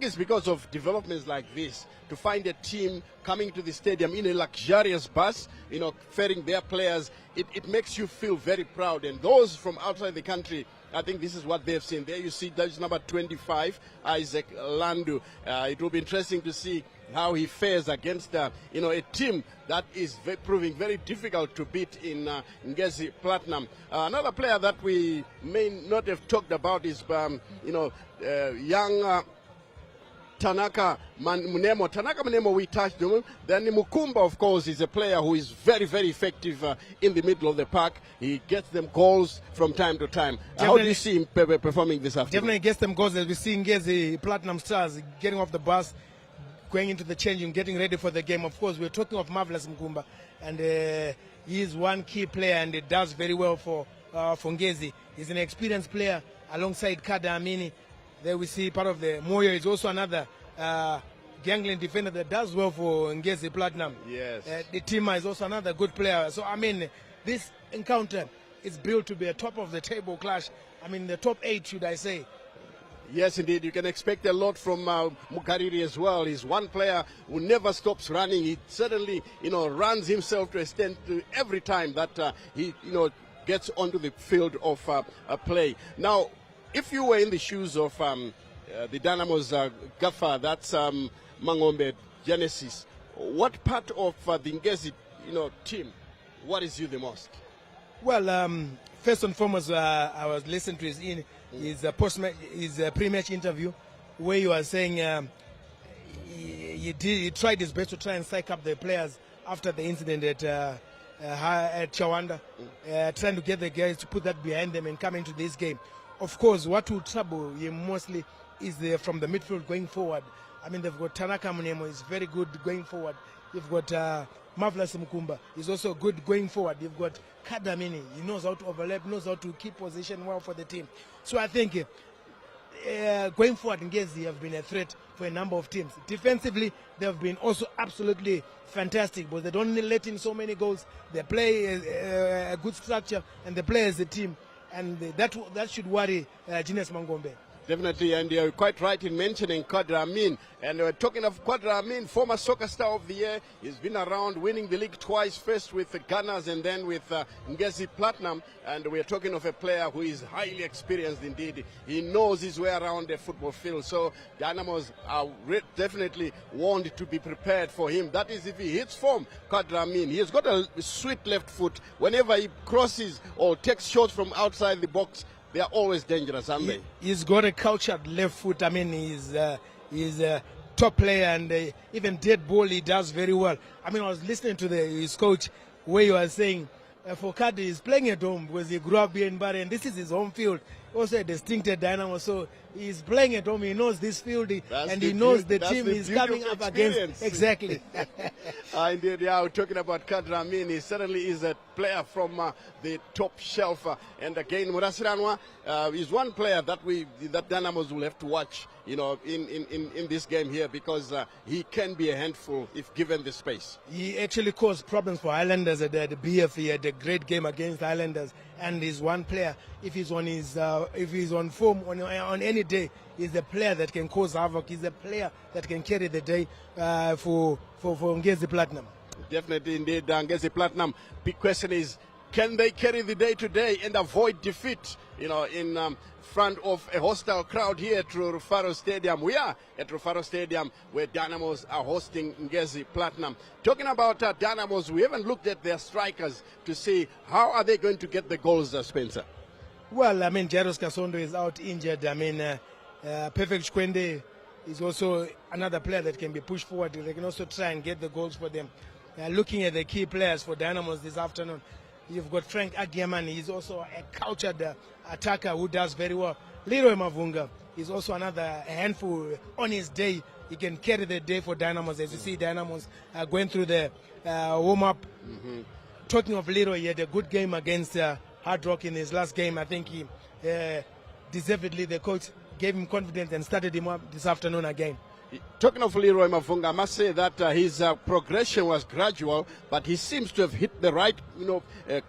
think it's because of developments like this, to find a team coming to the stadium in a luxurious bus, ferrying their players. It makes you feel very proud. And those from outside the country, I think this is what they've seen. There you see, that's number 25, Isaac Landu. It will be interesting to see how he fares against a team that is proving very difficult to beat in Ngezi Platinum. Another player that we may not have talked about is young Tanaka Munemo. Tanaka Munemo, we touched on. Then Mukumba, of course, is a player who is very, very effective in the middle of the park. He gets them goals from time to time. How do you see him performing this afternoon? Definitely gets them goals. As we see Ngezi Platinum Stars getting off the bus, going into the changing, getting ready for the game. Of course, we're talking of Marvelous Mukumba, and he is one key player, and it does very well for Ngezi. He's an experienced player alongside Kada Amini. There we see part of the Moyo is also another gangling defender that does well for Ngezi Platinum. Yes. The Tima is also another good player. So, I mean, this encounter is built to be a top of the table clash. I mean, the top 8, should I say. Yes, indeed. You can expect a lot from Mukariri as well. He's one player who never stops running. He certainly, runs himself to extend to every time that he, gets onto the field of play. Now, if you were in the shoes of the Dynamos Gaffer, that's Mangombe Genesis, what part of the Ngezi, team worries you the most? Well, first and foremost, I was listening to his pre-match interview, where you are saying he tried his best to try and psych up the players after the incident at Chawanda, trying to get the guys to put that behind them and come into this game. Of course, what will trouble him mostly is from the midfield going forward. I mean, they've got Tanaka Munemo, is very good going forward. You've got Marvelous Mukumba, is also good going forward. You've got Kadamini, he knows how to overlap, knows how to keep position well for the team. So I think going forward, Ngezi have been a threat for a number of teams. Defensively, they have been also absolutely fantastic, but they don't let in so many goals. They play a good structure, and they play as a team. And that should worry Genius Mangombe. Definitely, and you're quite right in mentioning Quadra Amin. And we're talking of Quadra Amin, former Soccer Star of the Year. He's been around winning the league twice, first with the Gunners and then with Ngezi Platinum. And we're talking of a player who is highly experienced indeed. He knows his way around the football field. So Dynamos are definitely warned to be prepared for him. That is, if he hits form, Quadra Amin. He has got a sweet left foot. Whenever he crosses or takes shots from outside the box, they are always dangerous, aren't they? He's got a cultured left foot. I mean, he's a top player, and even dead ball he does very well. I mean, I was listening to his coach where he was saying for Kadi, he's playing at home because he grew up here in Bari, and this is his home field. Also a distinctive Dynamo, so he's playing at home. He knows this field, and he knows the team is coming up against. Exactly. Indeed, yeah. We're talking about Kadra Amin. He certainly is a player from the top shelf. And again, Murasiranwa is one player that Dynamos will have to watch, in this game here, because he can be a handful if given the space. He actually caused problems for Highlanders at the BF. He had a great game against Highlanders, and he's one player. If he's on form on any day, he's a player that can cause havoc. He's a player that can carry the day for Ngezi Platinum. Definitely, indeed, Ngezi Platinum. Big question is, can they carry the day today and avoid defeat? In front of a hostile crowd here at Rufaro Stadium. We are at Rufaro Stadium, where Dynamos are hosting Ngezi Platinum. Talking about Dynamos, we haven't looked at their strikers to see how are they going to get the goals, Spencer. Well, I mean, Jairus Kasondo is out injured. I mean, Perfect Chkwende is also another player that can be pushed forward. They can also try and get the goals for them. Looking at the key players for Dynamos this afternoon, you've got Frank Agiamani. He's also a cultured attacker who does very well. Leroy Mavunga is also another handful. On his day, he can carry the day for Dynamos. As you see, Dynamos going through the warm-up. Talking of Leroy, he had a good game against Hard Rock in his last game. I think he deservedly, the coach gave him confidence and started him up this afternoon again. Talking of Leroy Mavunga, I must say that his progression was gradual, but he seems to have hit the right,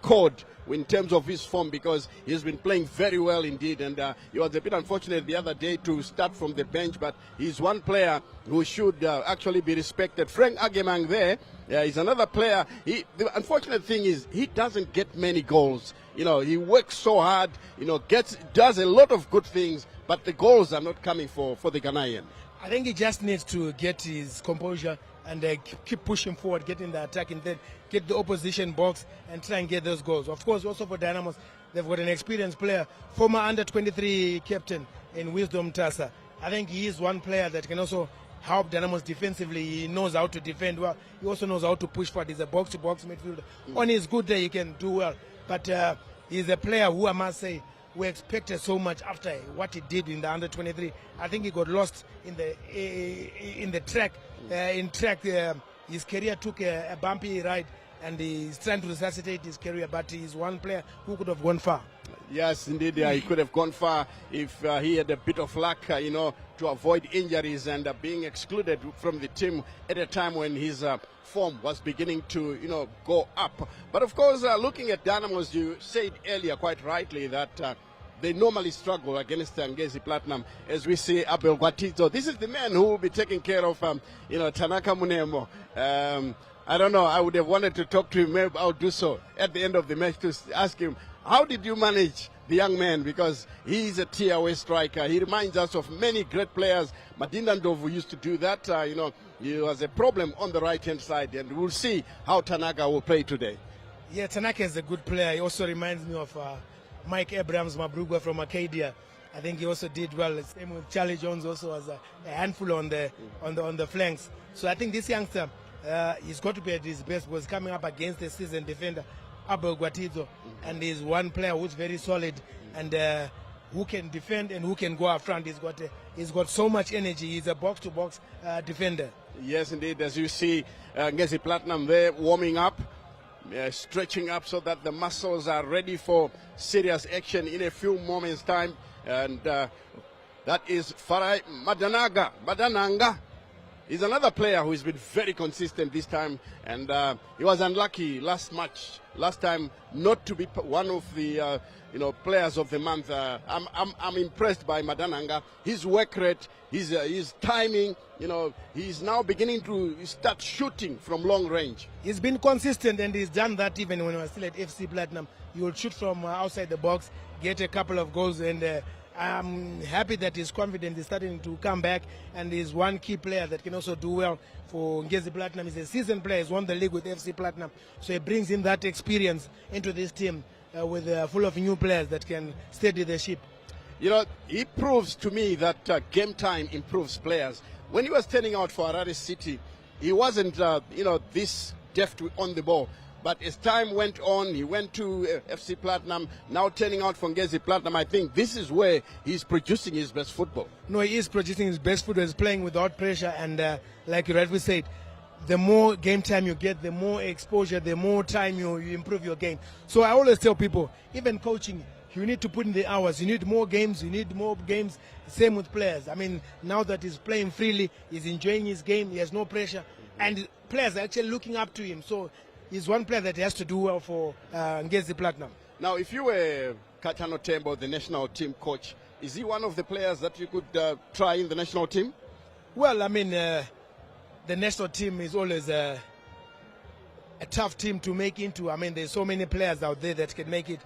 chord in terms of his form, because he's been playing very well indeed. And he was a bit unfortunate the other day to start from the bench, but he's one player who should actually be respected. Frank Agemang there is another player. The unfortunate thing is he doesn't get many goals. He works so hard, does a lot of good things, but the goals are not coming for the Ghanaian. I think he just needs to get his composure and keep pushing forward, get in the attack, and then get the opposition box and try and get those goals. Of course, also for Dynamos, they've got an experienced player, former under-23 captain in Wisdom Tasa. I think he is one player that can also help Dynamos defensively. He knows how to defend well. He also knows how to push forward. He's a box-to-box midfielder. On his good day, he can do well. But he's a player who, I must say, we expected so much after what he did in the under-23. I think he got lost in the track. His career took a bumpy ride, and he's trying to resuscitate his career. But he's one player who could have gone far. Yes, indeed, he could have gone far if he had a bit of luck, to avoid injuries and being excluded from the team at a time when his form was beginning to, go up. But of course, looking at Dynamos, you said earlier quite rightly that they normally struggle against Ngezi Platinum, as we see Abel Gwatizo. This is the man who will be taking care of, Tanaka Munemo. I don't know, I would have wanted to talk to him. Maybe I'll do so at the end of the match to ask him, how did you manage the young man? Because he's a tier-away striker. He reminds us of many great players. Madinda Ndovu used to do that. He was a problem on the right-hand side, and we'll see how Tanaka will play today. Yeah, Tanaka is a good player. He also reminds me of Mike Abrams Mabrugwa from Arcadia. I think he also did well. Same with Charlie Jones, also was a handful on the flanks. So I think this youngster, he's got to be at his best, because coming up against a seasoned defender, Abel Gwatizo, and he's one player who's very solid and who can defend and who can go up front. He's got so much energy. He's a box-to-box defender. Yes, indeed. As you see, Ngezi Platinum there warming up, stretching up so that the muscles are ready for serious action in a few moments' time. And that is Farai Madananga. He's another player who has been very consistent this time, and he was unlucky last time not to be one of the players of the month. I'm impressed by Madananga. His work rate, his timing. He's now beginning to start shooting from long range. He's been consistent, and he's done that even when he was still at FC Platinum. He will shoot from outside the box, get a couple of goals, and I'm happy that his confidence is starting to come back, and he's one key player that can also do well for Ngezi Platinum. He's a seasoned player. He's won the league with FC Platinum, so he brings in that experience into this team with full of new players that can steady the ship. He proves to me that game time improves players. When he was turning out for Harare City, he wasn't, this deft on the ball. But as time went on, he went to FC Platinum, now turning out for Ngezi Platinum. I think this is where he's producing his best football. No, he is producing his best football. He's playing without pressure, and like you rightly said, the more game time you get, the more exposure, the more time you improve your game. So I always tell people, even coaching, you need to put in the hours. You need more games. Same with players. I mean, now that he's playing freely, he's enjoying his game, he has no pressure, and players are actually looking up to him. So he's one player that has to do well for Ngezi Platinum. Now, if you were Katano Tembo, the national team coach, is he one of the players that you could try in the national team? Well, I mean, the national team is always a tough team to make into. I mean, there's so many players out there that can make it.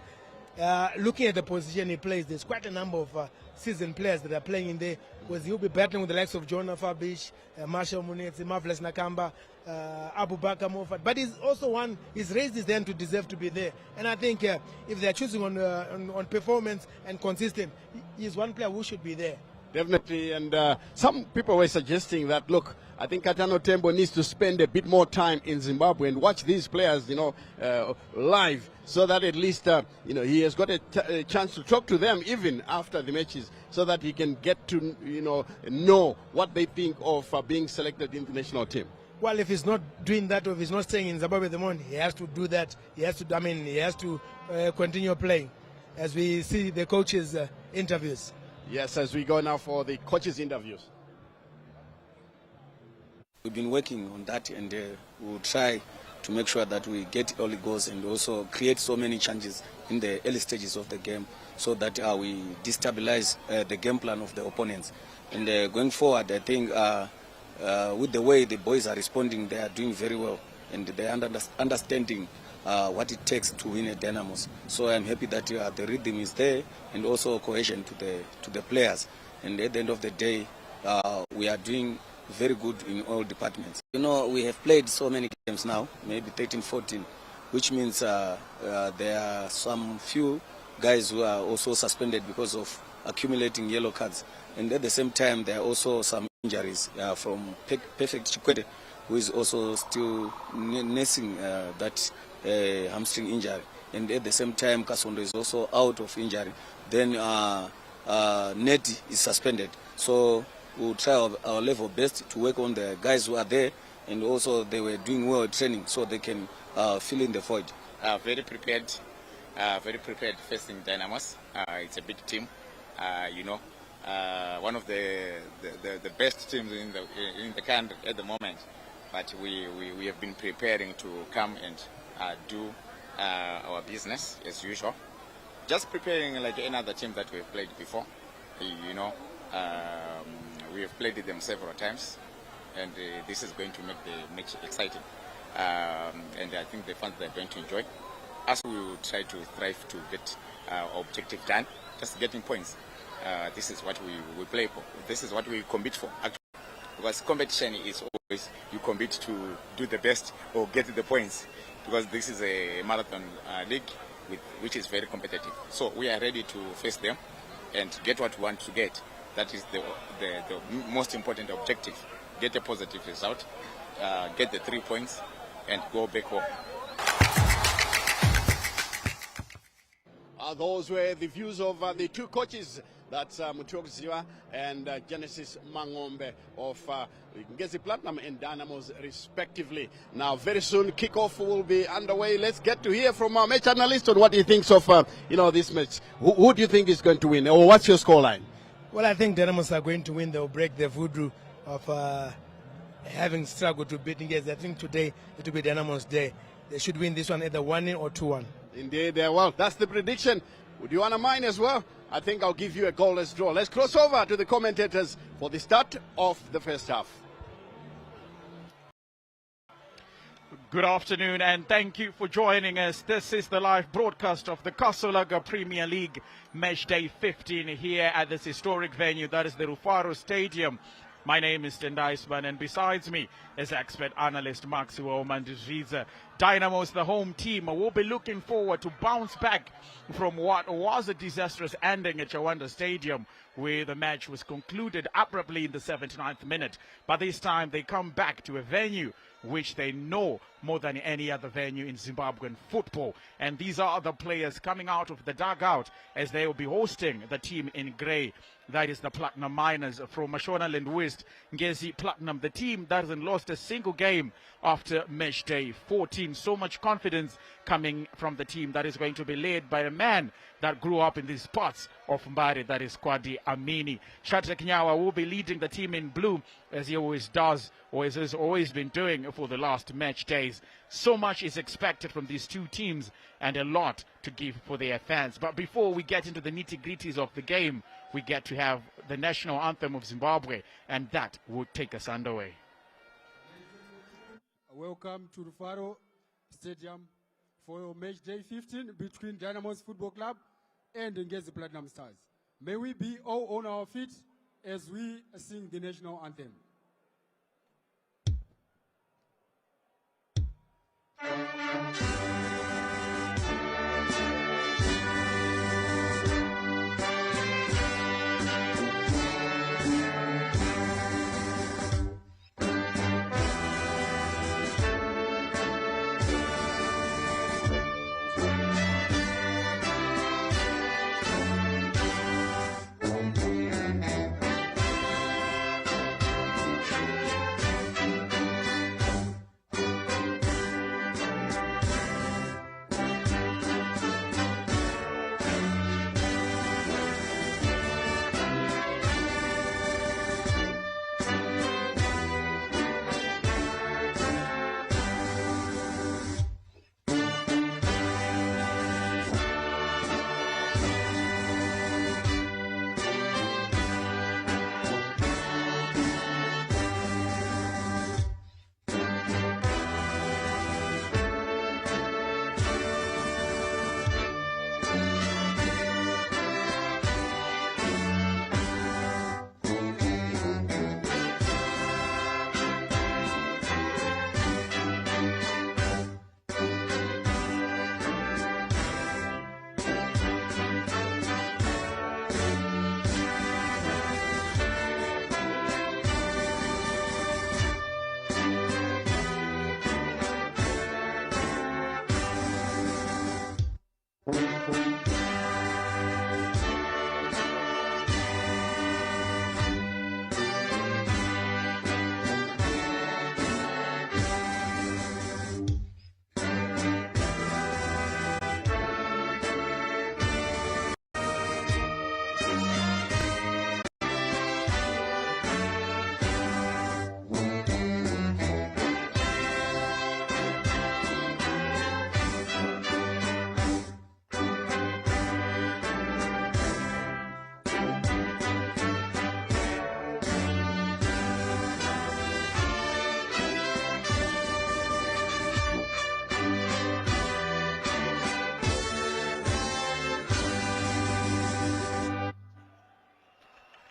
Looking at the position he plays, there's quite a number of seasoned players that are playing in there, because he'll be battling with the likes of Jonah Fabish, Marshall Munetsi, Marvelous Nakamba, Abu Bakar Moffat. But he's also he's raised his hand to deserve to be there. And I think if they're choosing on performance and consistent, he's one player who should be there. Definitely, and some people were suggesting that, look, I think Katano Tembo needs to spend a bit more time in Zimbabwe and watch these players, live, so that at least, he has got a chance to talk to them even after the matches, so that he can get to, know what they think of being selected in the national team. Well, if he's not doing that, or if he's not staying in Zimbabwe at the moment, he has to do that. He has to continue playing, as we see the coaches' interviews. Yes, as we go now for the coaches' interviews. we've been working on that, and we'll try to make sure that we get early goals and also create so many changes in the early stages of the game so that we destabilize the game plan of the opponents. And going forward, I think with the way the boys are responding, they are doing very well, and they are understanding what it takes to win a Dynamos. So I'm happy that the rhythm is there and also cohesion to the players. And at the end of the day, we are doing very good in all departments. You know, we have played so many games now, maybe 13, 14, which means there are some few guys who are also suspended because of accumulating yellow cards. And at the same time, there are also some injuries from Perfect Chikwete, who is also still nursing that hamstring injury. And at the same time, Kasondo is also out of injury. Then Neti is suspended. So we'll try our level best to work on the guys who are there, and also they were doing well at training so they can fill in the void. Very prepared facing Dynamos. It's a big team, you know, one of the best teams in the country at the moment. But we have been preparing to come and do our business as usual. Just preparing like any other team that we've played before, you know. We have played them several times, and this is going to make the match exciting. And I think the fans are going to enjoy. As we will try to strive to get our objective done, just getting points. This is what we play for. This is what we compete for, actually. Because competition is always you compete to do the best or get the points. Because this is a marathon league which is very competitive. So we are ready to face them and get what we want to get. That is the most important objective. Get a positive result, get the 3 points, and go back home. Those were the views of the two coaches, that's Mutogziwa and Genesis Mangombe of Ngezi Platinum and Dynamos respectively. Now very soon kickoff will be underway. Let's get to hear from our match analyst on what he thinks of this match. Who do you think is going to win, or what's your scoreline? Well, I think Dynamos are going to win. They'll break the voodoo of having struggled to beat Ngezi. I think today it will be Dynamos' day. They should win this one either 1-0 or 2-1. Indeed, well, that's the prediction. Would you want to mine as well? I think I'll give you a goalless draw. Let's cross over to the commentators for the start of the first half. Good afternoon and thank you for joining us. This is the live broadcast of the Kasolaga Premier League Matchday 15 here at this historic venue, that is the Rufaro Stadium. My name is Tendai Isman, and besides me is expert analyst Maxiwa Omandiziza. Dynamos, the home team, will be looking forward to bounce back from what was a disastrous ending at Chawanda Stadium, where the match was concluded abruptly in the 79th minute. But this time they come back to a venue which they know more than any other venue in Zimbabwean football. And these are the players coming out of the dugout as they will be hosting the team in grey. That is the Platinum Miners from Mashonaland West, Ngezi Platinum, the team that hasn't lost a single game after match day 14. So much confidence coming from the team that is going to be led by a man that grew up in these parts of Mbare, that is Kwadi Amini. Shadrack Nyawa will be leading the team in blue, as he always does, or as has always been doing for the last match days. So much is expected from these two teams and a lot to give for their fans. But before we get into the nitty-gritties of the game, we get to have the national anthem of Zimbabwe, and that will take us underway. Welcome to Rufaro Stadium for your match day 15 between Dynamos Football Club and Ngezi Platinum Stars. May we be all on our feet as we sing the national anthem.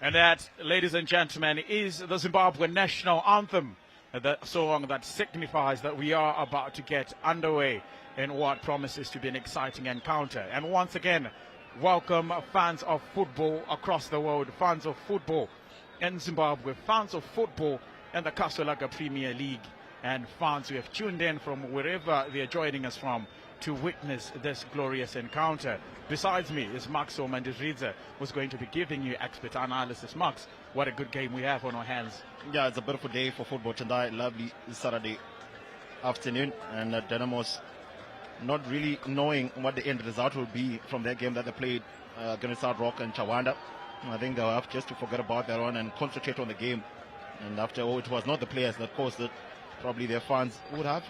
And that, ladies and gentlemen, is the Zimbabwe national anthem, the song that signifies that we are about to get underway in what promises to be an exciting encounter. And once again, welcome fans of football across the world, fans of football in Zimbabwe, fans of football in the Kasolaga Premier League, and fans who have tuned in from wherever they are joining us from to witness this glorious encounter. Besides me is Max Omandizridze, who's going to be giving you expert analysis. Max, what a good game we have on our hands. Yeah, it's a beautiful day for football tonight. Lovely Saturday afternoon, and Dynamos not really knowing what the end result will be from their game that they played against South Rock and Chawanda. I think they'll have just to forget about that one and concentrate on the game. And after all, it was not the players that caused it. Probably their fans would have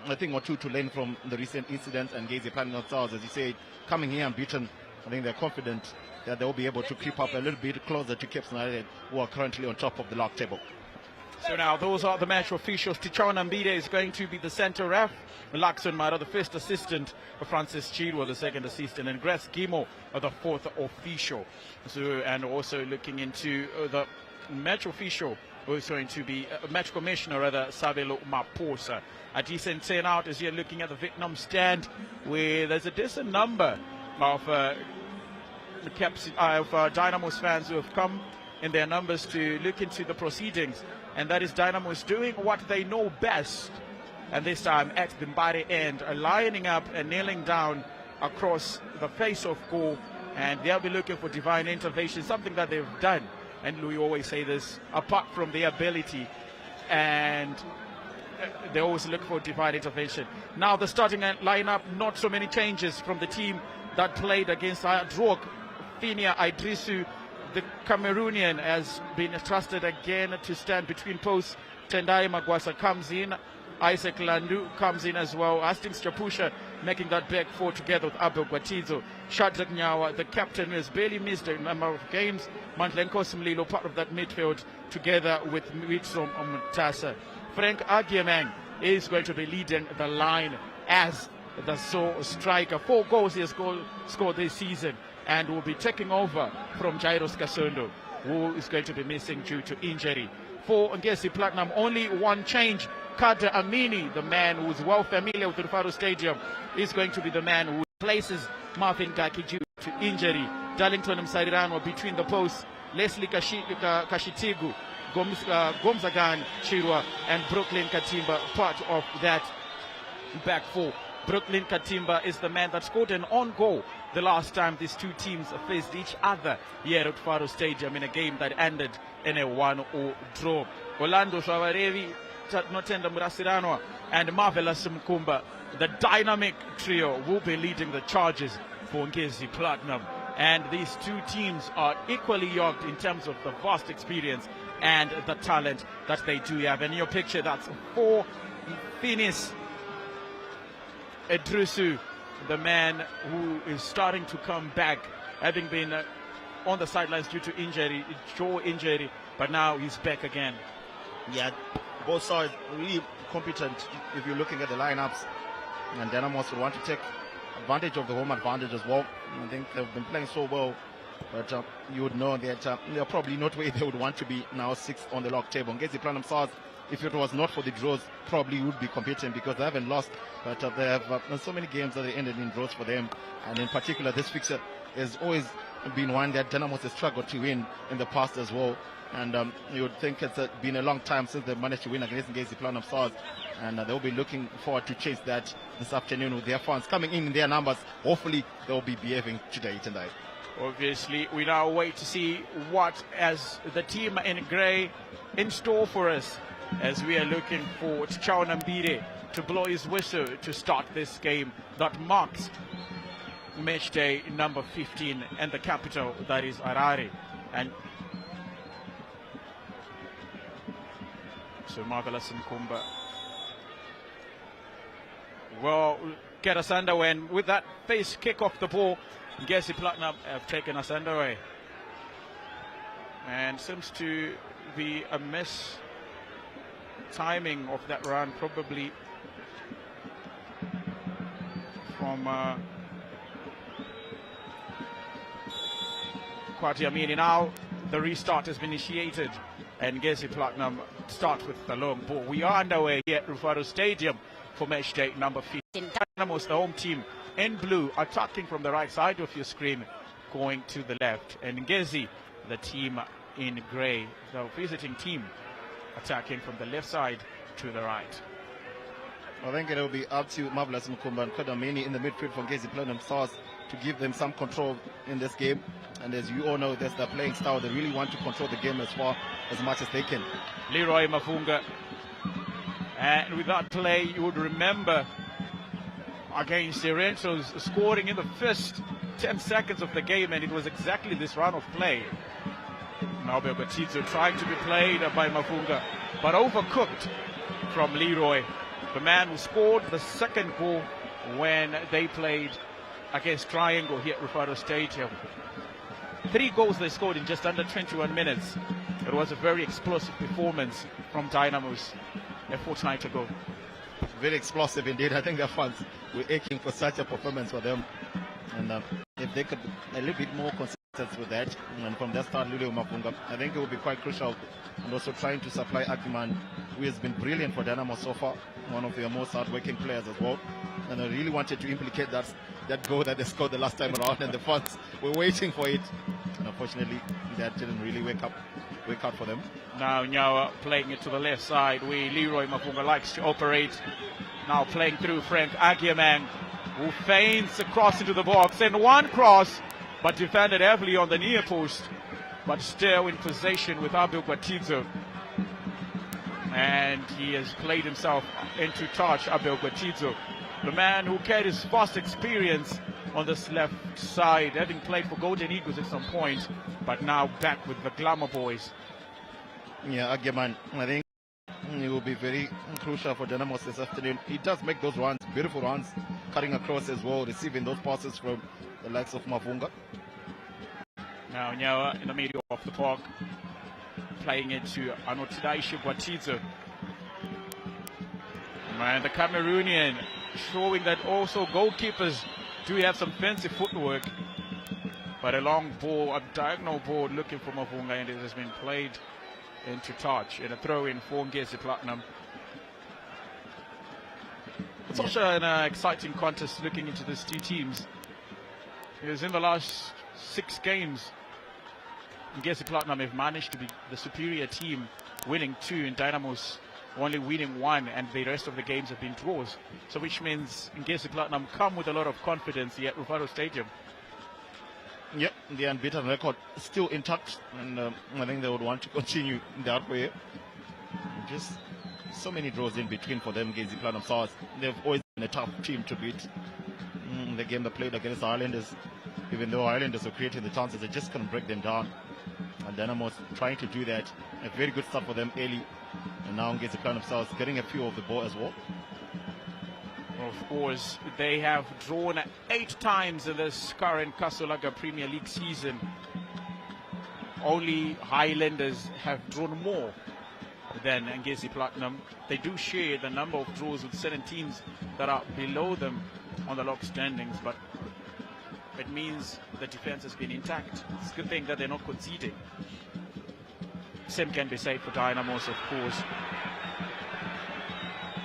a thing or two to learn from the recent incidents, and Ngezi planning themselves, as you say, coming here unbeaten. I think they're confident that they'll be able to creep up a little bit closer to Cape United, who are currently on top of the log table. So now those are the match officials. Tichona Mbide is going to be the center ref. Laxon Mara, the first assistant. Francis Chirwa, the second assistant. And Grace Gimo, the fourth official. So, and also looking into the match official, who is going to be match commissioner, rather, Sabelo Maposa. A decent turnout as you're looking at the Vietnam stand, where there's a decent number of Dynamos fans who have come in their numbers to look into the proceedings, and that is Dynamos doing what they know best, and this time at the Mbare end, lining up and kneeling down across the face of goal, and they'll be looking for divine intervention, something that they've done. And we always say this, apart from their ability, and they always look for divine intervention. Now the starting lineup, not so many changes from the team that played against Drog. Finia Idrisu, the Cameroonian, has been trusted again to stand between posts. Tendai Magwasa comes in. Isaac Landu comes in as well. Hastings Chapusha making that back four together with Abel Guatizo. Shadrach Nyawa, the captain, who has barely missed a number of games. Mantlenko Simlilo, part of that midfield, together with Mitsom Mutasa. Frank Agiemang is going to be leading the line as the sole striker. 4 goals he has scored this season, and will be taking over from Jairos Kasondo, who is going to be missing due to injury. For Ngezi Platinum, only one change. Kader Amini, the man who is well familiar with the Rufaro Stadium, is going to be the man who places Marvin Gaki due to injury. Darlington Msariranwa between the posts. Leslie Kashitigu, Gomzagan Chirwa, and Brooklyn Katimba, part of that back four. Brooklyn Katimba is the man that scored an own goal the last time these two teams faced each other here at Rufaro Stadium in a game that ended in a 1-0 draw. Orlando Shawarevi, Notenda Murasiranwa, and Marvelous Mkumba, the dynamic trio, will be leading the charges for Ngezi Platinum. And these two teams are equally yoked in terms of the vast experience and the talent that they do have. And in your picture, that's for Finis Edrusu, the man who is starting to come back, having been on the sidelines due to injury, jaw injury, but now he's back again. Yeah, both sides really competent if you're looking at the lineups, and Dynamos will want to take advantage of the home advantage as well. I think they've been playing so well, but you would know that they're probably not where they would want to be now, 6th on the log table. Ngezi Platinum Stars, if it was not for the draws, probably would be competing because they haven't lost, but they have so many games that they ended in draws for them, and in particular this fixture has always been one that Dynamos has struggled to win in the past as well. And you would think it's been a long time since they managed to win against Ngezi Platinum Stars, and they'll be looking forward to chase that this afternoon with their fans coming in their numbers. Hopefully they'll be behaving today tonight. Obviously, we now wait to see what as the team in grey in store for us, as we are looking for Tichao Mbide to blow his whistle to start this game that marks match day number 15 and the capital, that is Harare. And so Marvelous Mkumba will get us underway, and with that face kick off the ball, Ngezi Platinum have taken us underway. And seems to be a miss timing of that run, probably from Kwati Amini. Now the restart has been initiated, and Ngezi Platinum start with the long ball. We are underway here at Rufaro Stadium for match day number 15. Dynamos, the home team, in blue, attacking from the right side of your screen, going to the left. And Ngezi, the team in grey, the visiting team, attacking from the left side to the right. I think it will be up to Marvelous Mukumba and Kodamini in the midfield for Ngezi Platinum Stars to give them some control in this game. And as you all know, that's their playing style. They really want to control the game as much as they can. Leroy Mafunga. And with that play, you would remember against Serentos scoring in the first 10 seconds of the game, and it was exactly this run of play. Now Batito trying to be played by Mafunga, but overcooked from Leroy, the man who scored the second goal when they played against Triangle here at Rufaro Stadium. 3 goals they scored in just under 21 minutes. It was a very explosive performance from Dynamos a fortnight ago. Very explosive indeed. I think the fans were aching for such a performance for them. And if they could a little bit more consistent with that, and from that start, Lulu Mafunga, I think it will be quite crucial. And also trying to supply Akiman, who has been brilliant for Dynamo so far, one of their most hard-working players as well. And I really wanted to implicate that goal that they scored the last time around, and the fans were waiting for it. And unfortunately, that didn't really wake out for them. Now Nyawa playing it to the left side, where Leroy Mafunga likes to operate. Now playing through Frank Agiaman, who feints across into the box, and one cross, but defended heavily on the near post, but still in possession with Abel Guatizo. And he has played himself into touch, Abel Guatizo, the man who carries vast experience on this left side, having played for Golden Eagles at some point, but now back with the Glamour Boys. Yeah, Agiaman, I think he will be very crucial for Dynamos this afternoon. He does make those runs, beautiful runs, cutting across as well, receiving those passes from the likes of Mafunga. Now Nyawa in the middle of the park, playing it to Anotidaishi Guatizo. And the Cameroonian showing that also goalkeepers do have some fancy footwork. But a long ball, a diagonal ball looking for Mafunga, and it has been played into touch in a throw-in for Ngezi Platinum. It's also an exciting contest looking into these two teams. Because in the last 6 games, Ngezi Platinum have managed to be the superior team, winning 2, and Dynamos only winning 1, and the rest of the games have been draws. So which means Ngezi Platinum come with a lot of confidence here at Rufaro Stadium. Yep, the unbeaten record still intact, and I think they would want to continue that way. Just so many draws in between for them, Ngezi Platinum Stars. They've always been a tough team to beat. The game they played against the Islanders, even though Islanders were creating the chances, they just couldn't break them down. And Dynamos trying to do that. A very good start for them early, and now Ngezi Platinum Stars getting a few of the ball as well. Of course, they have drawn 8 times in this current Kasolaga Premier League season. Only Highlanders have drawn more than Ngezi Platinum. They do share the number of draws with certain teams that are below them on the log standings, but it means the defense has been intact. It's a good thing that they're not conceding. Same can be said for Dynamos, of course,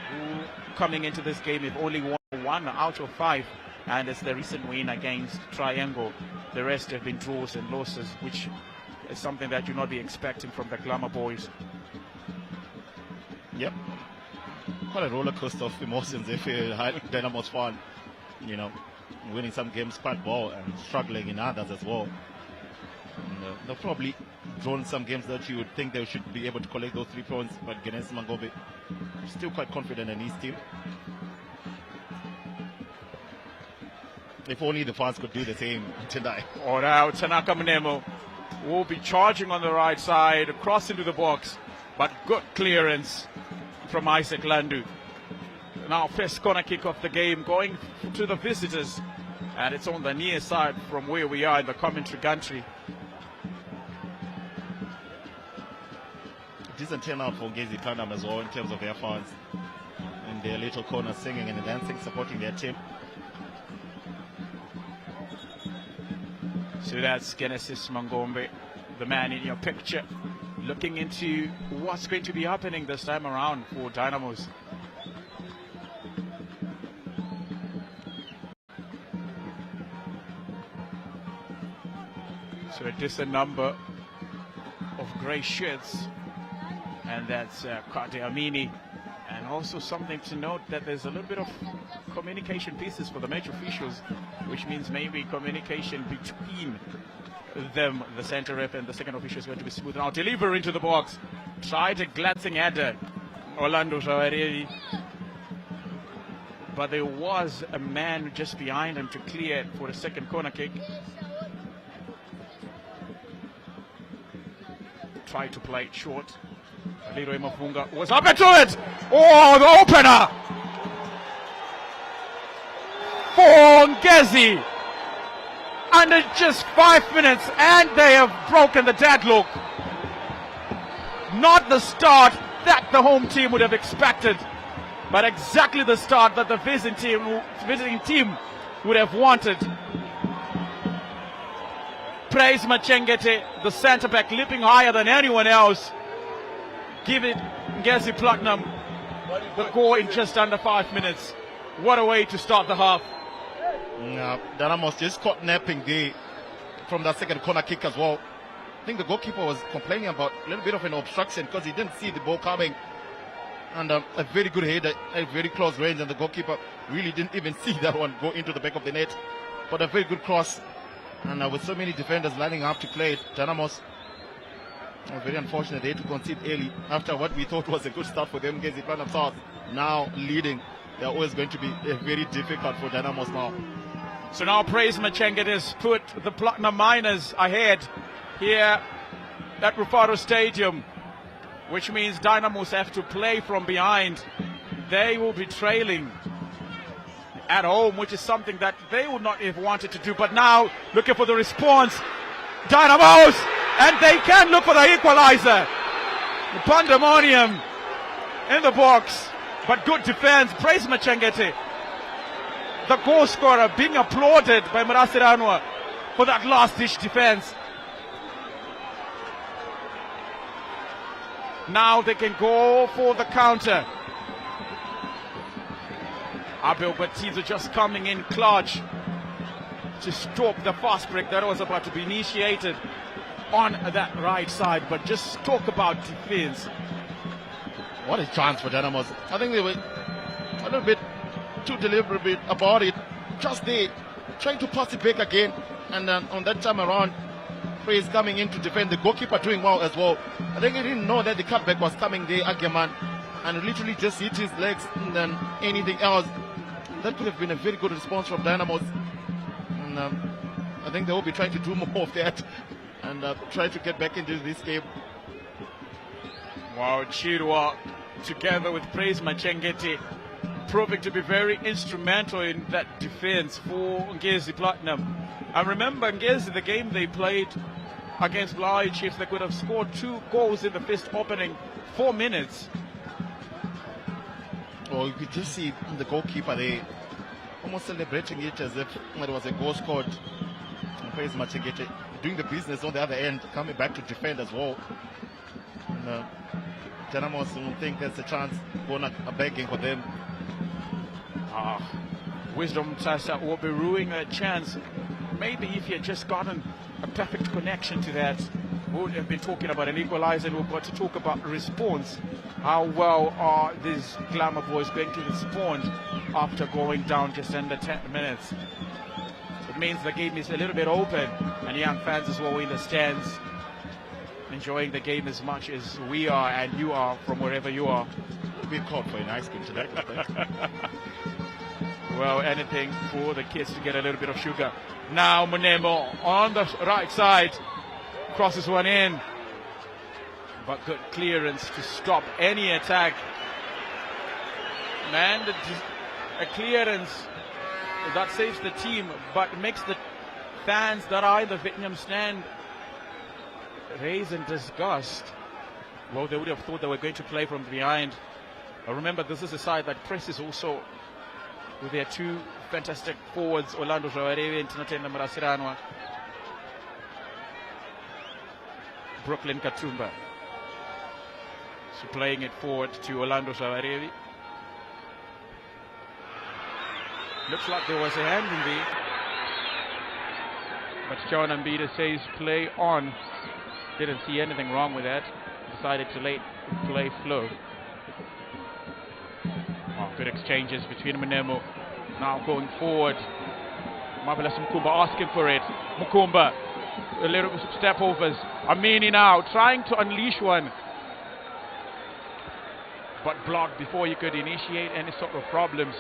who coming into this game have only won 1 out of 5, and it's the recent win against Triangle. The rest have been draws and losses, which is something that you'll not be expecting from the Glamour Boys. Yep, quite a roller coaster of emotions if you're a Dynamos fan, you know, winning some games quite well and struggling in others as well. And, they've probably drawn some games that you would think they should be able to collect those 3 points, but Genes Mangobe still quite confident in his team. If only the fans could do the same tonight. Oh, now Tanaka Mnemo will be charging on the right side, across into the box, but good clearance from Isaac Landu. Now first corner kick of the game going to the visitors, and it's on the near side from where we are in the commentary gantry. Decent turnout for Ngezi Platinum as well in terms of their fans in their little corner, singing and dancing, supporting their team. So that's Genesis Mangombe, the man in your picture, looking into what's going to be happening this time around for Dynamos. So a decent number of grey shirts, and that's Amini. And also something to note that there's a little bit of communication pieces for the match officials, which means maybe communication between them, the center rep and the second official, is going to be smooth. Now deliver into the box, tried a glancing header, Orlando Javarelli, but there was a man just behind him to clear for a second corner kick. Tried to play it short. Leroy Mafunga was up into it. Oh, the opener for Ngezi. Under just 5 minutes, and they have broken the deadlock. Not the start that the home team would have expected, but exactly the start that the visiting team would have wanted. Praise Machengete, the centre back, leaping higher than anyone else. Give it Ngezi Platinum the goal in just under 5 minutes. What a way to start the half. Dynamos just caught napping there from that second corner kick as well. I think the goalkeeper was complaining about a little bit of an obstruction because he didn't see the ball coming. And a very good header at very close range, and the goalkeeper really didn't even see that one go into the back of the net. But a very good cross. And with so many defenders lining up to play it, Dynamos, very unfortunate they had to concede early after what we thought was a good start for them. Ngezi Platinum South now leading. They're always going to be very difficult for Dynamos now. So now Praise Machengete has put the Platinum Miners ahead here at Rufaro Stadium, which means Dynamos have to play from behind. They will be trailing at home, which is something that they would not have wanted to do. But now looking for the response, Dynamos, and they can look for the equalizer. The pandemonium in the box, but good defense. Praise Machengete, the goal scorer, being applauded by Murasiranwa for that last-ditch defense. Now they can go for the counter. Abel Batizo just coming in clutch to stop the fast break that was about to be initiated on that right side. But just talk about defense. What a chance for Dynamos. I think they were a little bit too deliberate about it. Just there, trying to pass it back again. And on that time around, Praise coming in to defend. The goalkeeper doing well as well. I think he didn't know that the cutback was coming there, Ageman, and literally just hit his legs and then anything else. That could have been a very good response from Dynamos. And I think they will be trying to do more of that and try to get back into this game. Wow, Chirwa together with Praise Machengete proving to be very instrumental in that defense for Ngezi Platinum. I remember Ngezi, the game they played against Blaai Chiefs, they could have scored 2 goals in the first opening 4 minutes. Well, you could just see the goalkeeper there almost celebrating it as if it was a goal scored. Praise Machengete doing the business on the other end, coming back to defend as well. And Dynamos will think there's a chance, going a begging for them. Wisdom Sasa will be ruining a chance. Maybe if he had just gotten a perfect connection to that, we would have been talking about an equalizer, and we've got to talk about response. How well are these Glamour boys going to respond after going down just under 10 minutes? It means the game is a little bit open, and young fans as well in the stands, enjoying the game as much as we are and you are from wherever you are. We're called for an ice cream today. Well, anything for the kids to get a little bit of sugar. Now Munemo on the right side, crosses one in, but good clearance to stop any attack. Man, a clearance that saves the team, but makes the fans that are in the Vietnam stand raise in disgust. Well, they would have thought they were going to play from behind. But remember, this is a side that presses also with their 2 fantastic forwards, Orlando Javarelli and Tinatenda Murasiranwa. Brooklyn Katumba. So playing it forward to Orlando Savarevi. Looks like there was a hand in there. But John Ambita says play on. Didn't see anything wrong with that. Decided to let play flow. Oh, good exchanges between Mnemo. Now going forward. Marvelous Mukumba asking for it. Mukumba, a little step overs. Amini now trying to unleash one. But blocked before you could initiate any sort of problems.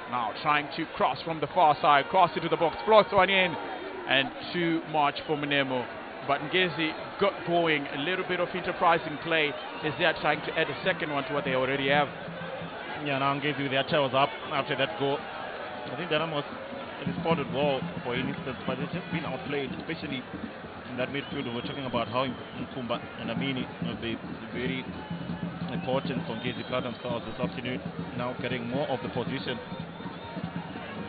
Now trying to cross from the far side, cross into the box, floats one in, and too much for Mnemo. But Ngezi got going, a little bit of enterprising play as they are trying to add a second one to what they already have. Yeah, now Ngezi with their tails up after that goal. I think Dynamos responded well for an instance, but they've just been outplayed, especially in that midfield. We're talking about how Nkumba and Amini have been very important for Ngezi Platinum Stars this afternoon, now getting more of the position.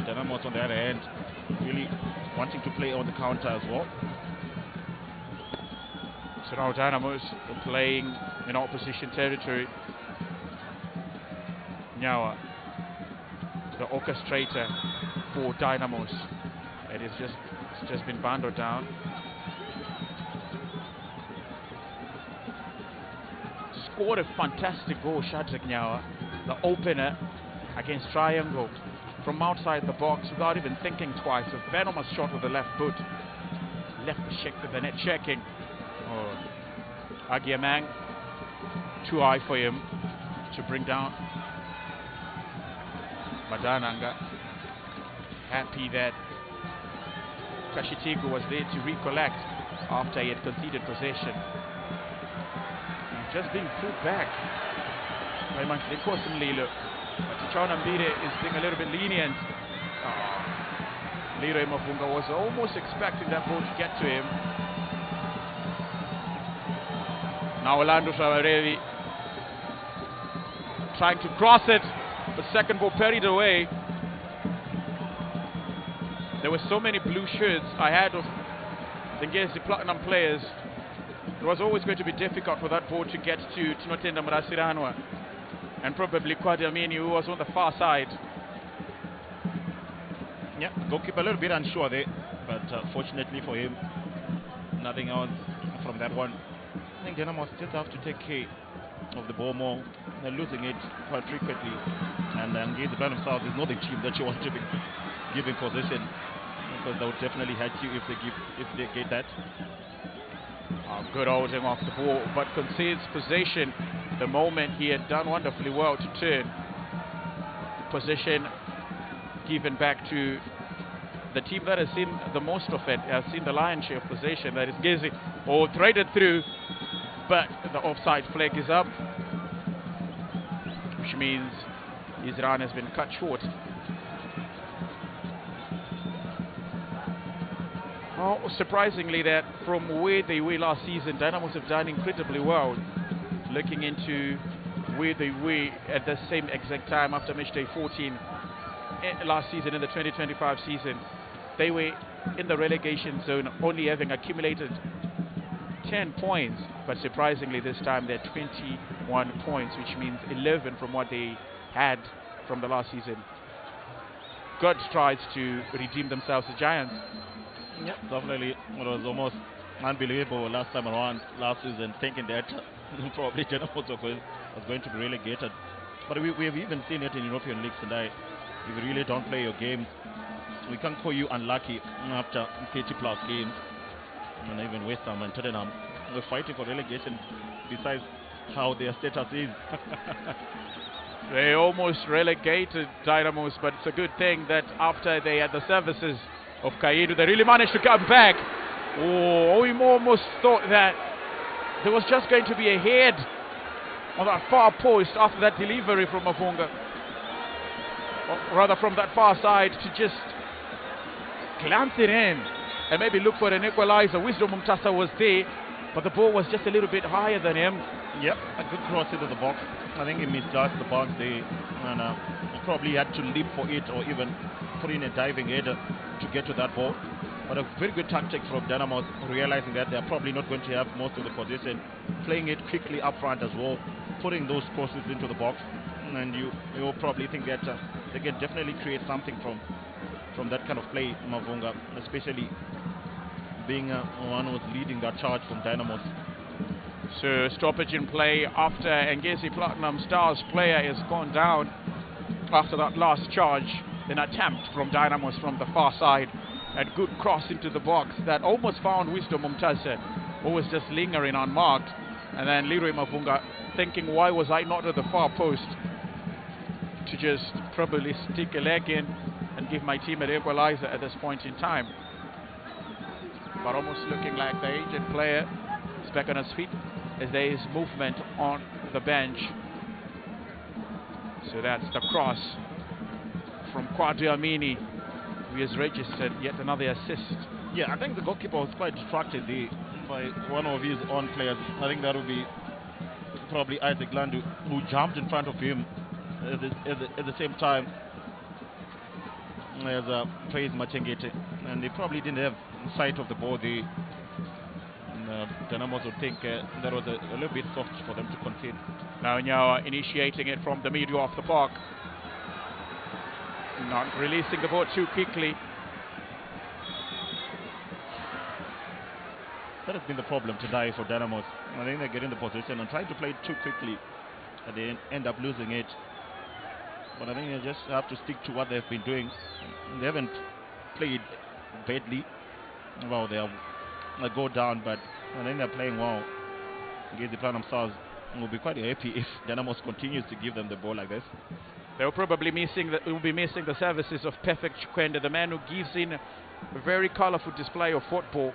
Dynamos on the other hand really wanting to play on the counter as well. So now Dynamos are playing in opposition territory. Nyawa, the orchestrator for Dynamos. It's just been banded down. Scored a fantastic goal, Shadrack Nyawa, the opener against Triangle from outside the box without even thinking twice. A venomous shot with the left boot. Left the net checking. Oh. Agiamang, too high for him to bring down. Madananga, happy that Kashitigu was there to recollect after he had conceded possession. He's just being pulled back by Manchester Lilo. But Tichana Mbide is being a little bit lenient. Leroy Mafunga was almost expecting that ball to get to him. Now Orlando Savarevi trying to cross it, but second ball parried away. There were so many blue shirts ahead of the Ngezi Platinum players. It was always going to be difficult for that ball to get to Tinotenda Mrasiranwa and probably Kwadiamini, who was on the far side. Yeah, goalkeeper a little bit unsure there, but fortunately for him, nothing else from that one. I think Dynamos just have to take care of the ball more. They're losing it quite frequently, and Ngezi by themselves is not the team that you want to be giving possession, because they would definitely hurt you if they get that. Good holding off the ball, but concedes possession the moment he had done wonderfully well to turn. Possession given back to the team that has seen the most of it, has seen the lion's share of possession, that is Ngezi. Oh, threaded through, but the offside flag is up, which means his run has been cut short. Oh, surprisingly, that from where they were last season, Dynamos have done incredibly well. Looking into where they were at the same exact time after Matchday 14 last season in the 2025 season, they were in the relegation zone, only having accumulated 10 points, but surprisingly this time they're 21 points, which means 11 from what they had from the last season. God tries to redeem themselves, the Giants. Yeah, definitely. It was almost unbelievable last time around, last season, thinking that probably Dynamos was going to be relegated. But we have even seen it in European leagues today. If you really don't play your games, we can't call you unlucky after 30 plus games. And even West Ham and Tottenham were fighting for relegation, besides how their status is. They almost relegated Dynamos, but it's a good thing that after they had the services of Kaidu, they really managed to come back. Oh, we almost thought that there was just going to be a head on that far post after that delivery from Mafunga. Or rather from that far side to just glance it in and maybe look for an equalizer. Wisdom Mumtasa was there, but the ball was just a little bit higher than him. Yep, a good cross into the box. I think he misjudged the box there, and he probably had to leap for it or even put in a diving header to get to that ball. But a very good tactic from Dynamos, realizing that they're probably not going to have most of the position, playing it quickly up front as well, putting those crosses into the box, and you'll probably think that they can definitely create something from that kind of play, Mavunga, especially being one who's leading that charge from Dynamos. So stoppage in play after Ngezi Platinum Stars player has gone down after that last charge. An attempt from Dynamos from the far side. A good cross into the box that almost found Wisdom Mumtase, who was just lingering unmarked. And then Leroy Mavunga thinking, why was I not at the far post to just probably stick a leg in and give my team an equalizer at this point in time. But almost looking like the aged player is back on his feet as there is movement on the bench. So that's the cross from Kwadu Amini, who has registered yet another assist. Yeah, I think the goalkeeper was quite distracted by one of his own players. I think that would be probably Isaac Landu, who jumped in front of him at the same time as Praise Machengete, and they probably didn't have sight of the ball. The Dynamos would think that was a little bit soft for them to concede. Now Nyawa initiating it from the middle of the park, not releasing the ball too quickly. That has been the problem today for Dynamos. I think they're getting the position and trying to play it too quickly, and they end up losing it. But I think they just have to stick to what they've been doing. They haven't played badly. Well, they'll go down, but I think they're playing well. Ngezi Platinum Stars will be quite happy if Dynamos continues to give them the ball like this. They'll probably be missing the services of Perfect Chikwende, the man who gives in a very colorful display of football,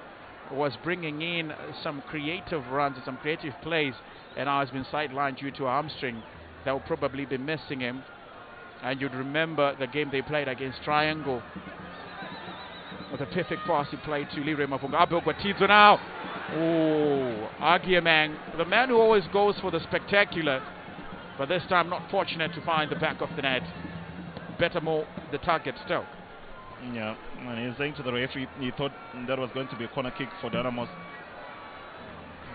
was bringing in some creative runs and some creative plays, and now has been sidelined due to a hamstring. They'll probably be missing him. And you'd remember the game they played against Triangle, with a perfect pass he played to Leroy Mavunga. Abel Gwatidzo now. Oh, Agiamang, the man who always goes for the spectacular, but this time not fortunate to find the back of the net. Better more the target still. Yeah, and he's saying to the referee he thought that was going to be a corner kick for Dynamos.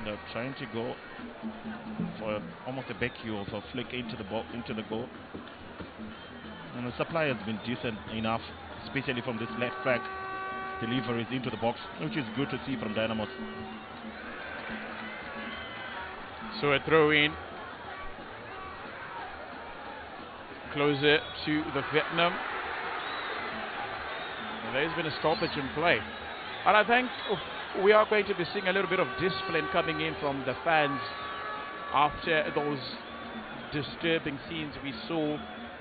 They're trying to go for almost a back heel of a flick into the goal. And the supply has been decent enough, especially from this left flank deliveries into the box, which is good to see from Dynamos. So a throw in closer to the Vietnam. And there's been a stoppage in play, and I think we are going to be seeing a little bit of discipline coming in from the fans after those disturbing scenes we saw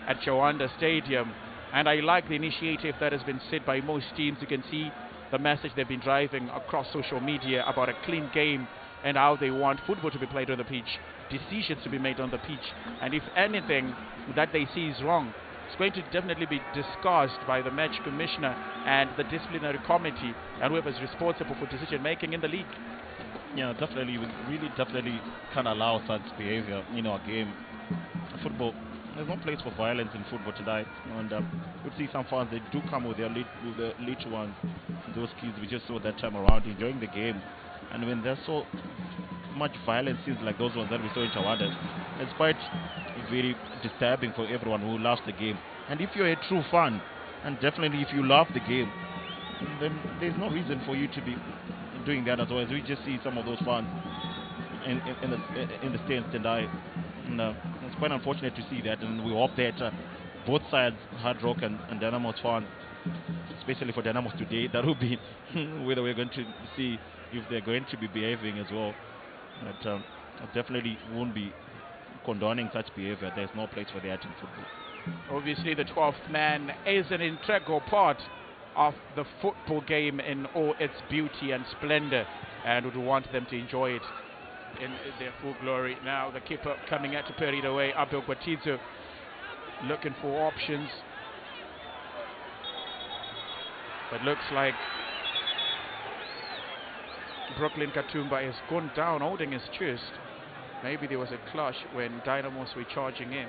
at Chawanda Stadium. And I like the initiative that has been set by most teams. You can see the message they've been driving across social media about a clean game and how they want football to be played on the pitch, decisions to be made on the pitch, and if anything that they see is wrong, it's going to definitely be discussed by the match commissioner and the disciplinary committee and whoever is responsible for decision making in the league. Yeah, definitely, we really definitely can't allow such behavior in our game. Football, there's no place for violence in football today, and we see some fans, they do come with the little ones, those kids we just saw that time around enjoying the game, and when there's so much violence scenes like those ones that we saw in Chawanda, it's quite very disturbing for everyone who loves the game. And if you're a true fan, and definitely if you love the game, then there's no reason for you to be doing that as well. As we just see some of those fans in the stands tonight. It's quite unfortunate to see that, and we hope that both sides, Hard Rock and Dynamos fans, especially for Dynamos today, that will be whether we're going to see if they're going to be behaving as well. But I definitely won't be condoning such behavior. There's no place for that in football. Obviously the 12th man is an integral part of the football game in all its beauty and splendor, and would want them to enjoy it in their full glory. Now the keeper coming out to put it away, Abel Gwatidzo, looking for options, but looks like Brooklyn Katumba has gone down holding his chest. Maybe there was a clash when Dynamos were charging in.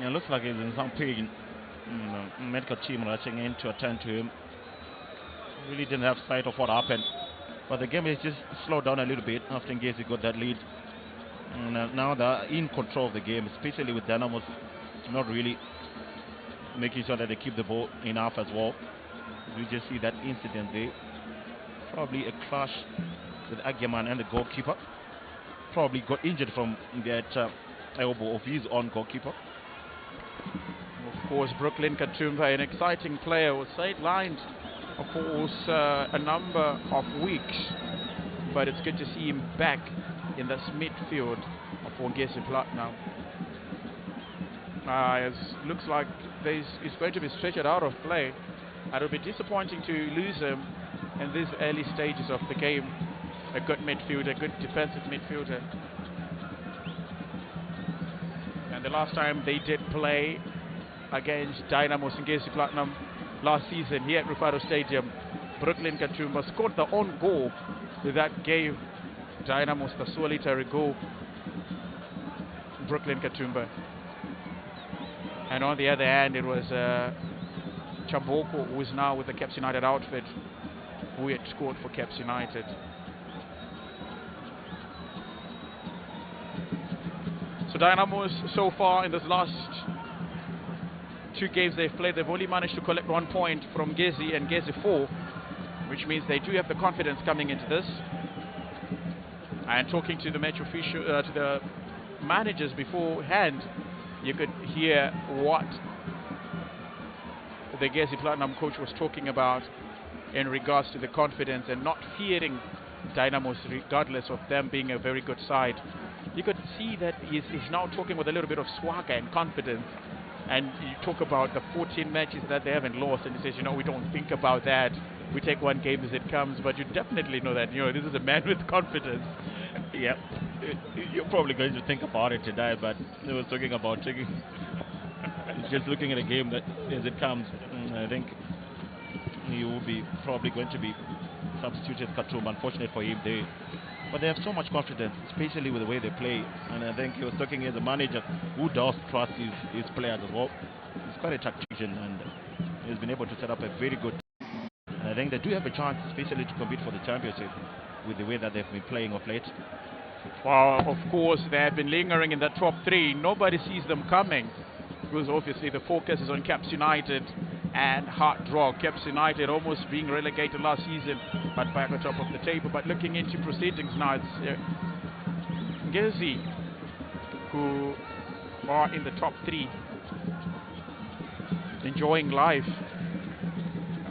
Yeah, looks like he's in some pain. medical team rushing in to attend to him. Really didn't have sight of what happened. But the game has just slowed down a little bit after Ngezi got that lead. And now they're in control of the game, especially with Dynamos not really making sure that they keep the ball enough as well. We just see that incident there. Probably a clash with Agyaman and the goalkeeper. Probably got injured from that elbow of his own goalkeeper. Of course, Brooklyn Katumba, an exciting player, was sidelined, of course, a number of weeks. But it's good to see him back in this midfield for Ngezi Platinum. It looks like he's going to be stretched out of play. It'll be disappointing to lose him in these early stages of the game. A good midfielder, good defensive midfielder. And the last time they did play against Dynamos and Ngezi Platinum last season here at Rufaro Stadium, Brooklyn Katumba scored their own goal that gave Dynamos the solitary goal. Brooklyn Katumba. And on the other hand, it was Chamboko, who is now with the Caps United outfit, who had scored for Caps United. So Dynamos, so far in this last 2 games they've played, they've only managed to collect 1 point from Ngezi and Ngezi 4, which means they do have the confidence coming into this. And talking to the match official, to the managers beforehand, you could hear what the Ngezi Platinum coach was talking about in regards to the confidence and not fearing Dynamos regardless of them being a very good side. You could see that he's now talking with a little bit of swagger and confidence. And you talk about the 14 matches that they haven't lost, and he says, we don't think about that. We take one game as it comes, but you definitely know that, this is a man with confidence. Yeah, you're probably going to think about it today, but he was talking about just looking at a game that as it comes. I think he will be probably going to be substituted Khartoum. Unfortunate for him, but they have so much confidence, especially with the way they play. And I think he was talking as a manager who does trust his players as well. He's quite a tactician, and he's been able to set up a very good team. And I think they do have a chance, especially to compete for the championship with the way that they've been playing of late. Well, of course, they have been lingering in the top 3. Nobody sees them coming, because obviously the focus is on Caps United and Hard Rock. Caps United almost being relegated last season, but back on top of the table. But looking into proceedings now, it's Ngezi who are in the top 3, enjoying life,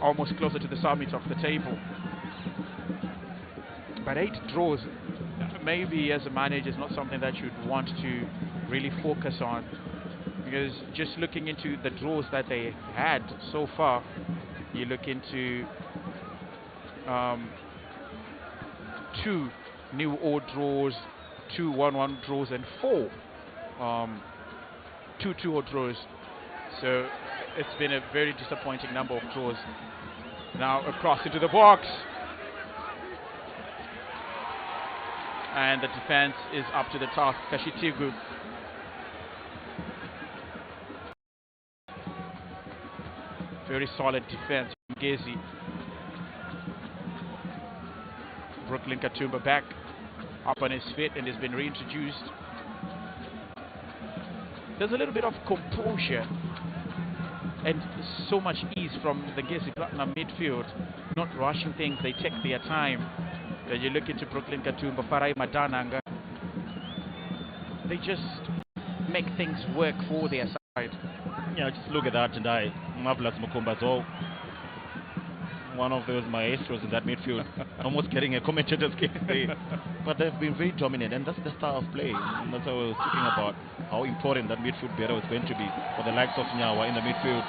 almost closer to the summit of the table. But 8 draws, maybe as a manager, is not something that you'd want to really focus on. Because just looking into the draws that they had so far, you look into 2 new odd draws, 2 1-1 draws, and 4 2-2 odd draws. So it's been a very disappointing number of draws. Now across into the box. And the defense is up to the task. Kashitigu. Very solid defense from Ngezi. Brooklyn Katumba back up on his feet and has been reintroduced. There's a little bit of composure and so much ease from the Ngezi Platinum midfield, not rushing things. They take their time. When you look into Brooklyn Katumba, Farai Madananga, they just make things work for their side. Yeah, just look at that today. Marvelous Mukumba as well. One of those maestros in that midfield, almost getting a commentator's kick there. But they've been very dominant, and that's the style of play. And that's what I was talking about, how important that midfield battle is going to be for the likes of Nyawa in the midfield.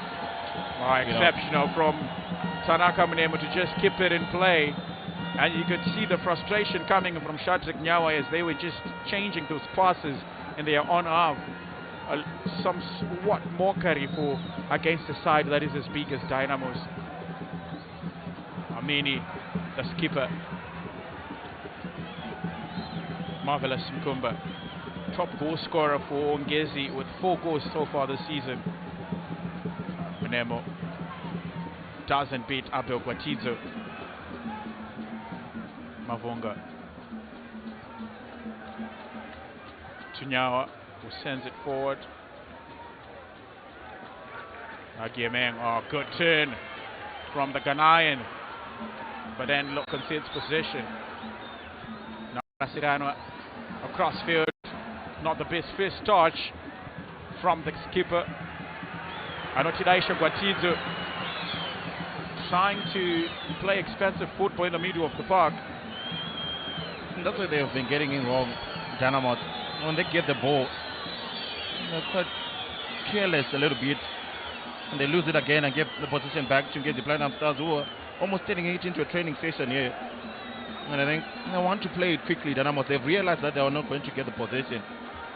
Exceptional from Tanaka Mnemo to just keep it in play. And you could see the frustration coming from Shadrack Nyawa as they were just changing those passes in their own half. Somewhat mockery for against the side that is as big as Dynamos. Amini, the skipper. Marvelous Mkumba. Top goal scorer for Ngezi with 4 goals so far this season. Mnemo doesn't beat Abel Gwatizo. Mavunga to Nyawa, who sends it forward. Agiemeng, oh, good turn from the Ghanaian, but then concedes possession. Now Masirano across field, not the best first touch from the skipper. Anotidaisha Gwatizo trying to play expensive football in the middle of the park. And that's what they've been getting in wrong, Dynamos. When they get the ball, they're quite careless a little bit. And they lose it again and get the position back to get the Platinum Stars, who are almost turning it into a training session here. And I think they want to play it quickly, Dynamos. They've realized that they are not going to get the possession.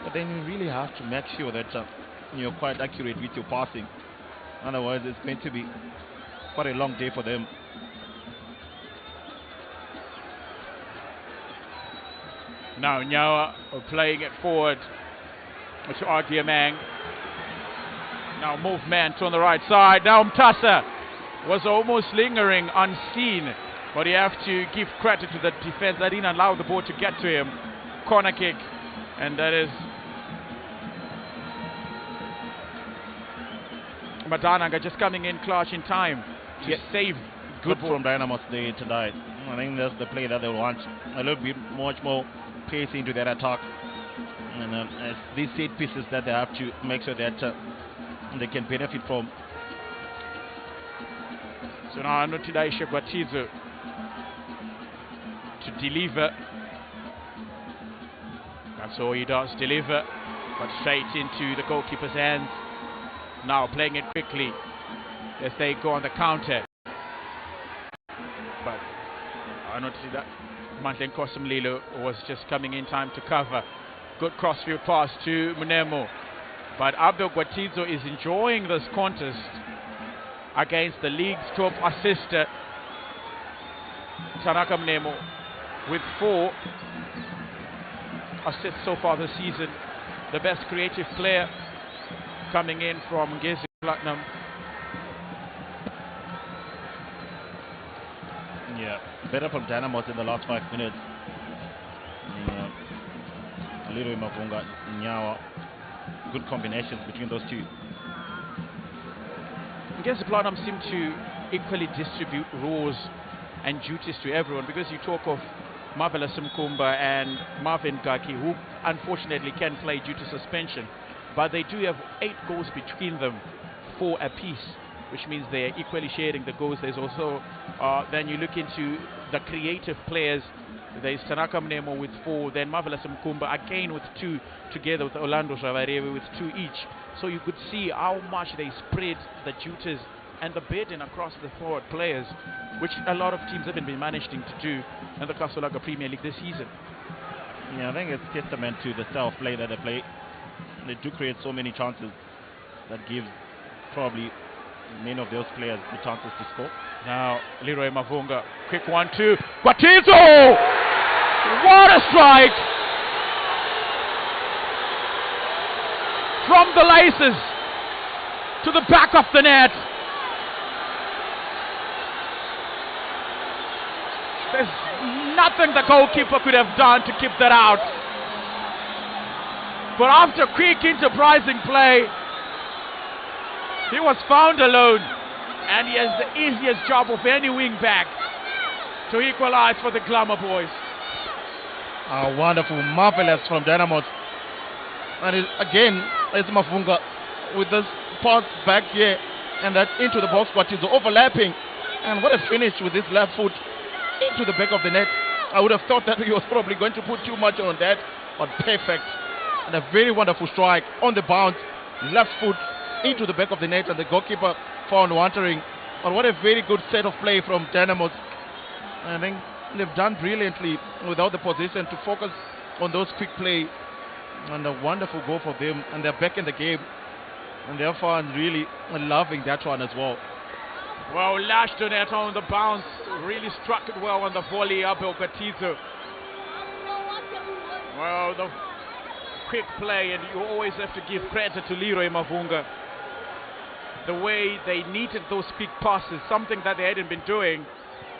But then you really have to make sure that you're quite accurate with your passing. Otherwise, it's going to be quite a long day for them. Now Nyawa playing it forward to Agiemeng. Now movement on the right side. Now Mtasa was almost lingering unseen, but you have to give credit to the defense that didn't allow the ball to get to him. Corner kick, and that is Madananga just coming in clutch in time to save. Good from Dynamos there tonight. I think that's the play that they want. A little bit much more pace into their attack. And as these set pieces that they have to make sure that they can benefit from. So now Anotidaisha Gwatizo to deliver. That's all he does, deliver, but straight into the goalkeeper's hands. Now playing it quickly as they go on the counter. But I noticed that Mantlen Kosimlilo was just coming in time to cover. Good crossfield pass to Mnemo. But Abel Gwatizo is enjoying this contest against the league's top assister, Tanaka Mnemo, with 4 assists so far this season. The best creative player coming in from Ngezi Platinum. Yeah, better from Dynamos in the last 5 minutes. Leroy Mavunga, Nyawa. Good combinations between those two. Ngezi Platinum seem to equally distribute roles and duties to everyone, because you talk of Marvelous Mkumba and Marvin Gaki, who unfortunately can play due to suspension, but they do have 8 goals between them, 4 apiece, which means they're equally sharing the goals. There's also, then you look into the creative players. There's Tanaka Mnemo with 4, then Marvelous Mkumba again with 2, together with Orlando Javarewe with 2 each. So you could see how much they spread the duties and the burden across the forward players, which a lot of teams haven't been managing to do in the Kasolaga Premier League this season. Yeah, I think it's testament to the style of play that they play. They do create so many chances that gives probably many of those players the chances to score. Now Leroy Mavunga, quick 1-2, Gwatizo! What a strike! From the laces to the back of the net. There's nothing the goalkeeper could have done to keep that out. But after quick enterprising play, he was found alone, and he has the easiest job of any wing back to equalize for the Glamour boys. Wonderful, marvelous from Dynamos. And again, it's Mavunga with this pass back here and that into the box, but it's overlapping. And what a finish with his left foot into the back of the net. I would have thought that he was probably going to put too much on that, but perfect. And a very wonderful strike on the bounce, left foot into the back of the net, and the goalkeeper found wandering. But what a very good set of play from Dynamos. I think they've done brilliantly without the possession to focus on those quick play, and a wonderful goal for them, and they're back in the game, and therefore I'm really loving that one as well. Well, lashed on it on the bounce, really struck it well on the volley, Abel Gwatizo. Well, the quick play, and you always have to give credit to Leroy Mavunga. the way they needed those quick passes, something that they hadn't been doing.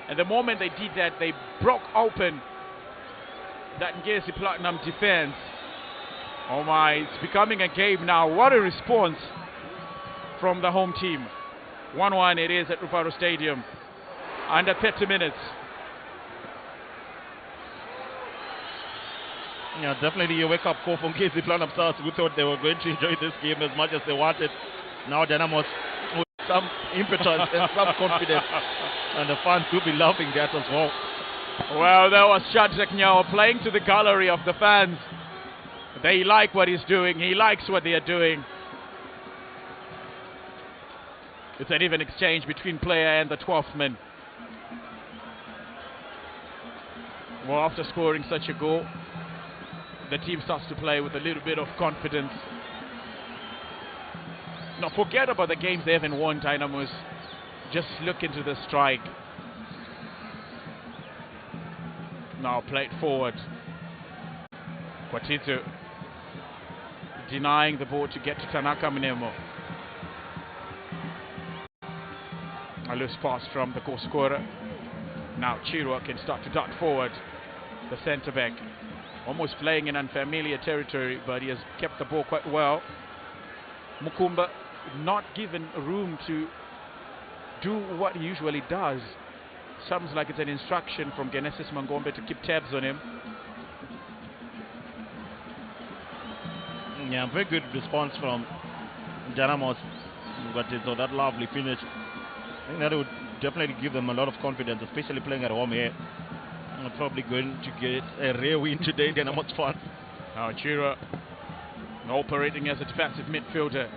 And the moment they did that, they broke open that Ngezi Platinum defense. Oh my, it's becoming a game now. What a response from the home team. 1-1 it is at Rufaro Stadium. Under 30 minutes. Yeah, definitely a wake-up call from Ngezi Platinum Stars, who thought they were going to enjoy this game as much as they wanted. Now Dynamos with some impetus and some confidence, and the fans will be loving that as well. Well, there was Shadrach Nyawo playing to the gallery of the fans. They like what he's doing. He likes what they are doing. It's an even exchange between player and the 12th man. Well, after scoring such a goal, the team starts to play with a little bit of confidence. Now, forget about the games they haven't won, Dynamos. Just look into the strike. Now played forward. Kwatitu denying the ball to get to Tanaka Mnemo. A loose pass from the goal scorer. Now Chirwa can start to dart forward. The centre back almost playing in unfamiliar territory, but he has kept the ball quite well. Mukumba not given room to do what he usually does. Sounds like it's an instruction from Genesis Mangombe to keep tabs on him. Yeah, very good response from Dynamos, but so that lovely finish. I think that would definitely give them a lot of confidence, especially playing at home here. They're probably going to get a rare win today, Dynamos fans. Now Chira operating as a defensive midfielder,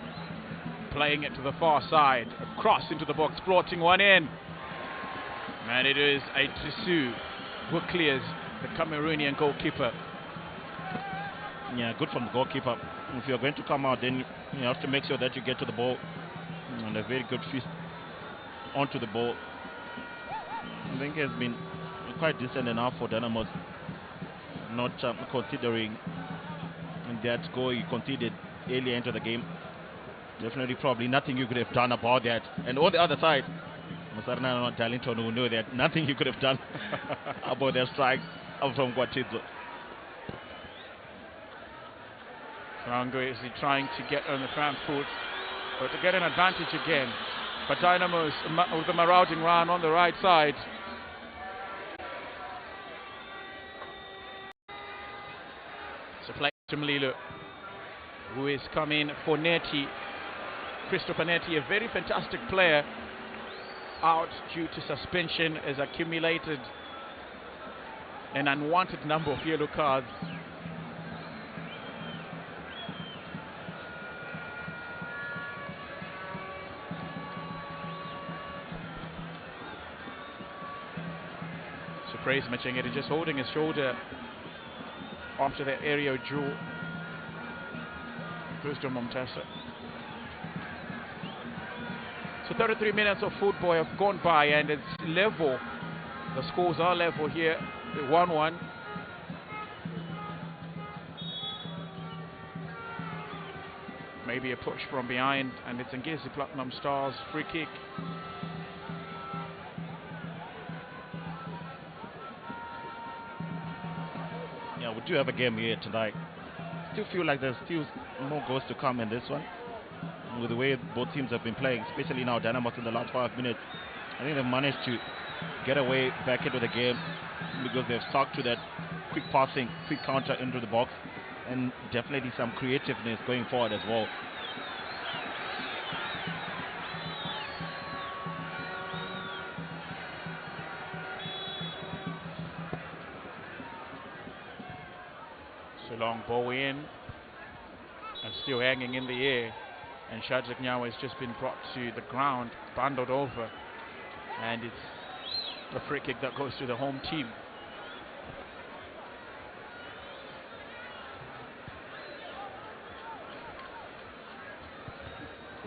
playing it to the far side, across into the box, plotting one in. And it is a Tisu who clears the Cameroonian goalkeeper. Yeah, good from the goalkeeper. If you're going to come out, then you have to make sure that you get to the ball. And a very good fist onto the ball. I think it's been quite decent enough for Dynamos, not considering that goal he conceded earlier into the game. Definitely probably nothing you could have done about that. And on the other side, Musarna and Darlington will know that nothing you could have done about their strike from Kwatitu. Ngezi trying to get on the front foot, but to get an advantage again. But Dynamos with the marauding run on the right side. So play to Mlilo, who is coming for Neti. Christopher Neti, a very fantastic player, out due to suspension, has accumulated an unwanted number of yellow cards. So Praise Machengeti just holding his shoulder after that aerial duel. Goes to Momtasa. So 33 minutes of football have gone by and it's level. The scores are level here, 1-1. Maybe a push from behind, and it's Ngezi Platinum Stars free kick. Yeah, we do have a game here tonight. Still feel like there's still more goals to come in this one. With the way both teams have been playing, especially now Dynamos in the last 5 minutes, I think they've managed to get away back into the game because they've stuck to that quick passing, quick counter into the box, and definitely some creativeness going forward as well. So long ball in and still hanging in the air. And Shadrach Nyawo has just been brought to the ground, bundled over, and it's a free kick that goes to the home team.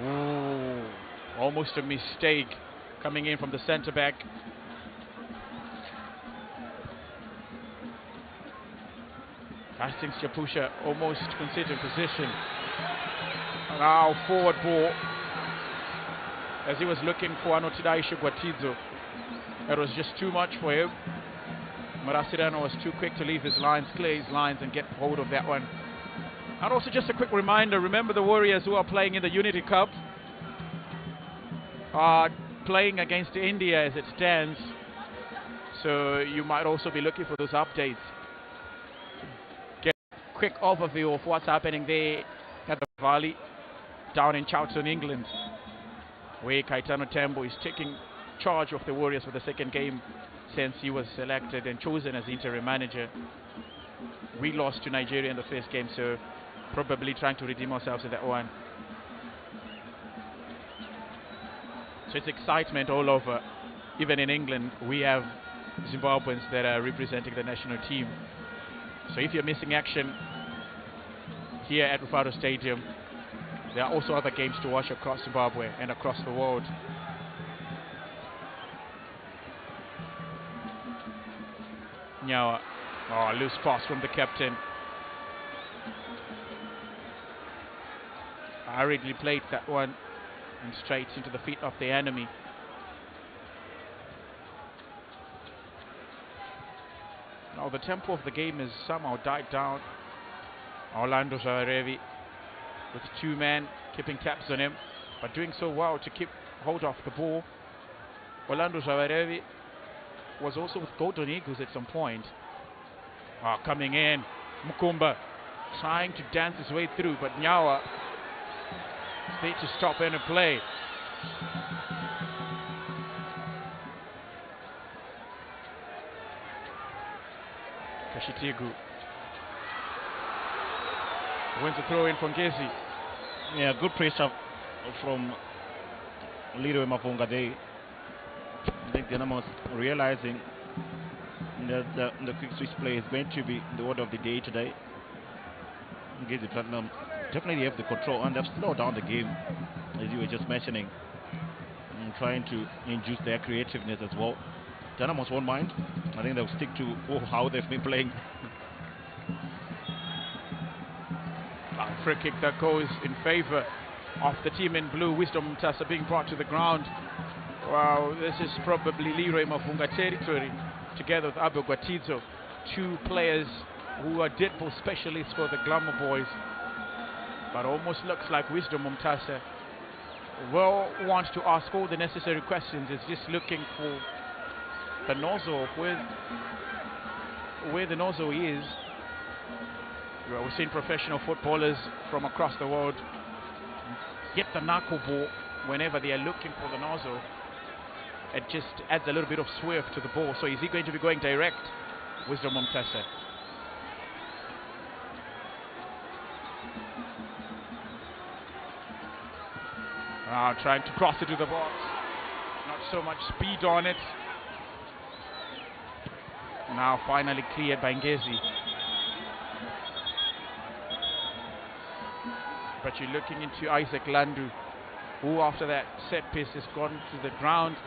Ooh, almost a mistake coming in from the centre back. Hastings Chapusha almost considered position. Now forward ball. as he was looking for Anotidai Shugwatidzo. It was just too much for him. Marasirano was too quick to leave his lines, clear his lines and get hold of that one. And also just a quick reminder, remember the Warriors who are playing in the Unity Cup are playing against India as it stands. So you might also be looking for those updates. Get a quick overview of what's happening there at the Valley down in Charlton, England, where Kaitano Tembo is taking charge of the Warriors for the second game since he was selected and chosen as interim manager. We lost to Nigeria in the first game, so probably trying to redeem ourselves in that one. So it's excitement all over. Even in England, we have Zimbabweans that are representing the national team. So if you're missing action here at Rufaro Stadium, there are also other games to watch across Zimbabwe and across the world. Nyawa, loose pass from the captain. Hurriedly played that one and straight into the feet of the enemy. Now the tempo of the game has somehow died down. Orlando Zawarevi with two men keeping tabs on him, but doing so well to keep hold of the ball. Orlando Zawarevi was also with Golden Eagles at some point. Coming in, Mukumba trying to dance his way through, but Nyawa is there to stop any play. Kashitigu wins a throw in from Ngezi. Yeah, good pressure from Leroy Mapunga there. I think Dynamos realizing that the quick switch play is going to be the order of the day today. Ngezi Platinum definitely have the control and they've slowed down the game, as you were just mentioning, and trying to induce their creativeness as well. Dynamos won't mind. I think they'll stick to how they've been playing. A free kick that goes in favor of the team in blue. Wisdom Mtasa being brought to the ground. Wow, this is probably Leroy Mafunga territory together with Abu Gwatidzo, two players who are deadball specialists for the Glamour Boys. But almost looks like Wisdom Mtasa will want to ask all the necessary questions. Is just looking for the nozzle, where the nozzle is. Well, we've seen professional footballers from across the world get the knuckle ball whenever they are looking for the nozzle. It just adds a little bit of swerve to the ball. So is he going to be going direct? Wisdom Mtasa. Trying to cross it to the box. Not so much speed on it. Now finally cleared by Ngezi. But you're looking into Isaac Landu, who after that set piece has gone to the ground.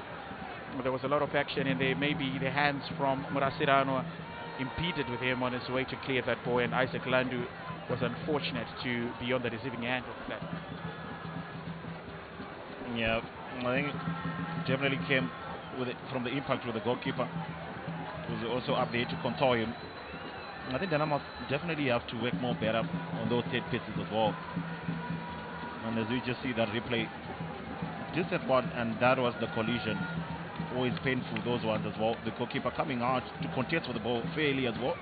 There was a lot of action in there. Maybe the hands from Marasirano impeded with him on his way to clear that ball, and Isaac Landu was unfortunate to be on the receiving end of that. Yeah, I think definitely came with it from the impact with the goalkeeper, who's also up there to control him. I think Dynamos definitely have to work more better on those set pieces as well. And as we just see that replay, decent one, and that was the collision. Always painful, those ones as well. The goalkeeper coming out to contest with the ball fairly as well.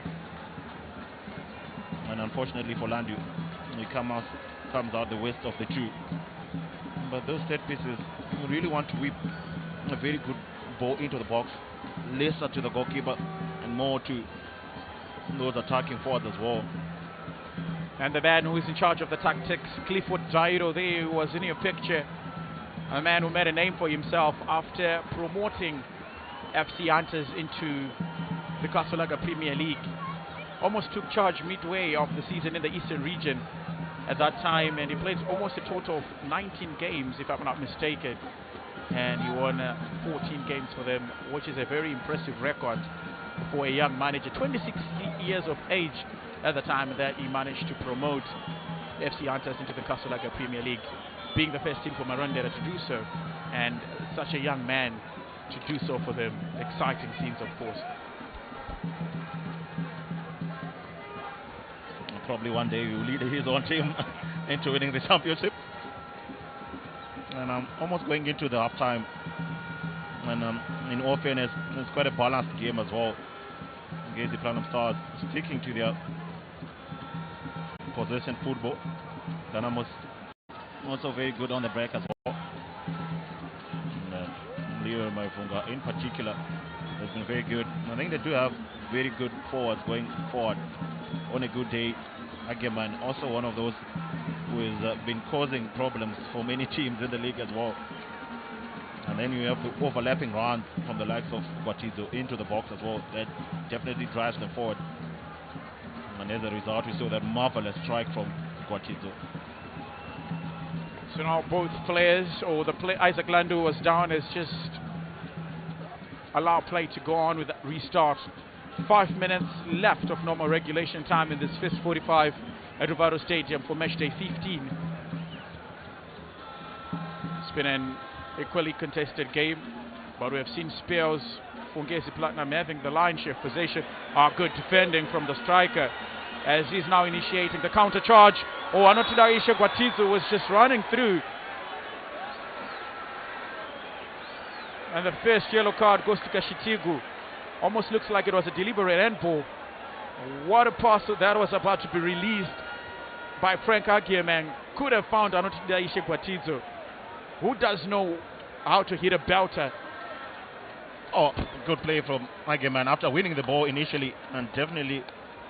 And unfortunately for Landu, he comes out the worst of the two. But those set pieces, you really want to whip a very good ball into the box, lesser to the goalkeeper and more to those attacking forwards as well. And the man who is in charge of the tactics, Clifford Jairo, there was in your picture. A man who made a name for himself after promoting FC Hunters into the Kasolaga Premier League. Almost took charge midway of the season in the Eastern region at that time, and he played almost a total of 19 games, if I'm not mistaken. And he won 14 games for them, which is a very impressive record for a young manager. 26 years of age at the time that he managed to promote FC Hunters into the Kasolaga Premier League. being the first team for Marondera to do so, and such a young man to do so for them. Exciting scenes, of course. Probably one day he will lead his own team into winning the championship. And I'm almost going into the halftime. And in all fairness, it's quite a balanced game as well. Ngezi Platinum Stars sticking to their possession football. Dynamos also very good on the break as well. And Leo Maifunga in particular has been very good. I think they do have very good forwards going forward. On a good day, Ageman also one of those who has been causing problems for many teams in the league as well. And then you have the overlapping runs from the likes of Gwatizo into the box as well. That definitely drives them forward. And as a result, we saw that marvelous strike from Gwatizo. So now both players, or Isaac Landu was down, has just allowed play to go on with that restart. 5 minutes left of normal regulation time in this first 45 at Ruvaro Stadium for Matchday 15. It's been an equally contested game, but we have seen spells for Ngezi Platinum having the line share possession. Good defending from the striker as he's now initiating the counter charge. Anotidaisha Gwatizu was just running through, and the first yellow card goes to Kashitigu. Almost looks like it was a deliberate handball. What a pass that was about to be released by Frank Agiemang. Could have found Anotidaisha Gwatizu, who does know how to hit a belter. Good play from Ageman after winning the ball initially, and definitely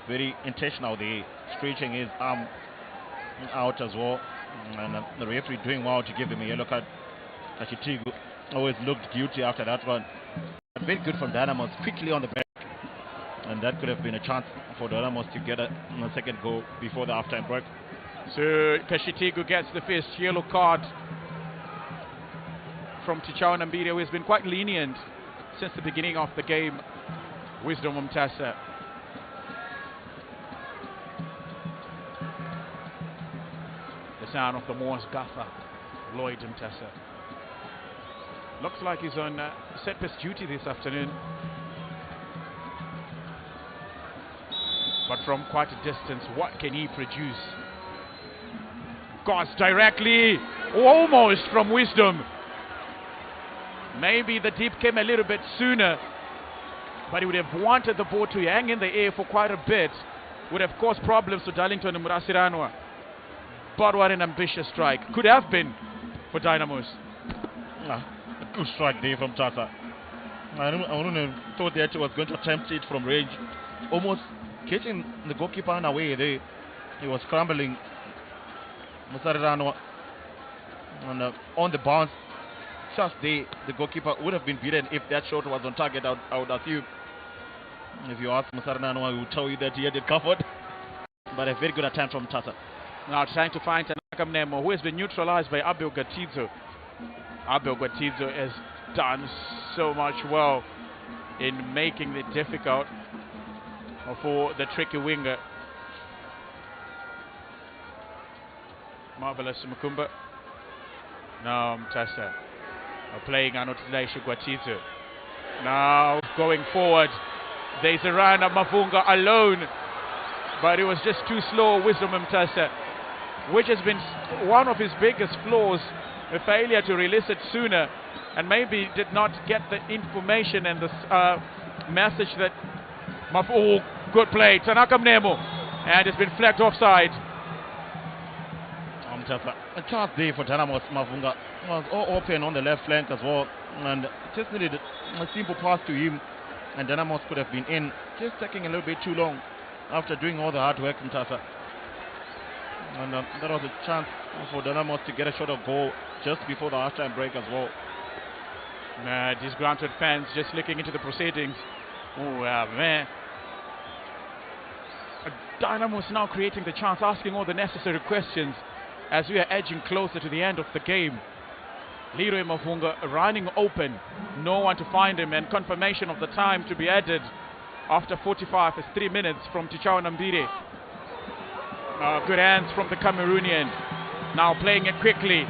very intentional there, stretching his arm out as well. And the referee doing well to give him a yellow card. Kashitigu always looked guilty after that one. But very good from Dynamos, quickly on the back. And that could have been a chance for Dynamos to get a second goal before the halftime break. So Kashitigu gets the first yellow card from Tichao Nambire, who has been quite lenient since the beginning of the game. Wisdom Mtasa. The sound of the Moors gaffer, Lloyd Mtasa. Looks like he's on set-piece duty this afternoon, but from quite a distance. What can he produce? Goes directly, almost from Wisdom. Maybe the deep came a little bit sooner, but he would have wanted the ball to hang in the air for quite a bit. Would have caused problems to Darlington and Murasiranwa. But what an ambitious strike. Could have been for Dynamos. A good strike there from Tata. I wouldn't have thought that he was going to attempt it from range. Almost catching the goalkeeper away there. He was scrambling. Murasiranwa. And on the bounce. Just the goalkeeper would have been beaten if that shot was on target. I would assume. If you ask Murasiranwa, he would tell you that he had it covered. But a very good attempt from Tata. Now trying to find Tanaka Mnemo, who has been neutralized by Abel Gwatizo. Abel Gwatizo has done so much well in making it difficult for the tricky winger. Marvelous Mukumba. Now Mtasa playing Anotidaisha Gwatizo. Now going forward. There's a run of Mafunga alone, but it was just too slow. Wisdom Mtasa, which has been one of his biggest flaws, a failure to release it sooner, and maybe did not get the information and the message that good play, Tanaka Mnemo, and it's been flagged offside. A chance there for Dynamos. Mafunga was all open on the left flank as well, and just needed a simple pass to him, and Dynamos could have been in, just taking a little bit too long after doing all the hard work from Tata. And that was a chance for Dynamos to get a shot of goal just before the halftime break as well. Disgruntled fans just looking into the proceedings. Oh, man. Dynamos now creating the chance, asking all the necessary questions as we are edging closer to the end of the game. Leroy Mafunga running open, no one to find him, and confirmation of the time to be added after 45 is 3 minutes from Tichao Nambire. Good hands from the Cameroonian. Now playing it quickly.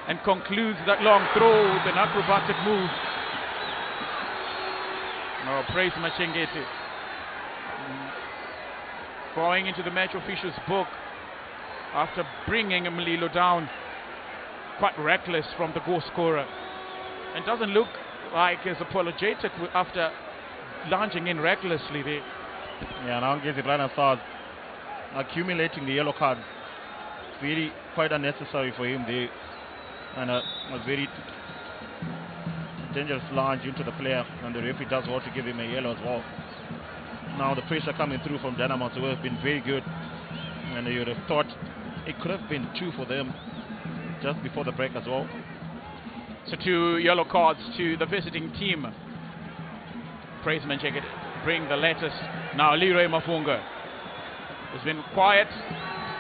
and concludes that long throw with an acrobatic move. Oh, praise Machengete. Going into the match official's book after bringing Mlilo down. Quite reckless from the goal scorer. And doesn't look like he's apologetic after lunging in recklessly there. Yeah, now Ngezi Blana starts accumulating the yellow cards. Really quite unnecessary for him there. And a very dangerous lunge into the player, and the referee does well to give him a yellow as well. Now the pressure coming through from Dynamos, who have been very good, and you would have thought it could have been 2 for them just before the break as well. So 2 yellow cards to the visiting team. Praisman check it, bring the latest. Now Leroy Mafunga has been quiet.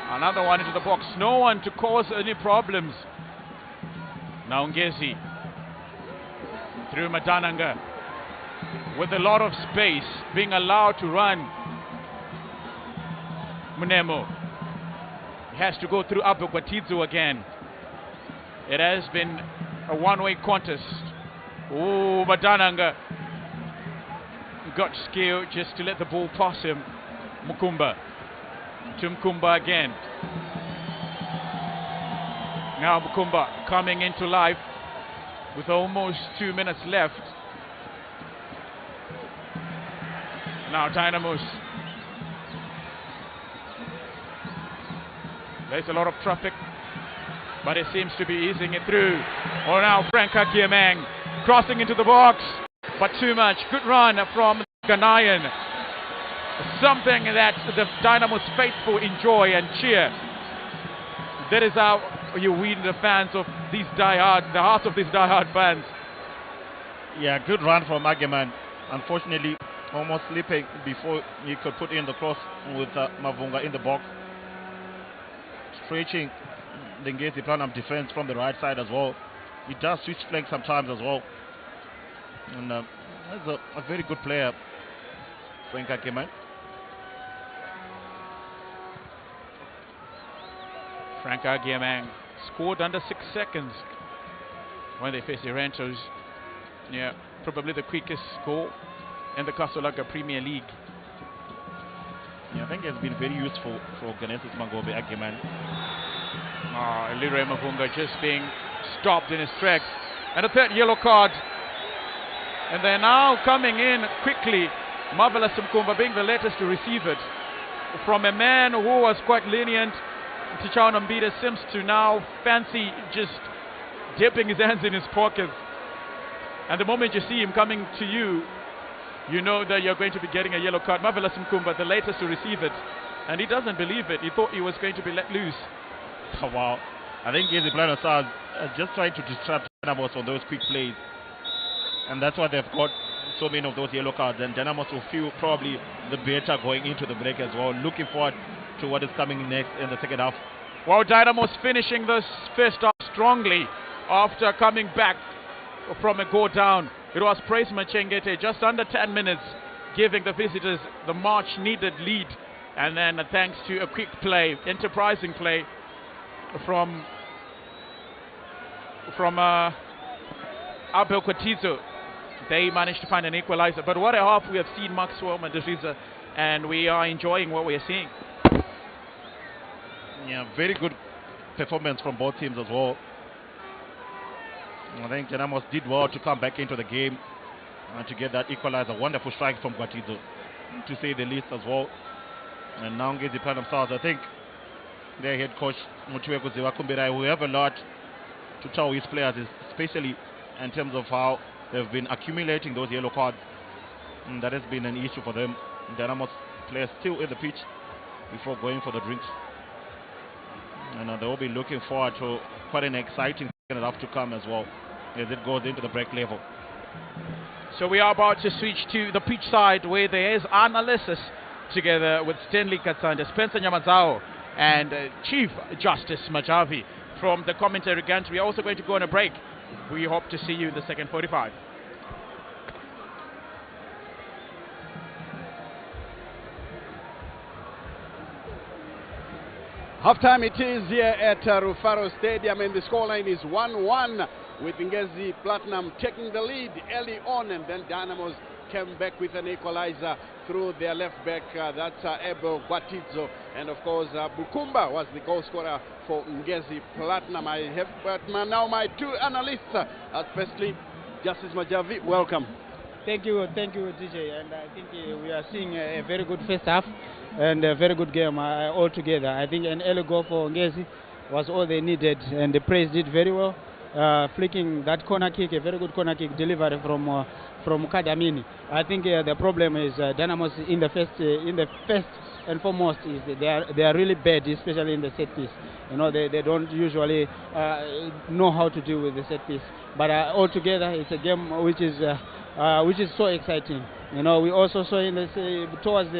Another one into the box, no one to cause any problems. Now Ngezi through Madananga with a lot of space, being allowed to run. Munemo has to go through Abu Gwatidzo again. It has been a one-way contest. Oh, Madananga got skill just to let the ball pass him. Mukumba to Mukumba again. Now Mukumba coming into life with almost 2 minutes left. Now Dynamos. There's a lot of traffic, but it seems to be easing it through. Oh, now Frank Akiemang crossing into the box, but too much. Good run from Ghanaian. Something that the Dynamos faithful enjoy and cheer. That is how you win the fans of these the hearts of these diehard fans. Yeah, good run from Ageman. Unfortunately, almost slipping before he could put in the cross with Mavunga in the box. Stretching the Ngezi Planam defense from the right side as well. He does switch flanks sometimes as well. And that's a very good player, Frank Ageman. Frank Agiamang scored under 6 seconds when they faced the Rentos. Yeah, probably the quickest goal in the Kasolaga Premier League. Yeah, I think it's been very useful for Genesis Mangobe Agiman. Leroy Mavunga just being stopped in his tracks. And a third yellow card. And they're now coming in quickly. Marvelous Mkumba being the latest to receive it. From a man who was quite lenient, Tichao Nambida seems to now fancy just dipping his hands in his pockets. And the moment you see him coming to you, you know that you're going to be getting a yellow card. Marvelous Mkumba, the latest to receive it. And he doesn't believe it. He thought he was going to be let loose. Oh, wow. I think Ngezi Planner Stars just trying to distract Dynamos on those quick plays. And that's why they've got so many of those yellow cards. And Dynamos will feel probably the better going into the break as well. Looking forward to what is coming next in the second half. Well, Dynamos finishing this first half strongly after coming back from a goal down. It was Praise Machengete just under 10 minutes, giving the visitors the much needed lead. And then thanks to a quick play, enterprising play from Abel Cotizo, they managed to find an equalizer. But what a half we have seen Maxwell Mandariza, and we are enjoying what we are seeing. Yeah, very good performance from both teams as well. I think Dynamos did well to come back into the game and to get that equalizer. Wonderful strike from Guatizo, to say the least as well. And now Ngezi Planam Stars, I think their head coach Mutueko Ziwakumbira will have a lot to tell his players, especially in terms of how they've been accumulating those yellow cards. And that has been an issue for them. Dynamos players still in the pitch before going for the drinks. And they will be looking forward to quite an exciting second half to come as well, as it goes into the break level. So we are about to switch to the pitch side, where there is analysis together with Stanley Katsanda, Spencer Nyamazao, and Chief Justice Majavi from the commentary gantry. We are also going to go on a break. We hope to see you in the second 45. Halftime it is here at Rufaro Stadium, and the scoreline is 1-1 with Ngezi Platinum taking the lead early on, and then Dynamos came back with an equalizer through their left back, that's Abel Gwatidzo, and of course Bukumba was the goal scorer for Ngezi Platinum. I have now my two analysts, firstly Justice Majavi, welcome. Thank you, DJ. And I think we are seeing a very good first half and a very good game altogether. I think an early goal for Ngezi was all they needed, and the Praise did very well, flicking that corner kick, a very good corner kick delivery from Kadamini. I think the problem is Dynamos in the first and foremost is they are really bad, especially in the set piece. You know, they don't usually know how to deal with the set piece. But altogether, it's a game which is so exciting. You know, we also saw towards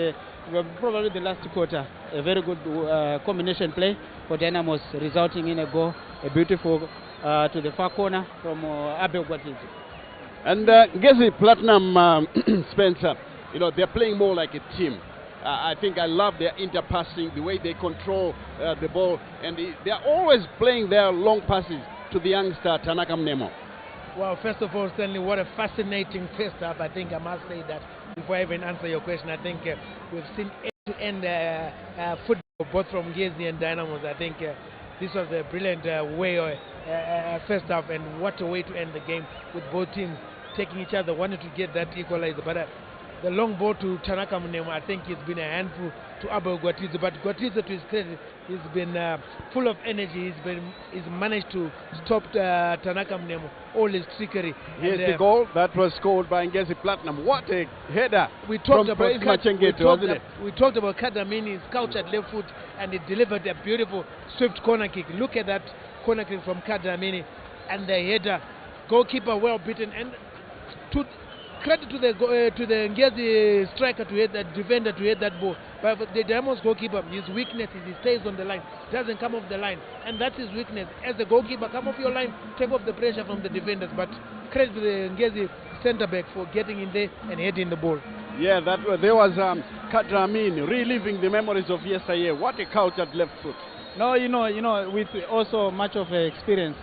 probably the last quarter a very good combination play for Dynamos, resulting in a goal, a beautiful to the far corner from Abel Gwatidzo. And Ngezi Platinum, Spencer, you know, they're playing more like a team. I think I love their interpassing, the way they control the ball, and they are always playing their long passes to the youngster Tanaka Mnemo. Well, first of all, Stanley, what a fascinating first half. I think I must say that before I even answer your question, I think we've seen end-to-end football both from Ngezi and Dynamos. I think this was a brilliant way first half, and what a way to end the game with both teams taking each other, wanting to get that equalizer. But the long ball to Tanaka Mnemo, I think it's been a handful to Abel Gwatidzo. But Gwatidzo, to his credit, he's been full of energy. He's managed to stop Tanaka Mnemo, all his trickery. Here's the goal that was scored by Ngezi Platinum. What a header! We talked about Kadamini's couch at left foot, and he delivered a beautiful swift corner kick. Look at that corner kick from Kadamini, and the header, goalkeeper well beaten, and credit to the Ngezi striker to hit that, defender to hit that ball. But the Dynamos goalkeeper, his weakness is he stays on the line, doesn't come off the line, and that's his weakness. As the goalkeeper, come off your line, take off the pressure from the defenders. But credit to the Ngezi centre back for getting in there and heading the ball. Yeah, there was Kadramin reliving the memories of yesteryear. What a couch at left foot. No, you know, with also much of experience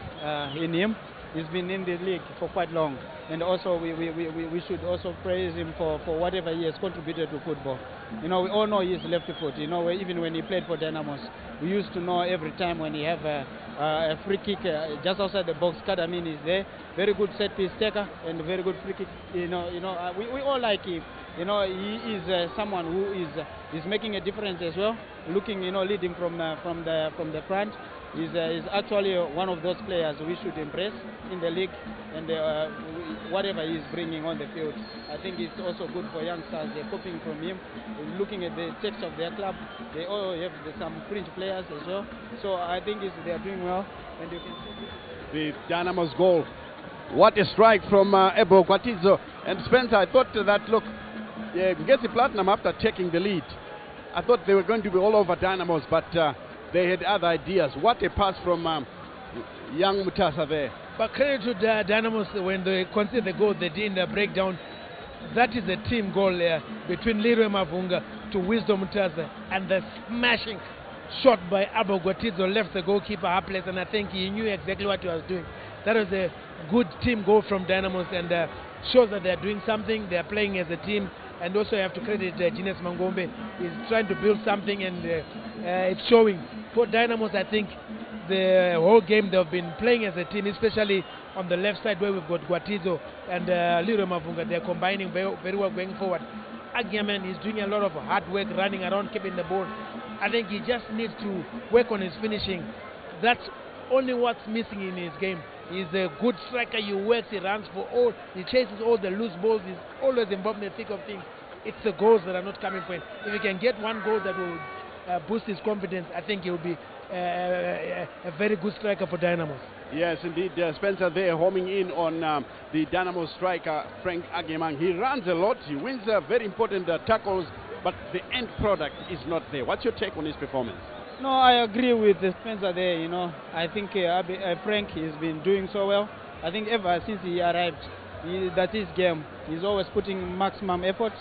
in him. He's been in the league for quite long, and also we should also praise him for whatever he has contributed to football. You know, we all know he's left foot. You know, even when he played for Dynamos, we used to know every time when he have a free kick just outside the box, Kadamin is there. Very good set piece taker and very good free kick. We all like him. You know, he is someone who is making a difference as well. Looking, leading from the front. He's actually one of those players we should embrace in the league, and whatever he's bringing on the field, I think it's also good for youngsters. They're copying from him. Looking at the text of their club, they all have some fringe players as well. So I think they're doing well, and you can see the Dynamos goal. What a strike from Abel Gwatidzo. And Spencer, I thought that, look, Ngezi Platinum, after taking the lead, I thought they were going to be all over Dynamos, but they had other ideas. What a pass from young Mutasa there. But credit to Dynamos, when they conceded the goal, they did in the breakdown. That is a team goal between Leroy Mavunga to Wisdom Mutasa, and the smashing shot by Abel Gwatidzo left the goalkeeper helpless, and I think he knew exactly what he was doing. That was a good team goal from Dynamos, and shows that they're doing something, they're playing as a team. And also you have to credit Genius Mangombe. He's trying to build something, and it's showing. For Dynamos, I think the whole game they've been playing as a team, especially on the left side where we've got Gwatidzo and Leroy Mavunga. They're combining very well going forward. Agiaman is doing a lot of hard work running around, keeping the ball. I think he just needs to work on his finishing. That's only what's missing in his game. He's a good striker, he works, he runs for all, he chases all the loose balls, he's always involved in the thick of things. It's the goals that are not coming for him. If he can get one goal that will boost his confidence, I think he will be a very good striker for Dynamos. Yes, indeed. Spencer there homing in on the Dynamo striker, Frank Agemang. He runs a lot, he wins very important tackles, but the end product is not there. What's your take on his performance? No, I agree with Spencer there. I think Frank has been doing so well. I think ever since he arrived, that's his game. He's always putting maximum effort.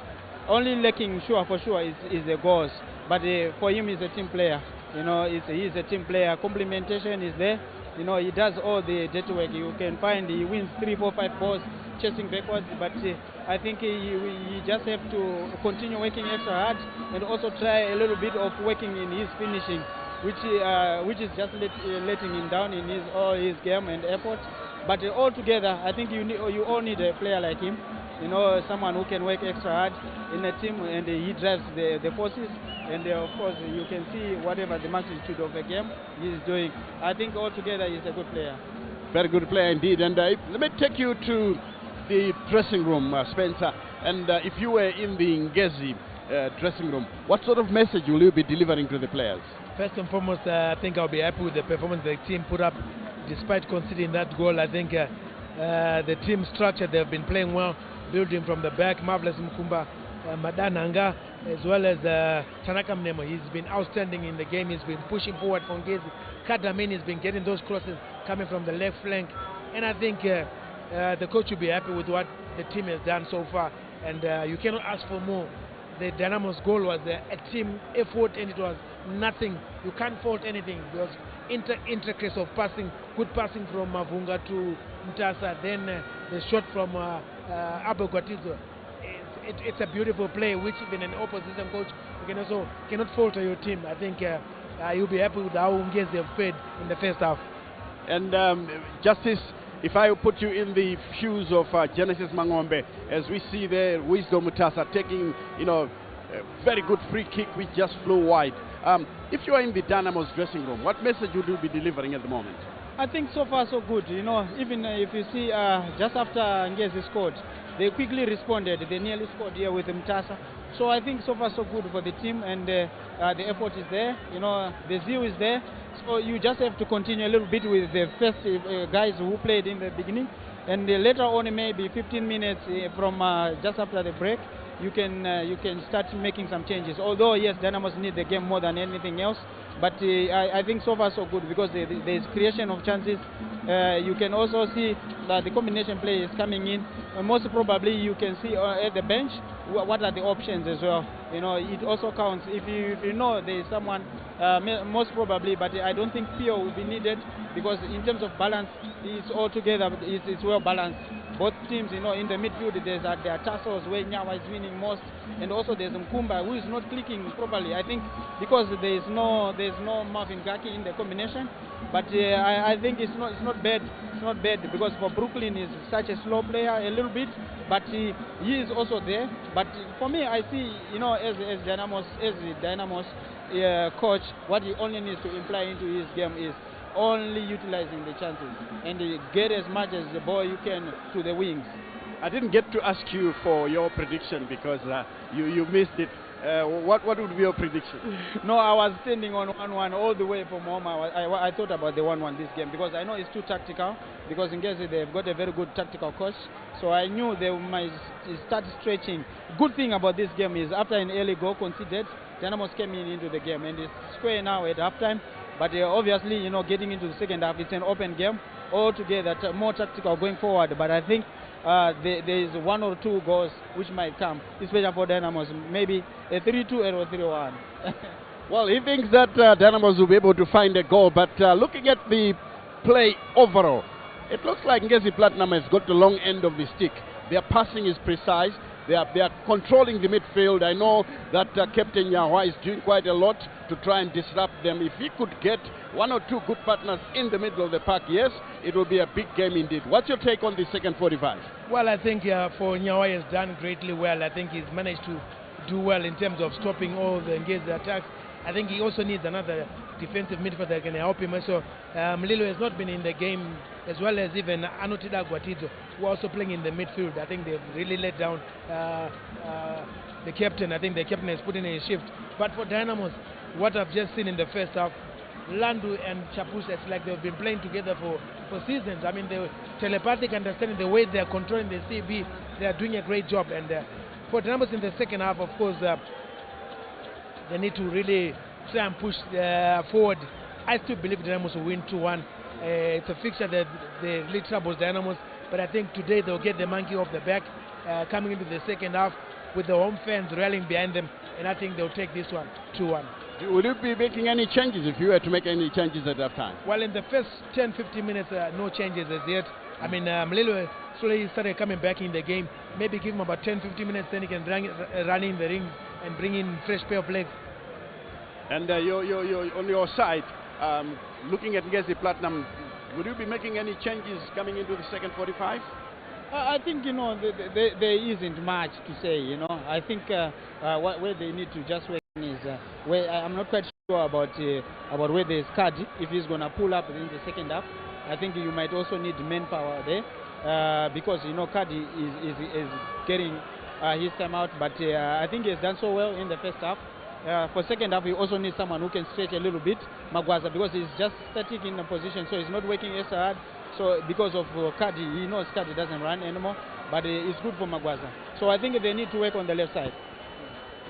Only lacking for sure is the goals. But for him, he's a team player. You know, he's a team player. Complementation is there. You know, he does all the dirty work. You can find he wins 3, 4, 5 balls chasing backwards, but I think he just have to continue working extra hard and also try a little bit of working in his finishing, which is just letting him down in all his game and effort. But altogether, I think you all need a player like him. You know, someone who can work extra hard in a team, and he drives the forces. And of course, you can see whatever the magnitude of the game he's doing. I think altogether he's a good player. Very good player indeed. And let me take you to the dressing room, Spencer. And if you were in the Ngezi dressing room, what sort of message will you be delivering to the players? First and foremost, I think I'll be happy with the performance the team put up despite conceding that goal. I think the team structure, they've been playing well, building from the back. Marvelous Mkumba, Madananga, as well as Tanaka Mnemo. He's been outstanding in the game. He's been pushing forward for Ngezi. Kadamin has been getting those crosses coming from the left flank. And I think the coach will be happy with what the team has done so far. And you cannot ask for more. The Dynamos goal was a team effort, and it was nothing. You can't fault anything. There was intricacies of passing, good passing from Mavunga to Mtasa, then the shot from Abel Guatizo. It's a beautiful play, which even an opposition coach cannot falter your team. I think you'll be happy with how Ngezi have played in the first half. And Justice, if I put you in the shoes of Genesis Mangombe, as we see there, Wisdom Mutasa taking, a very good free kick which just flew wide. If you are in the Dynamos dressing room, what message would you be delivering at the moment? I think so far so good. You know, even if you see just after Ngezi scored, they quickly responded. They nearly scored here with Mtasa. So I think so far so good for the team, and the effort is there. You know, the zeal is there. So you just have to continue a little bit with the first guys who played in the beginning, and later on, maybe 15 minutes from just after the break, you can start making some changes. Although yes, Dynamos need the game more than anything else, but I think so far so good because there is creation of chances. You can also see that the combination play is coming in. Most probably you can see at the bench what are the options as well. You know, it also counts if you know there is someone most probably, but I don't think Pio will be needed because in terms of balance, it's all together. It's well balanced. Both teams, you know, in the midfield, there are tussles where Nyawa is winning most, and also there's Mkumba who is not clicking properly. I think because there's no Marvin Gaki in the combination, but I think it's not bad. It's not bad because for Brooklyn is such a slow player a little bit, but he is also there. But for me, I see, you know, as the Dynamos coach, what he only needs to imply into his game is only utilizing the chances and get as much as the ball you can to the wings. I didn't get to ask you for your prediction because you missed it. What would be your prediction? No, I was standing on 1-1 all the way from home. I thought about the 1-1 this game because I know it's too tactical, because in case they've got a very good tactical coach. So I knew they might start stretching. Good thing about this game is after an early goal conceded, Dynamos came into the game and it's square now at halftime. But obviously, you know, getting into the second half, it's an open game altogether, more tactical going forward. But I think there is 1 or 2 goals which might come, especially for Dynamos, maybe a 3-2 or a 3-1. Well, he thinks that Dynamos will be able to find a goal. But looking at the play overall, it looks like Ngezi Platinum has got the long end of the stick. Their passing is precise. They are controlling the midfield. I know that Captain Nyawa is doing quite a lot to try and disrupt them. If he could get 1 or 2 good partners in the middle of the park, yes, it will be a big game indeed. What's your take on the second 45? Well, I think for Nyawa, he has done greatly well. I think he's managed to do well in terms of stopping all the engaged attacks. I think he also needs another defensive midfielder that can help him. So Mlilo has not been in the game, as well as even Anotida Guatizo, who are also playing in the midfield. I think they've really let down the captain. I think the captain has put in a shift. But for Dynamos, what I've just seen in the first half, Landu and Chapus, it's like they've been playing together for seasons. I mean, the telepathic understanding, the way they are controlling the CB, they are doing a great job. And for Dynamos in the second half, of course, they need to really try and push forward. I still believe Dynamos will win 2-1. It's a fixture that really troubles Dynamos, but I think today they'll get the monkey off the back coming into the second half with the home fans rallying behind them, and I think they'll take this one 2-1. Would you be making any changes if you were to make any changes at that time? Well, in the first 10-15 minutes, no changes as yet. I mean, Mlilo slowly started coming back in the game. Maybe give him about 10-15 minutes, then he can run in the ring and bring in fresh pair of legs. And you're on your side, looking at Ngezi Platinum, would you be making any changes coming into the second 45? I think, you know, there isn't much to say, you know. I think where they need to just work is where I'm not quite sure about where there's Kadi, if he's going to pull up in the second half. I think you might also need manpower there because, you know, Kadi is getting his time out, but I think he has done so well in the first half. For second half, we also need someone who can stretch a little bit, Magwaza, because he's just static in the position, so he's not working as hard. So because of Kadi, he knows Kadi doesn't run anymore, but it's good for Magwaza. So I think they need to work on the left side.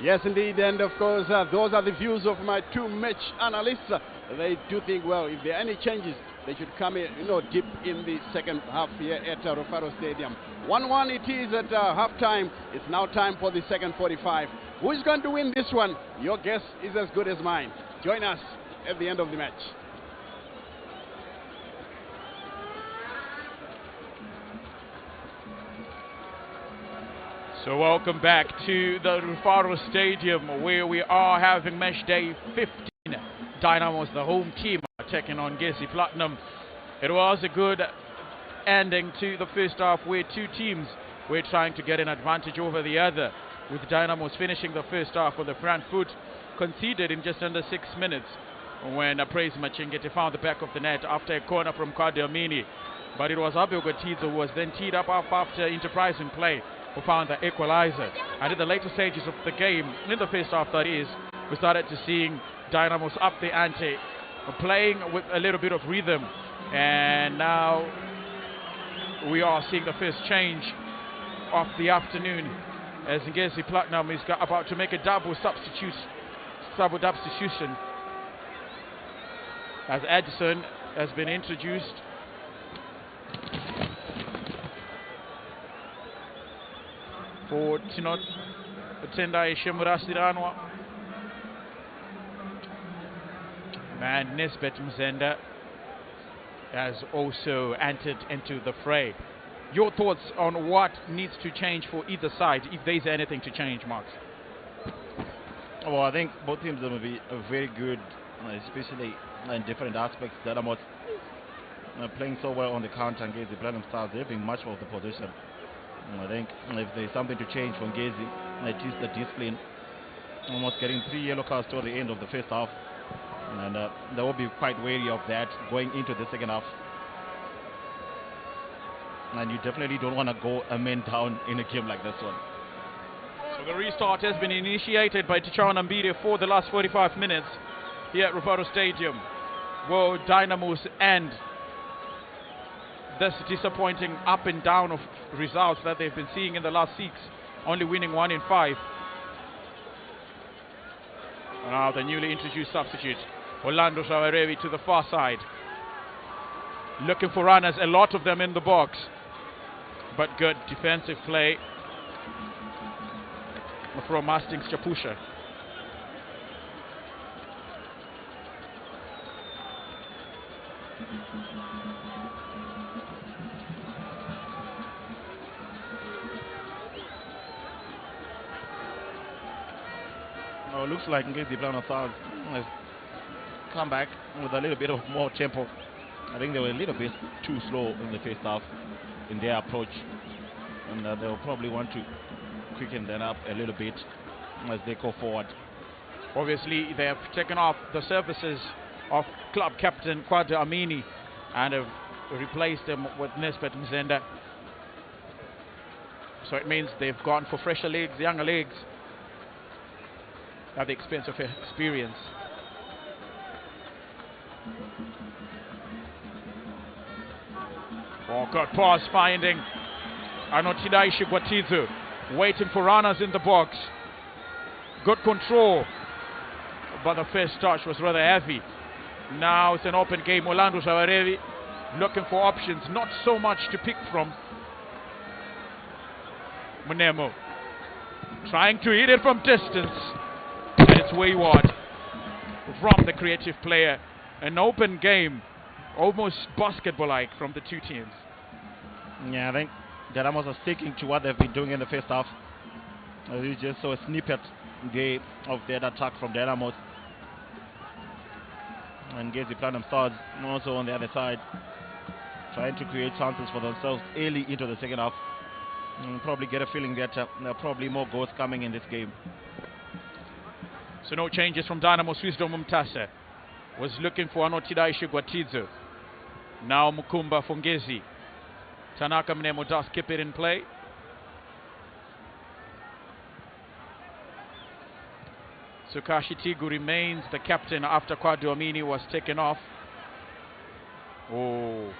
Yes, indeed, and of course, those are the views of my two match analysts. They do think, well, if there are any changes, they should come in, you know, deep in the second half here at Rufaro Stadium. 1-1 it is at halftime. It's now time for the second 45. Who is going to win this one? Your guess is as good as mine. Join us at the end of the match. So welcome back to the Rufaro Stadium, where we are having match day 15. Dynamos, the home team, are taking on Ngezi Platinum. It was a good ending to the first half, where two teams were trying to get an advantage over the other, with Dynamos finishing the first half on the front foot, conceded in just under 6 minutes when Praise Machingete found the back of the net after a corner from Kadiamini. But it was Abel Gotizo who was then teed up after enterprising play, who found the equalizer. And in the later stages of the game, in the first half that is, we started to seeing Dynamos up the ante, playing with a little bit of rhythm. And now we are seeing the first change of the afternoon, as Ngezi Platinum is about to make a double substitution, as Edison has been introduced. For Tinot Tendai Shemurasiranwa and Nesbet Mzenda has also entered into the fray. Your thoughts on what needs to change for either side, if there is anything to change, Marks? Well, I think both teams will be very good, especially in different aspects. Dynamos playing so well on the counter, and Ngezi Platinum Stars having much of the possession. I think if there's something to change for Ngezi, it is the discipline. Almost getting 3 yellow cards toward the end of the first half, and they will be quite wary of that going into the second half. And you definitely don't want to go a man down in a game like this one. So the restart has been initiated by Tichana Mbide for the last 45 minutes here at Rufaro Stadium. Will Dynamos end this disappointing up and down of results that they've been seeing in the last 6, only winning 1 in 5? Now the newly introduced substitute, Orlando Shawarevi, to the far side, looking for runners, a lot of them in the box, but good defensive play from Hastings Chapusha. Now it looks like Ngezi Platinum Stars has come back with a little bit of more tempo. I think they were a little bit too slow in the first half in their approach, and they'll probably want to quicken that up a little bit as they go forward. Obviously, they have taken off the services of club captain Kwada Amini and have replaced them with Nesbet Mzenda. So it means they've gone for fresher legs, younger legs, at the expense of experience. Oh, good pass finding Anotidai Shigwatizu, waiting for runners in the box. Good control, but the first touch was rather heavy. Now it's an open game. Orlando Shawarevi looking for options, not so much to pick from. Munemo trying to hit it from distance, and it's wayward. from the creative player. An open game, almost basketball-like from the two teams. Yeah, I think Dynamos are sticking to what they've been doing in the first half. We just saw a snippet there of that attack from Dynamos. And Ngezi Platinum Stars also on the other side, trying to create chances for themselves early into the second half. And probably get a feeling that there are probably more goals coming in this game. So no changes from Dynamos. Wisdom Mtasa was looking for Anotidai Shigwatidzo. Now Mukumba for Ngezi. Tanaka Mnemo does keep it in play. So Kashitigu remains the captain after Kwadwamini was taken off. Oh,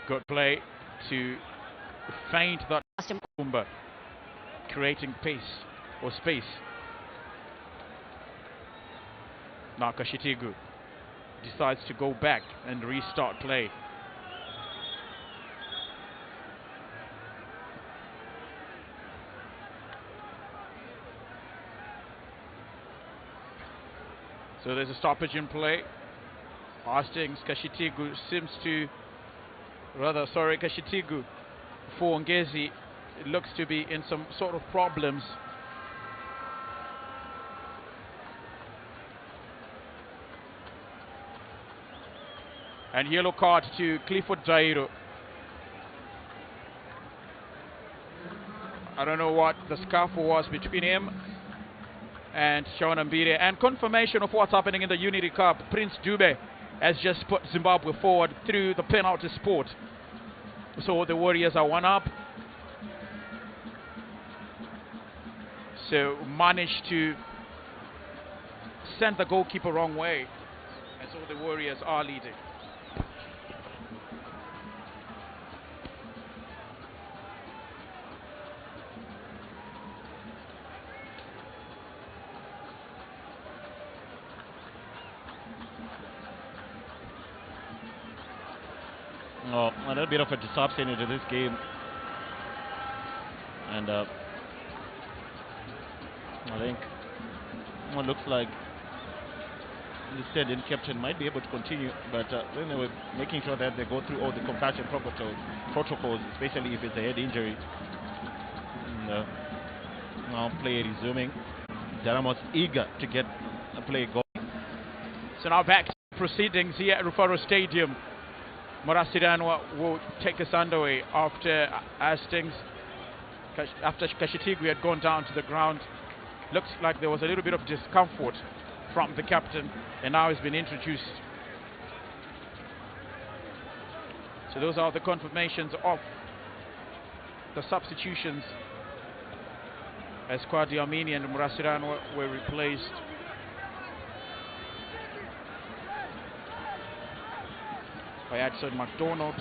good play to feint that Mukumba, creating pace or space. Now Kashitigu decides to go back and restart play. So there's a stoppage in play. Hastings, Kashitigu seems to, Kashitigu for Ngezi, it looks to be in some sort of problems. And yellow card to Clifford Jairo. I don't know what the scuffle was between him and Sean Mbire. And confirmation of what's happening in the Unity Cup. Prince Dube has just put Zimbabwe forward through the penalty spot. So the Warriors are 1 up. So managed to send the goalkeeper wrong way. And so the Warriors are leading. Oh, a little bit of a disruption into this game. And I think it looks like the stand-in captain might be able to continue, but then they were making sure that they go through all the concussion protocols, especially if it's a head injury. And, now play resuming. Dynamos eager to get a play going. So now back to proceedings here at Rufaro Stadium. Morasiranwa will take us underway after Hastings, after Kashitigu had gone down to the ground. Looks like there was a little bit of discomfort from the captain, and now he's been introduced. So those are the confirmations of the substitutions, as Kwadi Amini and Morasiranwa were replaced. By Adson McDonald.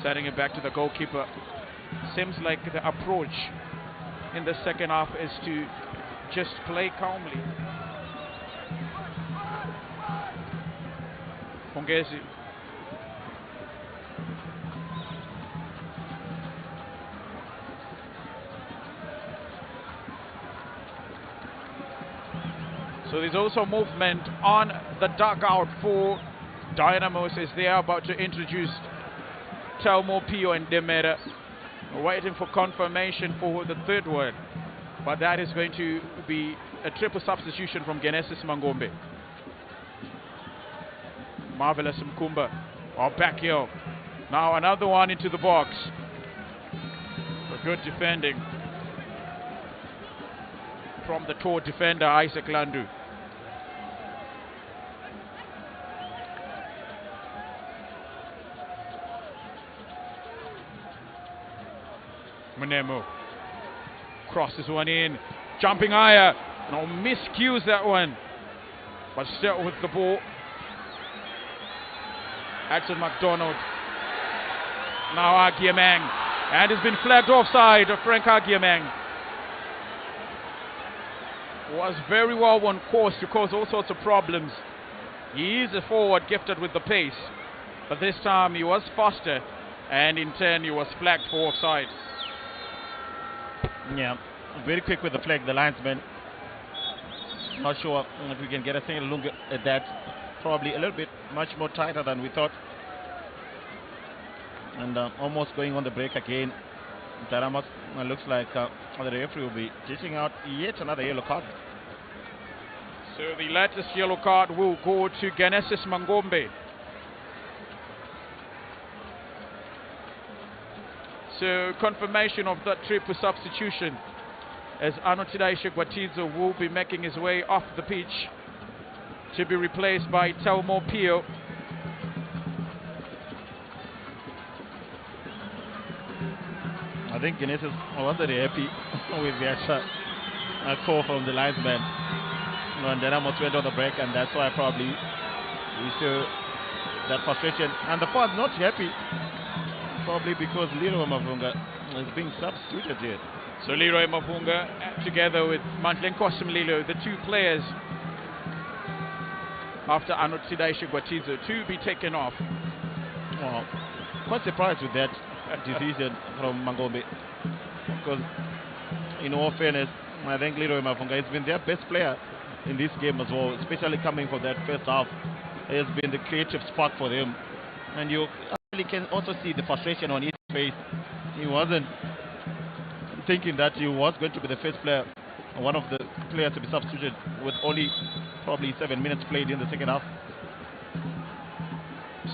Setting it back to the goalkeeper. Seems like the approach in the second half is to just play calmly. Ngezi. So there's also movement on the dugout for Dynamos as they are about to introduce Telmo, Pio and Demera. Waiting for confirmation for the third one. But that is going to be a triple substitution from Genesis Mangombe. Marvelous Mkumba. Back here. Now another one into the box. A good defending from the tall defender Isaac Landu. Munemo crosses one in, jumping higher, no miscues that one, but still with the ball. Adson McDonald, now Agiamang, and has been flagged offside of Frank Agiamang. Was very well on course to cause all sorts of problems. He is a forward gifted with the pace, but this time he was faster, and in turn he was flagged for offside. Yeah, very quick with the flag, the linesman. Not sure if we can get a single look at that. Probably a little bit much more tighter than we thought. And almost going on the break again. Dynamos looks like the referee will be dishing out yet another yellow card. So the latest yellow card will go to Genesis Mangombe. So confirmation of that triple substitution as Anotidai Gwatidzo will be making his way off the pitch to be replaced by Telmo Pio. I think Genesis was very happy with the call from the linesman when Dynamos went on the break, and that's why probably we saw that frustration. And the fans not happy, probably because Leroy Mavunga is being substituted here. So Leroy Mavunga together with Mantlenkosi Mlilo, the two players after Anotidai Gwatidzo to be taken off. Well, quite surprised with that decision from Mangombe, because in all fairness, I think Leroy Mavunga has been their best player in this game as well, especially coming from that first half. He has been the creative spark for them, and you actually can also see the frustration on his face. He wasn't thinking that he was going to be the first player, one of the players to be substituted with only probably 7 minutes played in the second half.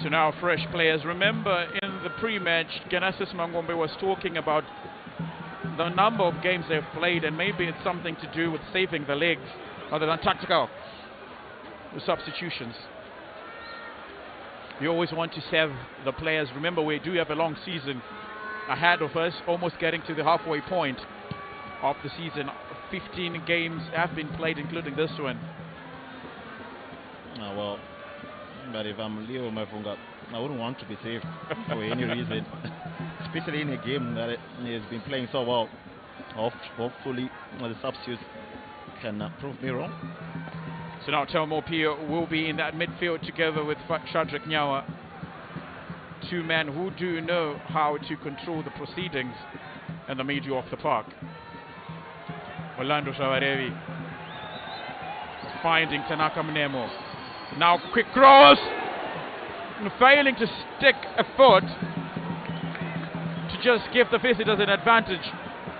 So now fresh players. Remember in the pre-match, Genesis Mangombe was talking about the number of games they've played, and maybe it's something to do with saving the legs rather than tactical with substitutions. You always want to save the players. Remember, we do have a long season ahead of us, almost getting to the halfway point of the season. 15 games have been played, including this one. Oh, well, but if I'm Leo Mavunga, I wouldn't want to be saved for any reason, especially in a game that he has been playing so well. Hopefully, the substitutes can prove me wrong. So now Telmo Pio will be in that midfield together with Shadrack Nyawa. Two men who do know how to control the proceedings in the middle of the park. Orlando Shavarevi finding Tanaka Mnemo. Now quick cross, failing to stick a foot to just give the visitors an advantage,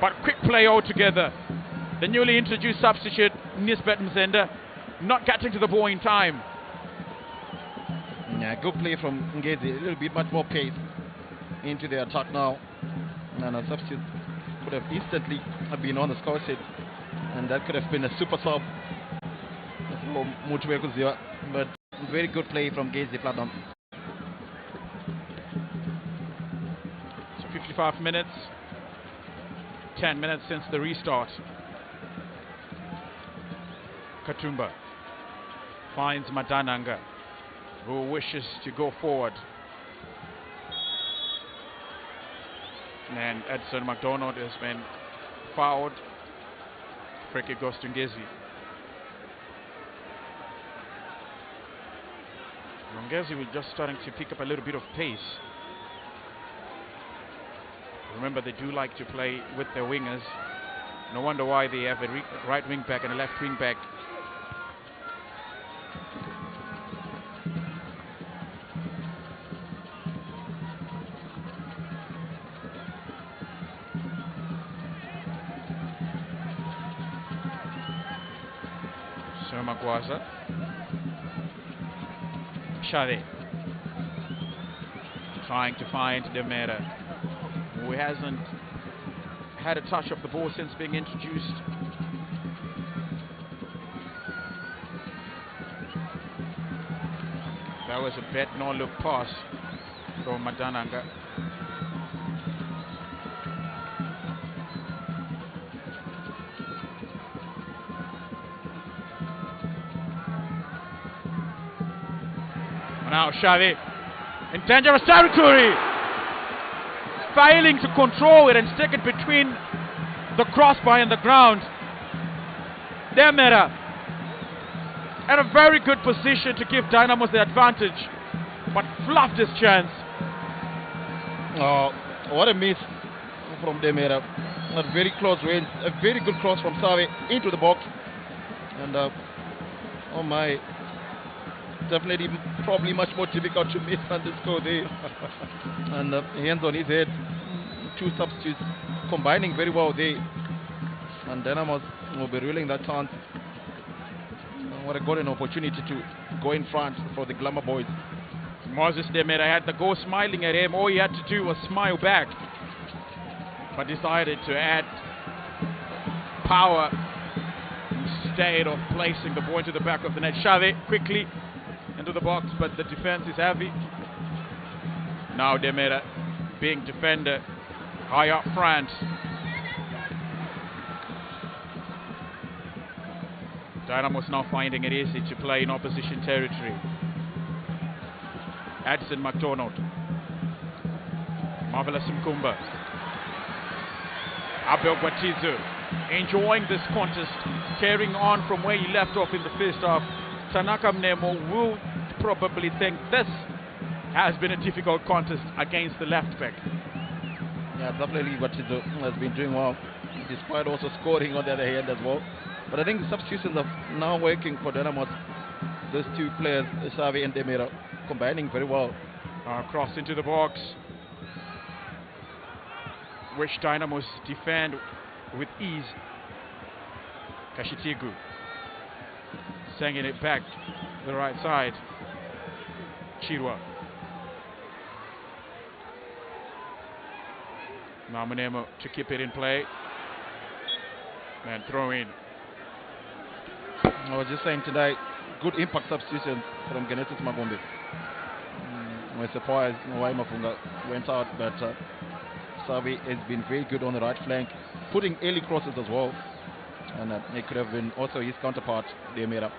but quick play altogether. The newly introduced substitute Nisbet Mzenda not getting to the ball in time. Yeah, good play from Ngezi, a little bit much more pace into the attack now, and a substitute could have instantly been on the score sheet, and that could have been a super sub for Mutuwe Kuziwa, but very good play from Ngezi Platinum. So 55 minutes, 10 minutes since the restart. Katumba finds Madananga, who wishes to go forward. And Edson McDonald has been fouled. Free kick goes to Ngezi. Ngezi was just starting to pick up a little bit of pace. Remember, they do like to play with their wingers. No wonder why they have a right wing back and a left wing back. So Magwaza, Shade trying to find Demera, who hasn't had a touch of the ball since being introduced. That was a bet no-look pass from Madananga. Now Shade in dangerous territory, failing to control it and stick it between the crossbar and the ground. Demera at a very good position to give Dynamos the advantage, but fluffed his chance. Oh, what a miss from Demera. A very close range, a very good cross from Save into the box. And oh my, definitely probably much more difficult to miss than the score there. And hands on his head, two substitutes combining very well there. And Dynamos will be ruling that chance. What a golden opportunity to go in front for the Glamour boys. Moses Demira had the goal smiling at him. All he had to do was smile back, but decided to add power instead of placing the ball into the back of the net. Xavi quickly into the box, but the defense is heavy. Now Demira being defender high up front. Dynamos now finding it easy to play in opposition territory. Addison McDonald. Marvelous Mkumba. Abel Guatizu enjoying this contest, carrying on from where he left off in the first half. Tanaka Mnemo will probably think this has been a difficult contest against the left back. Yeah, definitely Guatizu has been doing well, despite also scoring on the other hand as well. But I think the substitutions are now working for Dynamos. Those two players, Xavi and Demira, combining very well. Cross into the box, which Dynamos defend with ease. Kashitigu sending it back to the right side. Chirwa. Now Manemo to keep it in play. And throw in. I was just saying today, good impact substitution from Genesis Magombe. We're surprised why Mafunga went out, but Savi has been very good on the right flank, putting early crosses as well. And it could have been also his counterpart, Demira,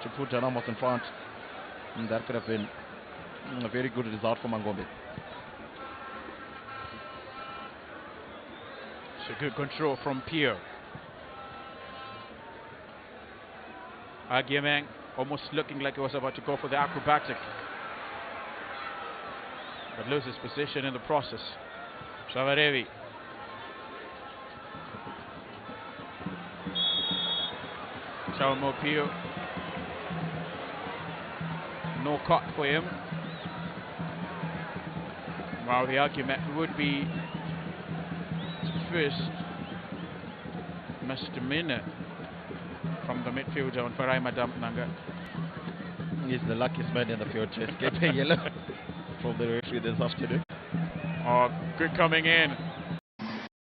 to put Dynamos in front. And that could have been a very good result for Magombe. It's a good control from Pierre. Agiemeng almost looking like he was about to go for the acrobatic, but loses position in the process. Savarevi. Salmo Pio. No cut for him. While the argument would be first misdemeanor from the midfielder on Farai Madam Nanga. He's the luckiest man in the field to escape a yellow from the referee this afternoon. Oh, good coming in.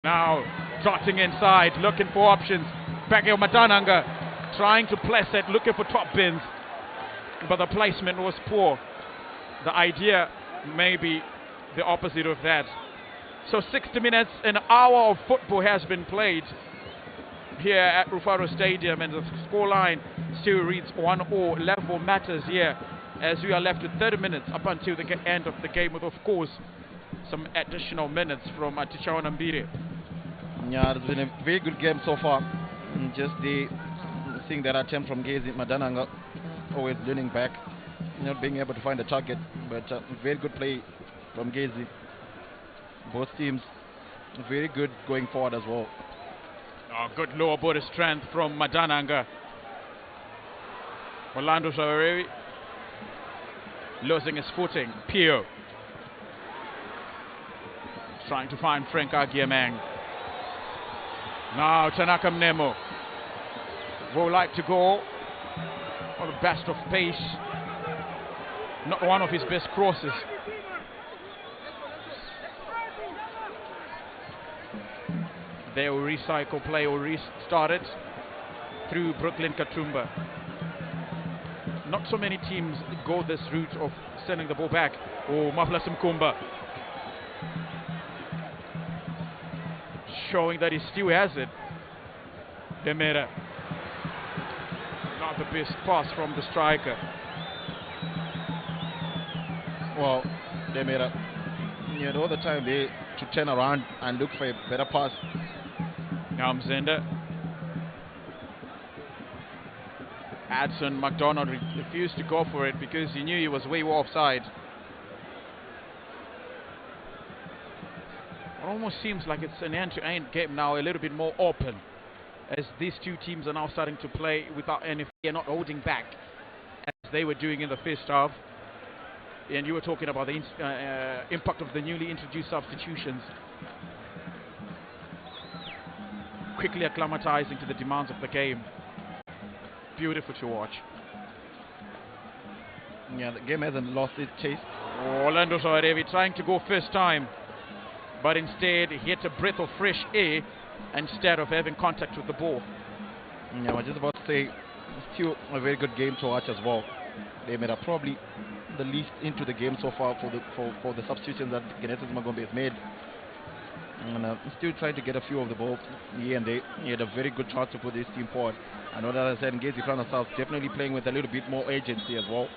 Now trotting inside, looking for options. Bagel Madananga trying to place it, looking for top bins, but the placement was poor. The idea may be the opposite of that. So 60 minutes, an hour of football has been played here at Rufaro Stadium, and the scoreline still reads 1-1. Level matters here as we are left with 30 minutes up until the end of the game, with of course some additional minutes from Tichawan Mbire. Yeah, it's been a very good game so far. Just seeing that attempt from Ngezi, Madananga always leaning back, not being able to find a target, but very good play from Ngezi. Both teams very good going forward as well. Oh, good lower body strength from Madananga. Orlando Savarevi losing his footing. Pio trying to find Frank Agiemeng. Now Tanaka Mnemo would like to go on the best of pace. Not one of his best crosses. They will recycle play or restart it through Brooklyn Katumba. Not so many teams go this route of sending the ball back. Oh, Mafla Mkumba showing that he still has it. Demira. Not the best pass from the striker. Well, Demira, you know, all the time they to turn around and look for a better pass. Now Mzenda. Adson McDonald refused to go for it because he knew he was way offside. almost seems like it's an end-to-end game now, a little bit more open, as these two teams are now starting to play without any fear, not holding back as they were doing in the first half. And you were talking about the impact of the newly introduced substitutions, quickly acclimatizing to the demands of the game. Beautiful to watch. Yeah, the game hasn't lost its chase. Orlando Soarevi trying to go first time, but instead he hit a breath of fresh air instead of having contact with the ball. Yeah, I was just about to say, still a very good game to watch as well. They made probably the least into the game so far for the substitutions that Ngezi Magombe has made. And still trying to get a few of the ball here and there. He had a very good chance to put this team forward. I know that I said Ngezi Platinum Stars definitely playing with a little bit more agency as well.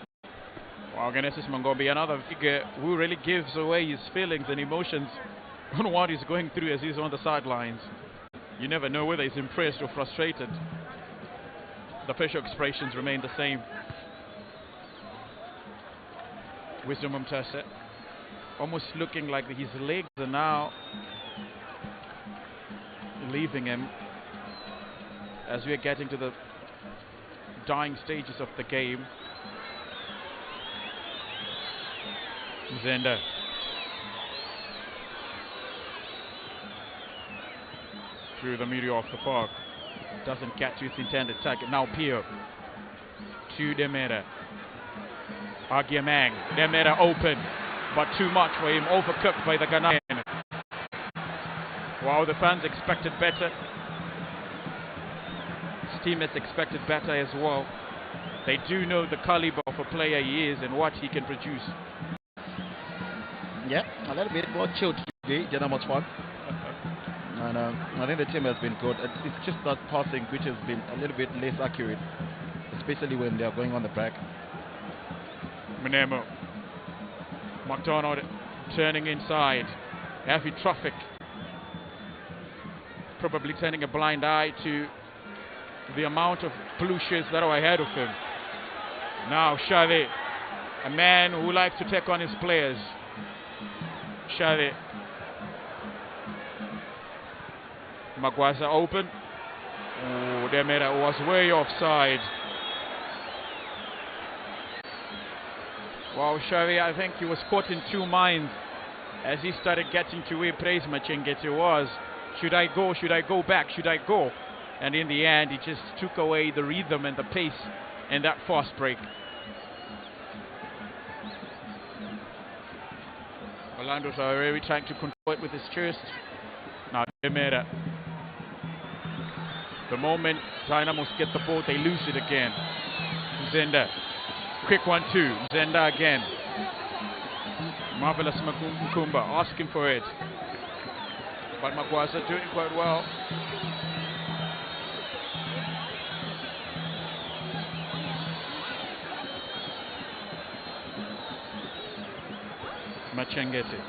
Well, Genesis Mangombe, another figure who really gives away his feelings and emotions on what he's going through as he's on the sidelines. You never know whether he's impressed or frustrated. The facial expressions remain the same. Wisdom Mumtasa, almost looking like his legs are now leaving him as we are getting to the dying stages of the game. Zenda. Through the middle of the park. Doesn't get to its intended target. Now Pio. To Demera. Agiamang. Demera open. But too much for him. Overcooked by the Ghanaian. Wow, the fans expected better. His team has expected better as well. They do know the caliber of a player he is and what he can produce. Yeah, a little bit more chilled today, Dynamos fun. And I think the team has been good. It's just that passing which has been a little bit less accurate, especially when they are going on the back. Minemo. McDonald turning inside. Heavy traffic. Probably turning a blind eye to the amount of blue shirts that are ahead of him. Now Shade, a man who likes to take on his players. Shade. Magwaza open. Oh, Demera was way offside. Wow, Shade, I think he was caught in two minds as he started getting to where Praise Machengeti was. Should I go? Should I go back? Should I go? And in the end, he just took away the rhythm and the pace and that fast break. Orlando's already trying to control it with his chest. Now Demera. The moment Dynamos get the ball, they lose it again. Zenda. Quick 1-2. Zenda again. Marvelous Makumba asking for it. But Magwaza doing quite well. Machengeti.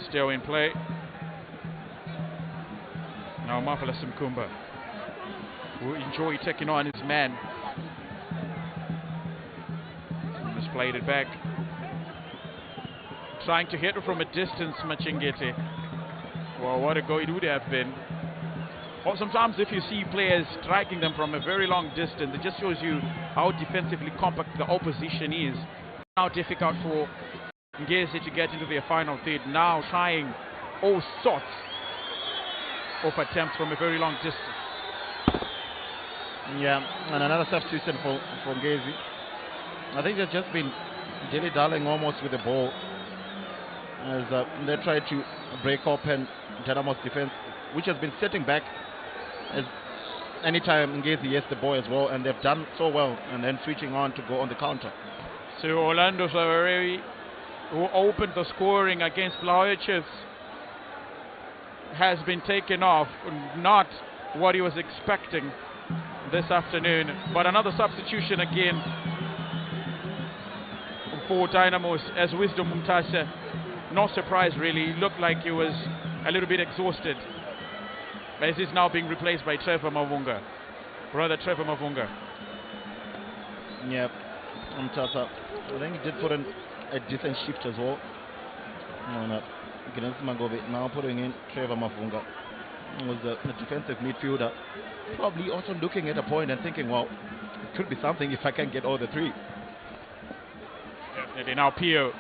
Still in play. Now Marvelous Mkumba will enjoy taking on his man. Just played it back. Trying to hit it from a distance, Machengeti. Well, what a goal it would have been. Or sometimes if you see players striking them from a very long distance, it just shows you how defensively compact the opposition is. Now difficult for Ngezi to get into their final third. Now trying all sorts of attempts from a very long distance. Yeah, and another substitution for Ngezi. I think they've just been dilly-dallying almost with the ball as they try to break open Dynamos defense, which has been sitting back as anytime Ngezi gets the ball as well, and they've done so well, and then switching on to go on the counter. So Orlando Savareri, who opened the scoring against Blaue Chiefs, has been taken off. Not what he was expecting this afternoon, but another substitution again for Dynamos as Wisdom Mumtasa. No surprise really, he looked like he was a little bit exhausted as he's now being replaced by Trevor Mavunga. Yeah, Tata. I think he did put in a decent shift as well. Against Magobe, now putting in Trevor Mavunga, who was a defensive midfielder. Probably also looking at a point and thinking, well, it could be something if I can get all the three. Definitely. Now Pio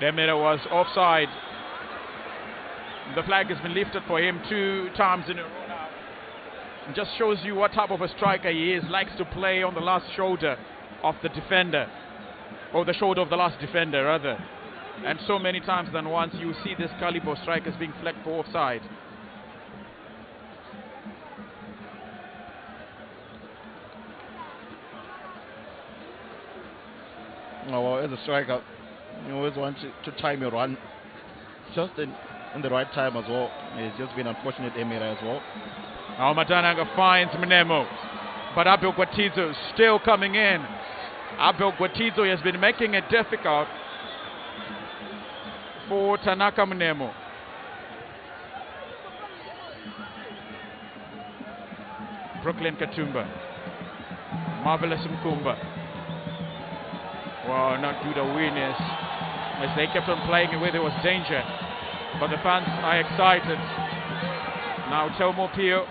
Demira was offside. The flag has been lifted for him 2 times in a row now. It just shows you what type of a striker he is. Likes to play on the last shoulder of the defender, or the shoulder of the last defender rather. And so many times than once you see this caliber strikers being flagged for offside. Oh, well, as a striker, you always want to time your run just in the right time as well. It's just been unfortunate, Emira, as well. Now Matananga finds Mnemo, but Abel Guatizo still coming in. Abel Guatizo has been making it difficult for Tanaka Mnemo. Brooklyn Katumba, Marvelous Mkumba. Well, not do the winners as they kept on playing where there was danger, but the fans are excited. Now Telmo Pio.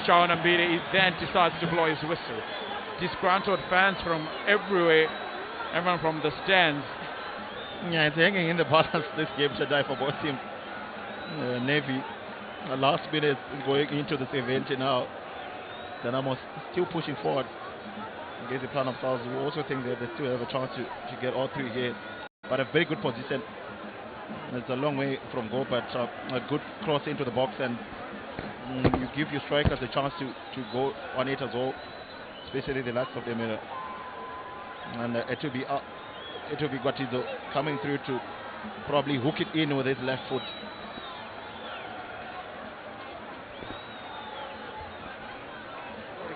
Charles Nambide, he then decides to blow his whistle. Disgruntled fans from everywhere, everyone from the stands. Yeah, it's hanging in the balance this game, Shaddai, for both teams. Navy, last minute going into the 70 now. Dynamos still pushing forward. Against the plan of themselves, we also think that they still have a chance to get all 3 here. But a very good position. It's a long way from goal, but a good cross into the box, and you give your strikers a chance to go on it as well, especially the likes of Demira. And it will be Guatizo coming through to probably hook it in with his left foot.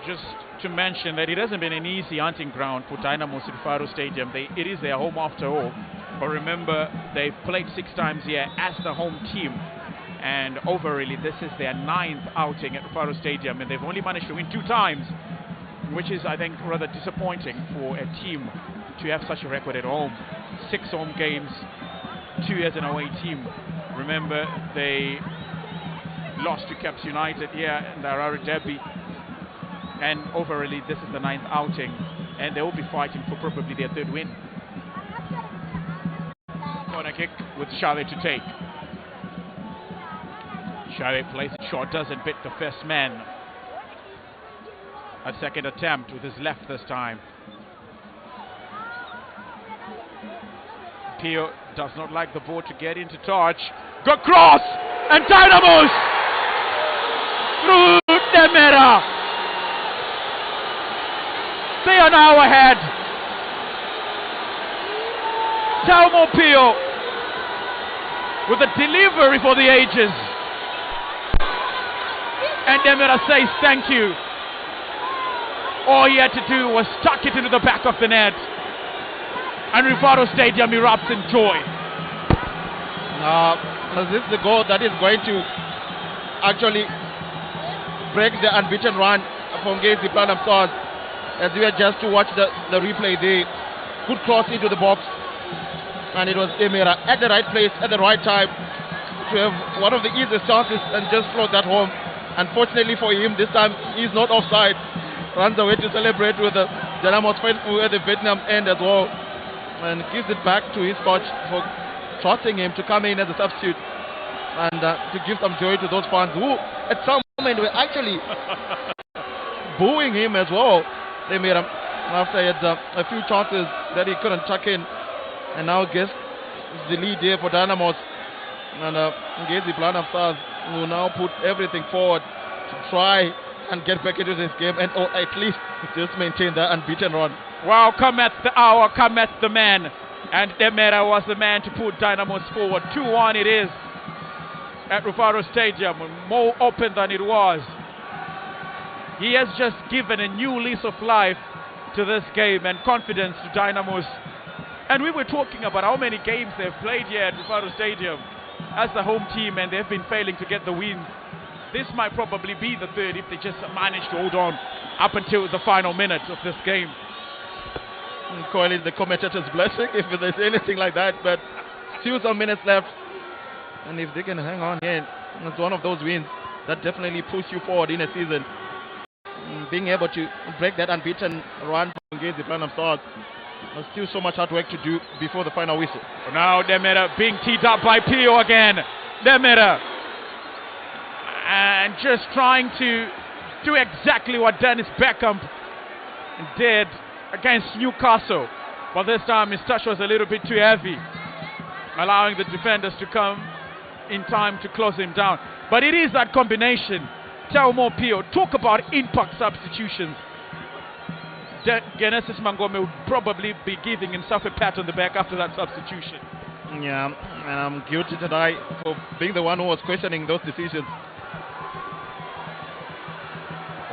Just to mention that it hasn't been an easy hunting ground for Dynamos at Faro Stadium. It is their home after all. But remember, they've played 6 times here as the home team. And overall, this is their 9th outing at Faro Stadium, and they've only managed to win 2 times, which is, I think, rather disappointing for a team to have such a record at home. 6 home games, 2 as an away team. Remember, they lost to Caps United here in the Harare Derby, and overall, this is the 9th outing, and they will be fighting for probably their 3rd win. Corner kick with Shale to take. Shale plays it short, doesn't beat the first man. A second attempt with his left this time. Pio does not like the ball to get into touch. Good cross! And Dynamos! Through Demera! They are now ahead. Telmo Pio with a delivery for the ages. And Demira says thank you. All he had to do was tuck it into the back of the net. And Rivaro Stadium erupts in joy. This is the goal that is going to actually break the unbeaten run from Ngezi Platinum Stars. As we are just to watch the replay there. Good cross into the box. And it was Demira at the right place at the right time to have one of the easiest chances and just float that home. Unfortunately for him, this time he's not offside. Runs away to celebrate with the Dynamos faithful at the Vietnam end as well. And gives it back to his coach for trusting him to come in as a substitute. And to give some joy to those fans who at some moment were actually booing him as well. They made him after he had a few chances that he couldn't tuck in. And now gets the lead here for Dynamos. And Ngezi Platinum Stars will now put everything forward to try and get back into this game and or at least just maintain that unbeaten run. Wow, come at the hour, come at the man. And Demera was the man to put Dynamos forward. 2-1 it is at Rufaro Stadium, more open than it was. He has just given a new lease of life to this game and confidence to Dynamos. And we were talking about how many games they've played here at Rufaro Stadium as the home team, and they've been failing to get the win. this might probably be the third if they just manage to hold on up until the final minute of this game. Call it the commentator's blessing if there's anything like that, but still some minutes left, and if they can hang on here, it's one of those wins that definitely push you forward in a season. Being able to break that unbeaten run for Ngezi Platinum Stars, there's still so much hard work to do before the final whistle. Now Demira being teed up by Pio again. Demira, and just trying to do exactly what Dennis Beckham did against Newcastle, but this time his touch was a little bit too heavy, allowing the defenders to come in time to close him down. But it is that combination. Telmo Pio, talk about impact substitutions. Genesis Mangome would probably be giving himself a pat on the back after that substitution. Yeah, and I'm guilty tonight for being the one who was questioning those decisions.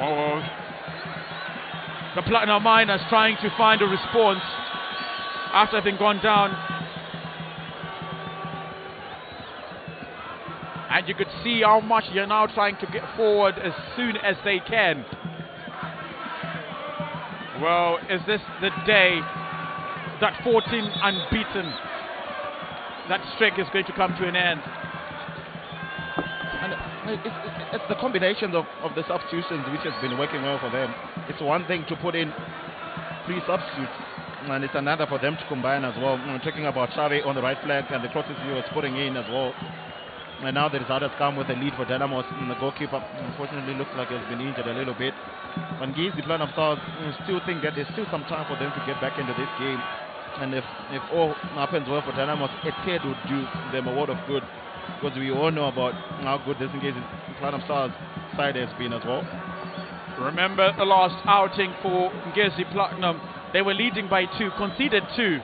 Oh, the Platinum Miners trying to find a response after having gone down. And you could see how much they're now trying to get forward as soon as they can. Well, is this the day that 14 unbeaten, that streak is going to come to an end? And it's the combinations of the substitutions which has been working well for them. It's one thing to put in 3 substitutes, and it's another for them to combine as well. I'm talking about Xavi on the right flank and the crosses he was putting in as well. And now the result has come with a lead for Dynamos, and the goalkeeper unfortunately looks like he's been injured a little bit. But Ngezi Platinum Stars still think that there's still some time for them to get back into this game. And if all happens well for Dynamos, a third would do them a world of good, because we all know about how good this Ngezi Platinum Stars side has been as well. Remember the last outing for Ngezi Platinum, they were leading by 2, conceded 2,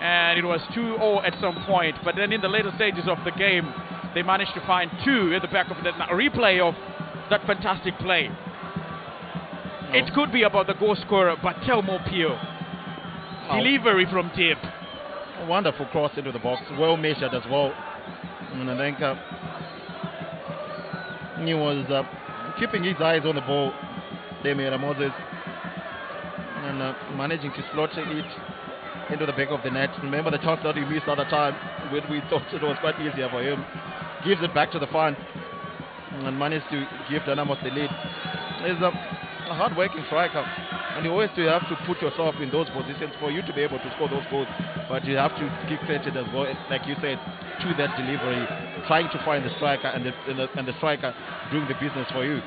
and it was 2-0 at some point. But then in the later stages of the game, they managed to find 2 at the back of the replay of that fantastic play. Oh. It could be about the goal scorer, but Telmo Pio. Delivery from deep. A wonderful cross into the box, well measured as well. And I think he was keeping his eyes on the ball, Demira Moses, and managing to slot it into the back of the net. Remember the chance that he missed at the time when we thought it was quite easier for him. Gives it back to the front and managed to give Dynamos the lead. He's a hard-working striker, and you always have to put yourself in those positions for you to be able to score those goals. But you have to give credit as well, like you said, to that delivery, trying to find the striker and the striker doing the business for you.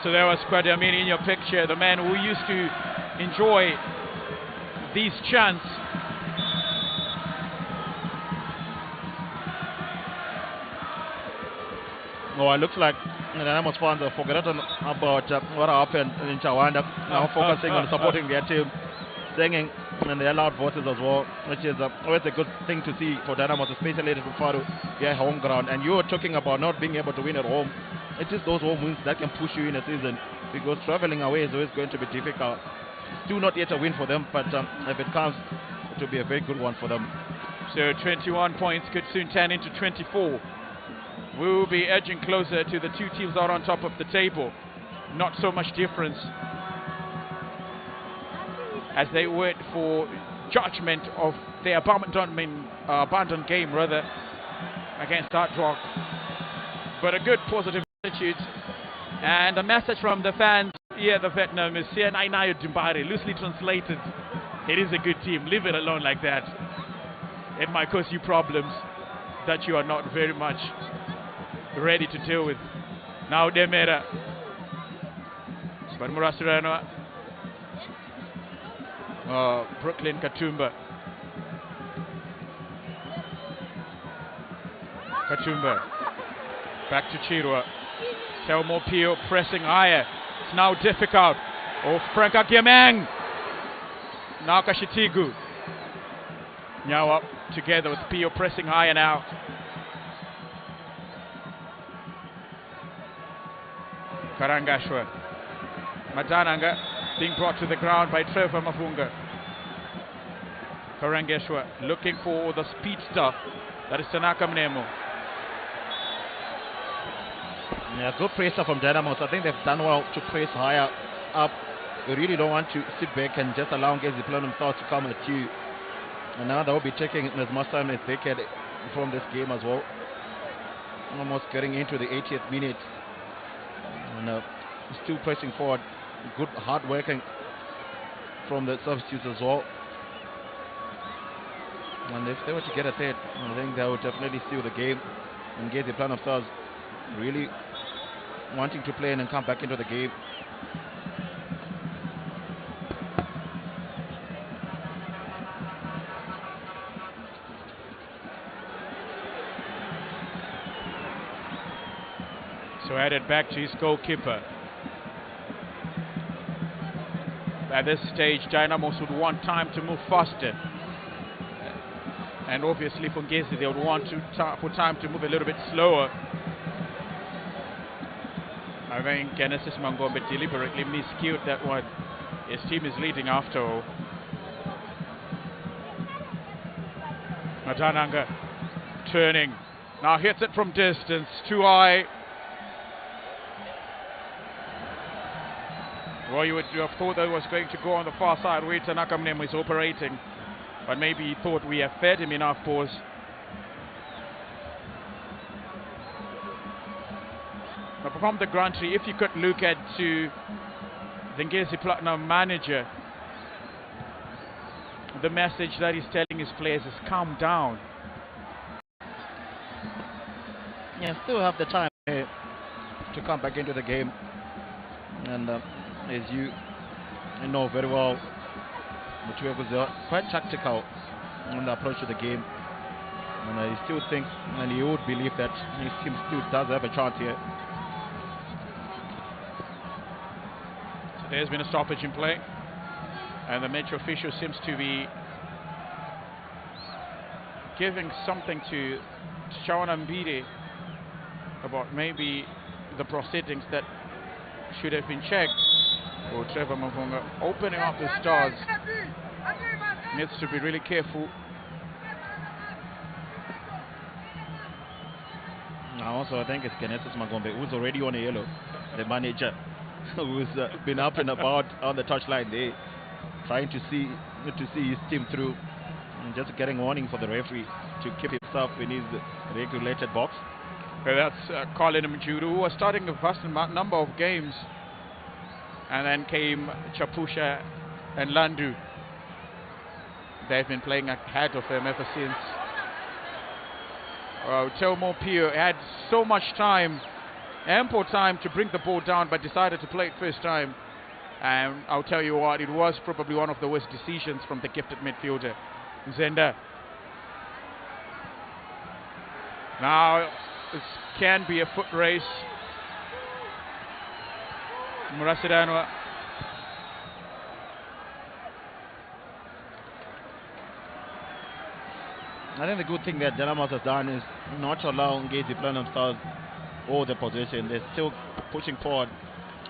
So there was Kwadiamin in your picture, the man who used to enjoy these chants. No, it looks like the Dynamos fans have forgotten about what happened in Chawanda, now focusing on supporting their team, singing in their loud voices as well, which is always a good thing to see for Dynamos, especially at Rufaru, their home ground. And you were talking about not being able to win at home. It is those home wins that can push you in a season, because traveling away is always going to be difficult. Still not yet a win for them, but if it comes, it will be a very good one for them. So 21 points could soon turn into 24. We'll be edging closer to the 2 teams out on top of the table. Not so much difference as they wait for judgment of their abandoned game rather against Dartrock. But a good positive attitude and a message from the fans here at the Vietnam is Sianainayo Dimbari, loosely translated. It is a good team, leave it alone like that. It might cause you problems that you are not very much ready to deal with. Now Demera. Sparmurasirano. Brooklyn Katumba. Katumba. Back to Chirwa. Telmo Pio pressing higher. It's now difficult. Oh, Frank Agiamang. Now Kashitigu. Now up together with Pio pressing higher now. Karangashwa. Madananga being brought to the ground by Trevor Mafunga. Karangashwa looking for the speedster, that is Tanaka Mnemo. Yeah, good pressure from Dynamos. I think they've done well to press higher up. We really don't want to sit back and just allow Ngezi Platinum Stars to come at you. And now they'll be taking as much time as they can from this game as well. Almost getting into the 80th minute. And still pressing forward. Good hard working from the substitutes as well. And if they were to get a third, I think they would definitely seal the game. And Ngezi Platinum Stars really wanting to play and come back into the game. So headed back to his goalkeeper. At this stage, Dynamos would want time to move faster. And obviously for Ngezi, they would want for time to move a little bit slower. I think Genesis Mangombe deliberately miscued that one. His team is leading after all. Madananga turning. Now hits it from distance. Too high. Well, you would have thought that was going to go on the far side where Tanaka Mnemo is operating. But maybe he thought we have fed him enough balls. But from the Grantry, if you could look at the Ngezi Platinum manager, the message that he's telling his players is calm down. Yeah, still have the time to come back into the game. And as you know very well, Mutwe was quite tactical in the approach to the game. And he still thinks, and he would believe that his team still does have a chance here. So there's been a stoppage in play. And the match official seems to be giving something to Shawana Mbide about maybe the proceedings that should have been checked. Or Trevor Mavunga opening up the stars. Needs to be really careful. Now also I think it's Genesis Magombe who's already on a yellow. The manager who's been up and about on the touchline there, trying to see his team through, and just getting warning for the referee to keep himself in his regulated box. Well, that's Colin Mjudu, who was starting a vast number of games, and then came Chapusha and Landu. They've been playing ahead of him ever since. Telmo Pio had so much time, ample time to bring the ball down, but decided to play it first time. And I'll tell you what, it was probably one of the worst decisions from the gifted midfielder, Zenda. Now, this can be a foot race. Murasidanwa. I think the good thing that Dynamos has done is not to allow Ngezi Platinum Stars all the possession. They're still pushing forward,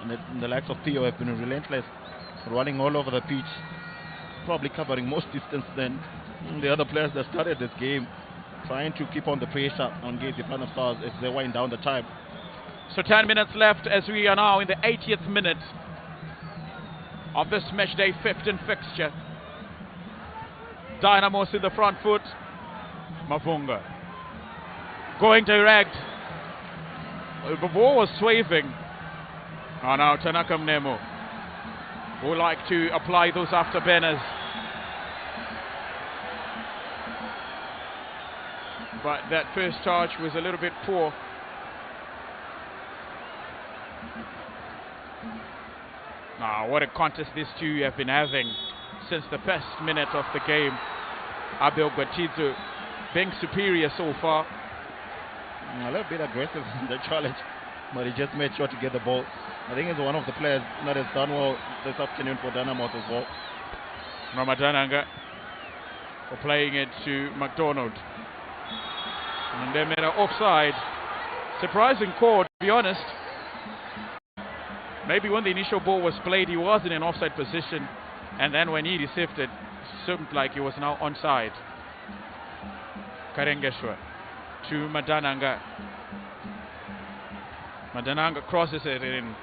and the likes of Theo have been relentless, running all over the pitch, probably covering most distance than the other players that started this game, trying to keep on the pressure on Ngezi Platinum Stars as they wind down the time. So 10 minutes left as we are now in the 80th minute of this Matchday 15 fixture. Dynamos in the front foot. Mavunga going direct. The ball was swerving. Oh, now Tanaka Mnemo who like to apply those afterburners. But that first touch was a little bit poor. Now, what a contest these two have been having since the first minute of the game. Abel Gwatidzo being superior so far. A little bit aggressive in the challenge, but he just made sure to get the ball. I think he's one of the players that has done well this afternoon for Dynamos as well. Ramadananga for playing it to McDonald. And then offside. Surprising call, to be honest. Maybe when the initial ball was played, he was in an offside position, and then when he received it, seemed like he was now onside. Karengeshwa to Madananga. Madananga crosses it in,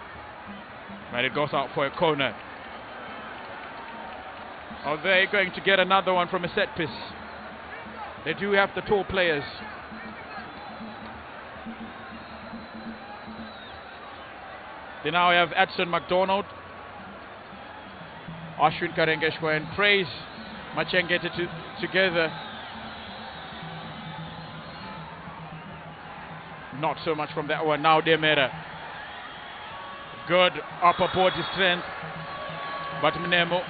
but it goes out for a corner. Are they going to get another one from a set piece? They do have the tall players. They now have Edson McDonald, Ashwin Karengeshwa and Praise Machengete together. Not so much from that one. Now Demera. Good upper body strength, but Mnemo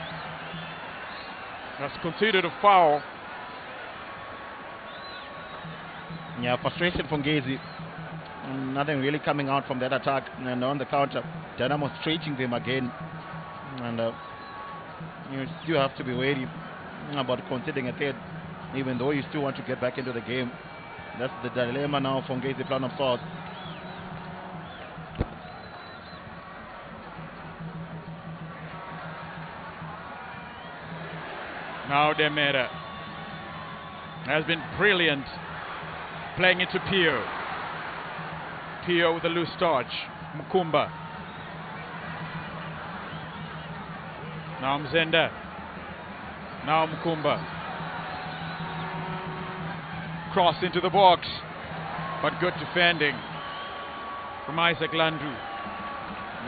has considered a foul. Yeah, frustration from Ngezi. Nothing really coming out from that attack. And on the counter, Dynamos stretching them again. And you still have to be wary about conceding a third, even though you still want to get back into the game. That's the dilemma now for Ngezi Platinum Stars. Now Demera has been brilliant playing into Pio. Pio with a loose touch. Mukumba. Now Mzenda. Now Mukumba. Cross into the box, but good defending from Isaac Landu.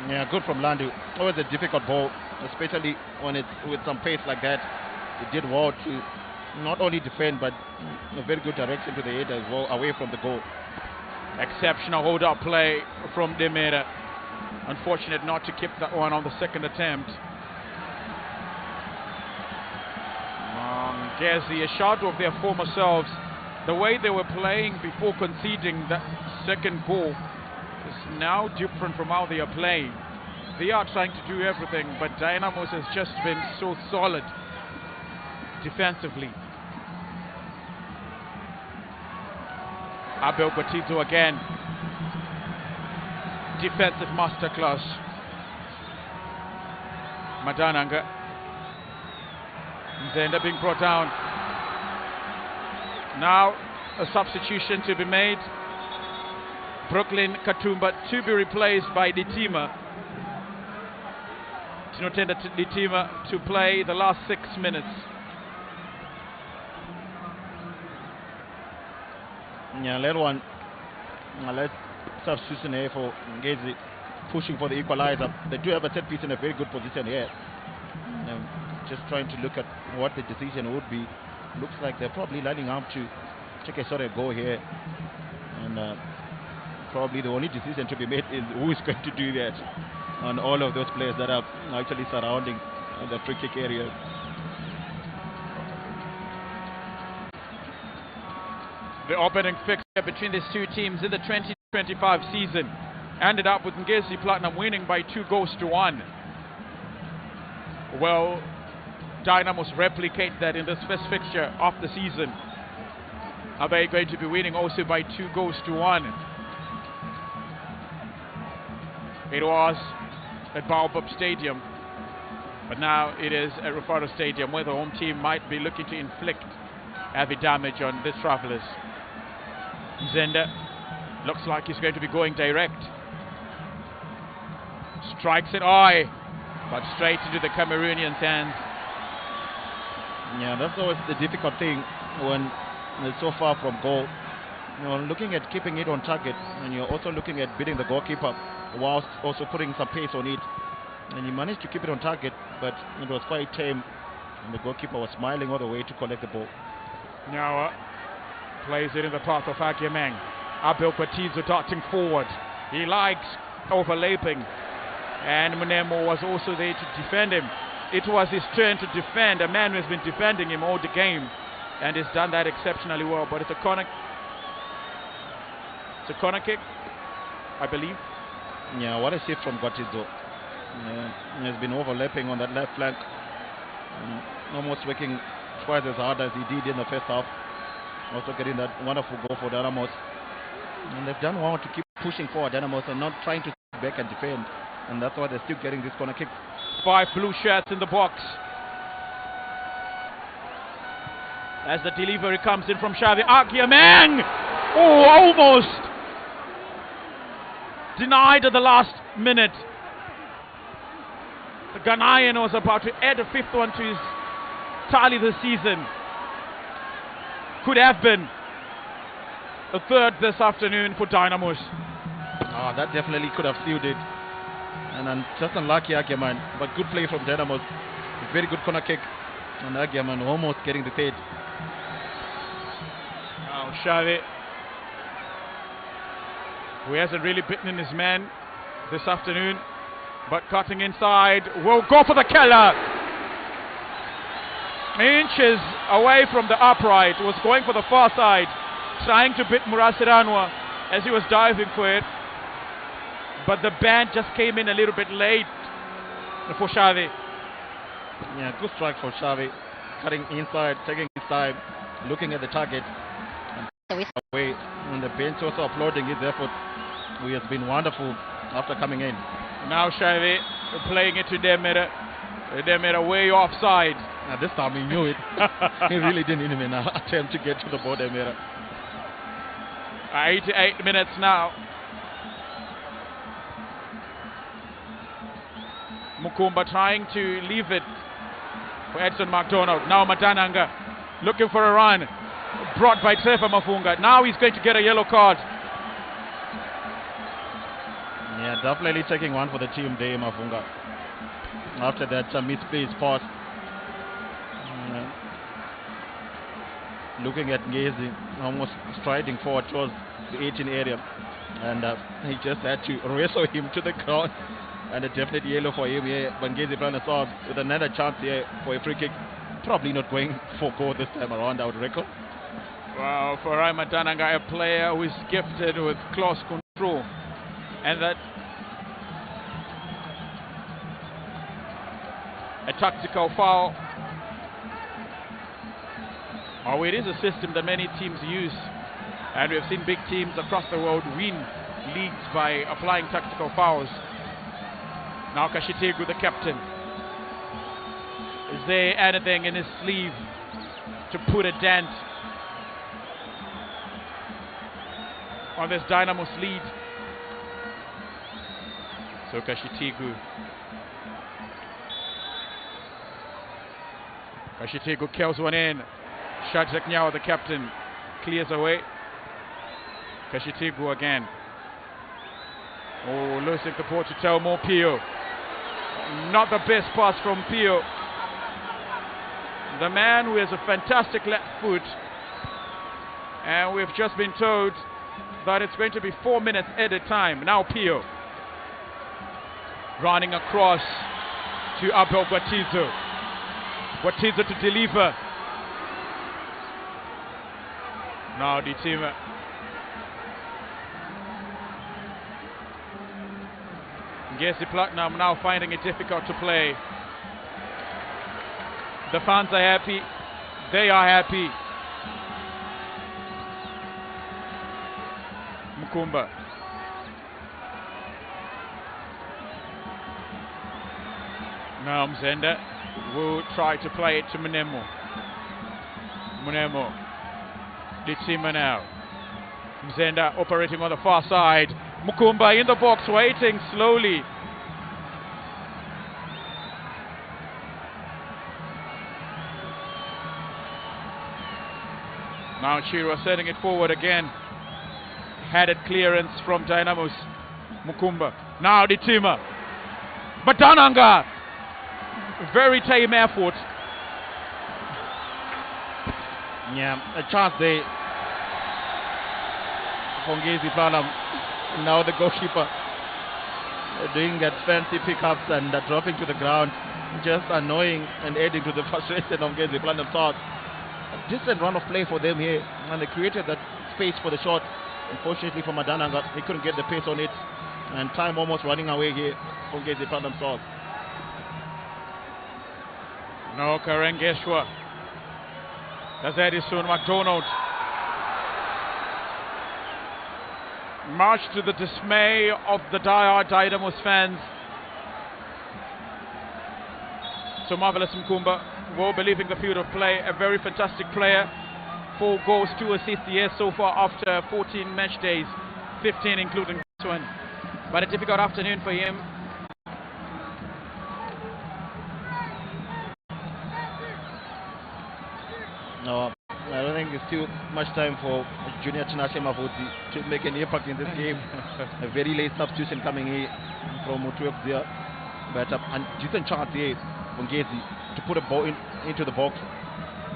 Yeah, good from Landu. Always a difficult ball, especially when it's with some pace like that. It did well to not only defend, but a very good direction to the head as well, away from the goal. Exceptional hold-up play from Demera. Unfortunate not to keep that one on the second attempt. Ngezi, a shadow of their former selves. The way they were playing before conceding that second goal is now different from how they are playing. They are trying to do everything, but Dynamos has just been so solid defensively. Abel Batizo again. Defensive masterclass. Madananga. Zenda being brought down. Now a substitution to be made. Brooklyn Katumba to be replaced by Ditima. Tinotenda Ditima to play the last 6 minutes. Yeah, let one. Let's substitution here for Ngezi, pushing for the equalizer. They do have a set piece in a very good position here. Just trying to look at what the decision would be. Looks like they're probably lining up to take a sort of goal here. And probably the only decision to be made is who is going to do that on all of those players that are actually surrounding the free kick area. The opening fixture between these two teams in the 2025 season ended up with Ngezi Platinum winning by 2-1. Well, Dynamos replicate that in this first fixture of the season. Are they going to be winning also by 2-1? It was at Baobab Stadium, but now it is at Rufaro Stadium, where the home team might be looking to inflict heavy damage on the travellers. Zenda looks like he's going to be going direct. Strikes it high, but straight into the Cameroonian's hands. Yeah, that's always the difficult thing when it's so far from goal. You know, looking at keeping it on target, and you're also looking at beating the goalkeeper whilst also putting some pace on it. And he managed to keep it on target, but it was quite tame. And the goalkeeper was smiling all the way to collect the ball. Now plays it in the path of Agyemang. Abel Batizo darting forward. He likes overlapping. And Munemo was also there to defend him. It was his turn to defend, a man who has been defending him all the game. And he's done that exceptionally well. But it's a corner. It's a corner kick, I believe. Yeah, what a shift from Batizo. He has been overlapping on that left flank. Almost working twice as hard as he did in the first half. Also getting that wonderful goal for Dynamos. And they've done well to keep pushing forward Dynamos and not trying to sit back and defend. And that's why they're still getting this corner kick. 5 blue shirts in the box. As the delivery comes in from Xavi Agyemang. Oh, almost. denied at the last minute. The Ghanaian was about to add a fifth one to his tally this season. Could have been a third this afternoon for Dynamos. Oh, that definitely could have sealed it. And just unlucky Agiaman, but good play from Dynamos. A very good corner kick. And Agiaman almost getting the third. Now Xavi, who hasn't really bitten his man this afternoon, but cutting inside, will go for the killer. Inches away from the upright, was going for the far side, trying to bit Murasiranwa as he was diving for it. But the band just came in a little bit late for Xavi. Yeah, good strike for Xavi. Cutting inside, taking inside, looking at the target. And away. And the bench also applauding his effort, who has been wonderful after coming in. Now Xavi playing it to Demira. Demira way offside. Now this time he knew it. He really didn't even attempt to get to the ball, Demira. 88 minutes now. Mukumba trying to leave it for Edson McDonald. Now Madananga looking for a run. Brought by Trevor Mafunga. Now he's going to get a yellow card. Yeah, definitely taking one for the team there, Mafunga. After that misplaced pass. Looking at Ngezi, almost striding forward towards the 18 area. And he just had to wrestle him to the ground. And a definite yellow for him here. But Ngezi playing assault with another chance here for a free kick. Probably not going for goal this time around, I would reckon. Wow, for Raima Dananga, a player who is gifted with close control. And that a tactical foul. Oh, it is a system that many teams use. And we have seen big teams across the world win leagues by applying tactical fouls. Now Kashitegu, the captain. Is there anything in his sleeve to put a dent on this Dynamos lead? So Kashitegu. Kashitegu kills one in. Shadzak Nyawa, the captain, clears away. Kashitegu again. Oh, losing the ball to Telmo Pio. Not the best pass from Pio. The man who has a fantastic left foot. And we've just been told that it's going to be 4 minutes at a time. Now Pio. Running across to Abel Guatizo. Guatizo to deliver. Now Ditima. Ngezi Platinum now finding it difficult to play. The fans are happy. They are happy. Mukumba. Now Mzenda will try to play it to Munemo. Munemo. Ditima now. Mzenda operating on the far side. Mukumba in the box, waiting slowly. Now Chiro setting it forward again. Headed clearance from Dynamos. Mukumba. Now Ditima. Madananga. Very tame effort. Yeah, a chance there for Ngezi Platinum. Now the goalkeeper doing that fancy pickups and dropping to the ground, just annoying and adding to the frustration of Ngezi Platinum thought. A decent run of play for them here, and they created that space for the shot. Unfortunately for Madananga, he couldn't get the pace on it, and time almost running away here for Ngezi Platinum thought. No, Karengeshwa. As Edison McDonald. Much to the dismay of the dire Dynamos fans. So Marvelous Mkumba, well believing the field of play, a very fantastic player. 4 goals, 2 assists here so far after 14 match days, 15 including this one. but a difficult afternoon for him. No, I don't think it's too much time for Junior Tinashe Mavudzi to make an impact in this game. A very late substitution coming in from Mutuekzia, but a decent chance here for Ngezi to put a ball into the box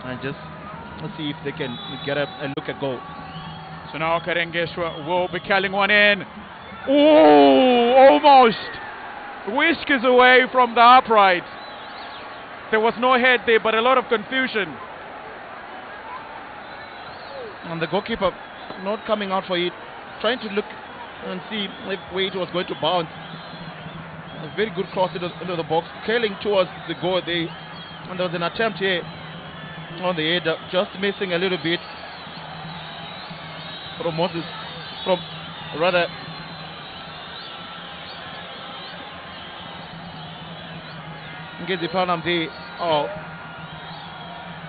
and just see if they can get a look at goal. So now Karengeshwa will be calling one in. Oh, almost whiskers away from the upright. There was no head there, but a lot of confusion. And the goalkeeper not coming out for it, trying to look and see where it was going to bounce. A very good cross into the box, curling towards the goal there. And there was an attempt here on the head, just missing a little bit from Moses, from rather Ngezi Planam there. Oh,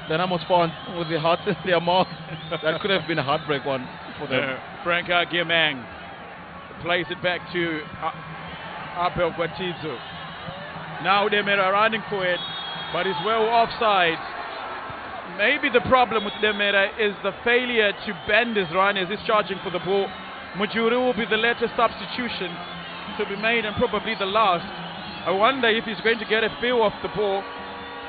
Dynamos fans with the hearts in their mouth. That could have been a heartbreak one for them. Frank Agiamang plays it back to Abel Guatizo. Now Demera running for it, but is well offside. Maybe the problem with Demera is the failure to bend his run as he's charging for the ball. Mujuru will be the later substitution to be made and probably the last. I wonder if he's going to get a feel of the ball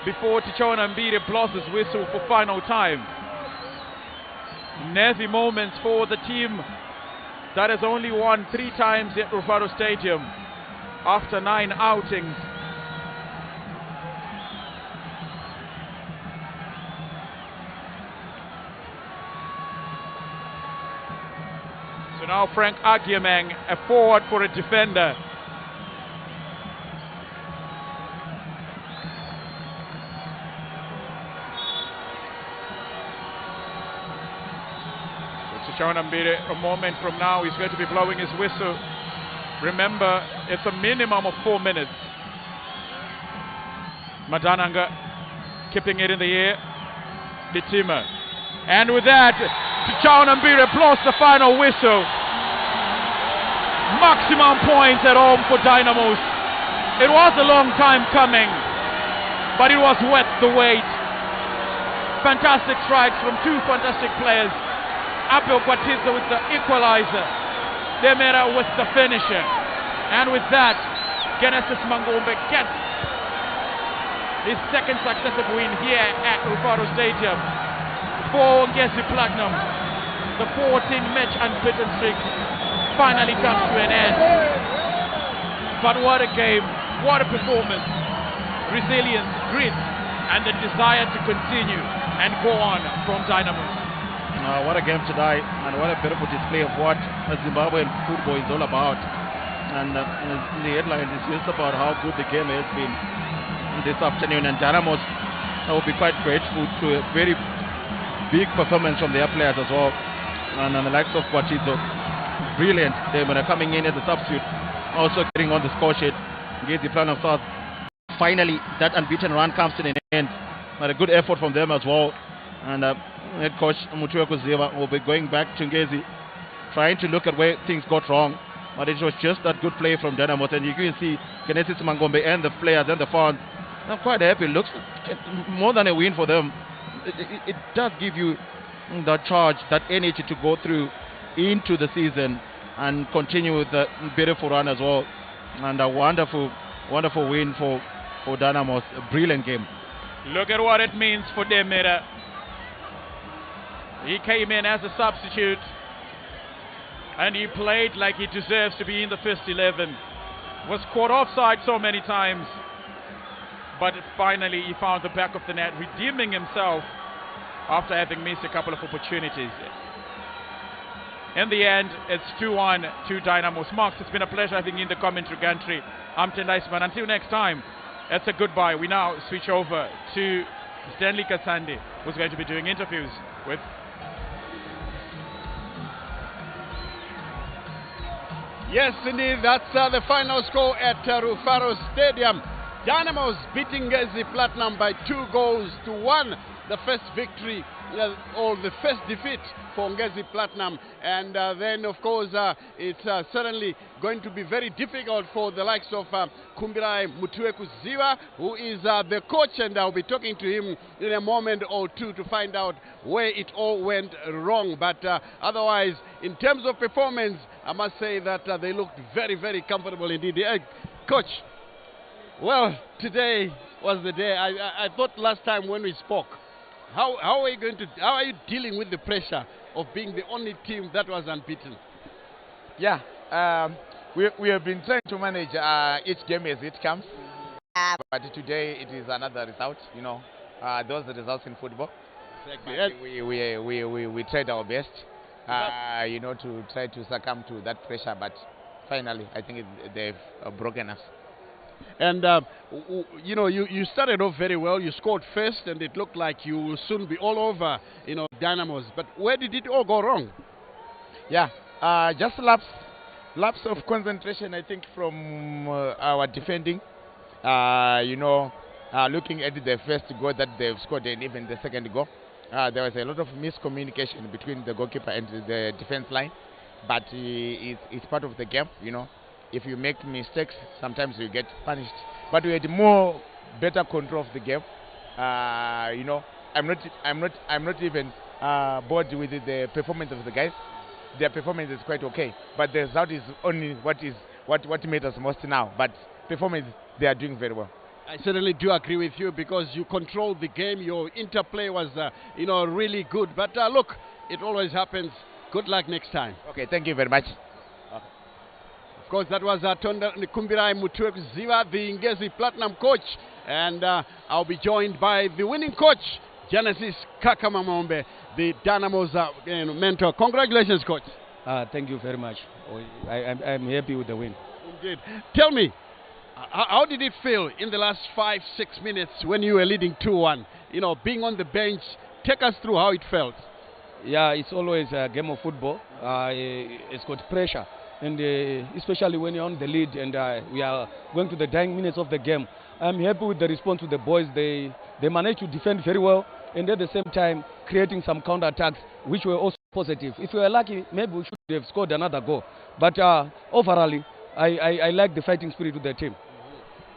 before Tichona Mbire blows his whistle for final time. Nervy moments for the team that has only won 3 times at Rufaro Stadium after 9 outings. So now Frank Agiamang, a forward for a defender. A moment from now, he's going to be blowing his whistle. Remember, it's a minimum of 4 minutes. Madananga keeping it in the air. Bitima. And with that, Tichona blows the final whistle. Maximum points at home for Dynamos. It was a long time coming, but it was worth the wait. Fantastic strikes from 2 fantastic players. Abel Guatizo with the equalizer, Demera with the finisher, and with that, Genesis Mangombe gets his second successive win here at Rufaro Stadium for Ngezi Platinum. The 14-match unbeaten streak finally comes to an end. But what a game, what a performance, resilience, grit, and the desire to continue and go on from Dynamos. What a game tonight, and what a beautiful display of what Zimbabwean football is all about. And in the headline is just about how good the game has been this afternoon, and Dynamos will be quite grateful to a very big performance from their players as well. And the likes of Guatizo, brilliant. They were coming in as a substitute, also getting on the score sheet. Ngezi Plan of South. Finally, that unbeaten run comes to an end. But a good effort from them as well. And head coach Mutuekzia will be going back to Ngezi, trying to look at where things got wrong. But it was just that good play from Dynamos, and you can see Genesis Mangombe and the players and the fans. I'm quite happy. It looks more than a win for them. It does give you that charge, that energy to go through into the season and continue with the beautiful run as well. And a wonderful, wonderful win for Dynamos. A brilliant game. Look at what it means for Demera. He came in as a substitute and he played like he deserves to be in the first 11. Was caught offside so many times, but finally he found the back of the net, redeeming himself after having missed a couple of opportunities. In the end, it's 2-1 to Dynamos. Marks, it's been a pleasure having you in the commentary gantry. I'm Tendai Isman. Until next time, it's a goodbye. We now switch over to Stanley Kasandi, who's going to be doing interviews with Yes, indeed, that's the final score at Rufaro Stadium. Dynamos beating Ngezi Platinum by 2-1. The first victory the first defeat for Ngezi Platinum, and then of course it's certainly going to be very difficult for the likes of Kumbirai Mutuekuziwa, who is the coach, and I'll be talking to him in a moment or two to find out where it all went wrong. But otherwise, in terms of performance, I must say that they looked very, very comfortable indeed. Coach, well, today was the day. I thought last time when we spoke, how are you dealing with the pressure of being the only team that was unbeaten? Yeah, we have been trying to manage each game as it comes, but today it is another result. You know, those are the results in football. Exactly. We tried our best, you know, to try to succumb to that pressure, but finally, I think they've broken us. And you know, you started off very well. You scored first, and it looked like you will soon be all over, you know, Dynamos. But where did it all go wrong? Yeah, just lapse of concentration, I think, from our defending. You know, looking at the first goal that they've scored and even the second goal, there was a lot of miscommunication between the goalkeeper and the defense line. But it's part of the game, you know. If you make mistakes, sometimes you get punished. But we had more better control of the game. You know, I'm not even bored with the performance of the guys. Their performance is quite okay, but the result is only what matters most now. But performance, they are doing very well. I certainly do agree with you because you controlled the game. Your interplay was, you know, really good. But look, it always happens. Good luck next time. Okay, thank you very much. Of course, that was Tonda Kumbirai Mutuekuziwa, the Ngezi Platinum coach, and I'll be joined by the winning coach, Genesis Kakamamombe, the Dynamos mentor. Congratulations, coach. Thank you very much. I'm happy with the win. Indeed. Tell me, how did it feel in the last 5-6 minutes when you were leading 2-1? You know, being on the bench, take us through how it felt. Yeah, it's always a game of football. It's got pressure. And especially when you're on the lead and we are going to the dying minutes of the game. I'm happy with the response to the boys. They managed to defend very well and at the same time creating some counter-attacks which were also positive. If we were lucky, maybe we should have scored another goal. But overall, I like the fighting spirit of the team.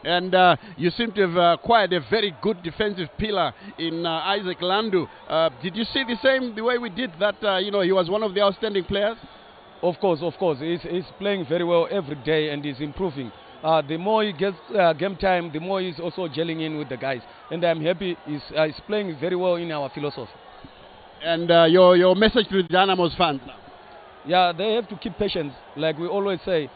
And you seem to have acquired a very good defensive pillar in Isaac Landu. Did you see the way we did that? You know, he was one of the outstanding players. Of course. He's playing very well every day and he's improving. The more he gets game time, the more he's also gelling in with the guys. And I'm happy he's playing very well in our philosophy. And your message to the Dynamos fans now? Yeah, they have to keep patience. Like we always say,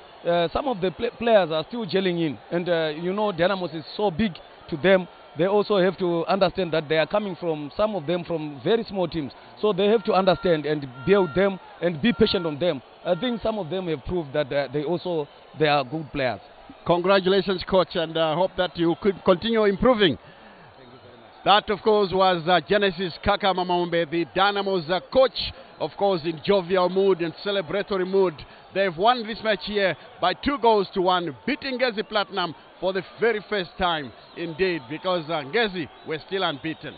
some of the players are still gelling in. And you know, Dynamos is so big to them. They also have to understand that they are coming from, some of them from very small teams. So they have to understand and build them and be patient on them. I think some of them have proved that they are good players. Congratulations, coach, and I hope that you could continue improving. Thank you very much. That, of course, was Genesis Kakamamombe, the Dynamos coach, of course, in jovial mood and celebratory mood. They've won this match here by 2-1, beating Ngezi Platinum for the very first time, indeed, because Ngezi were still unbeaten.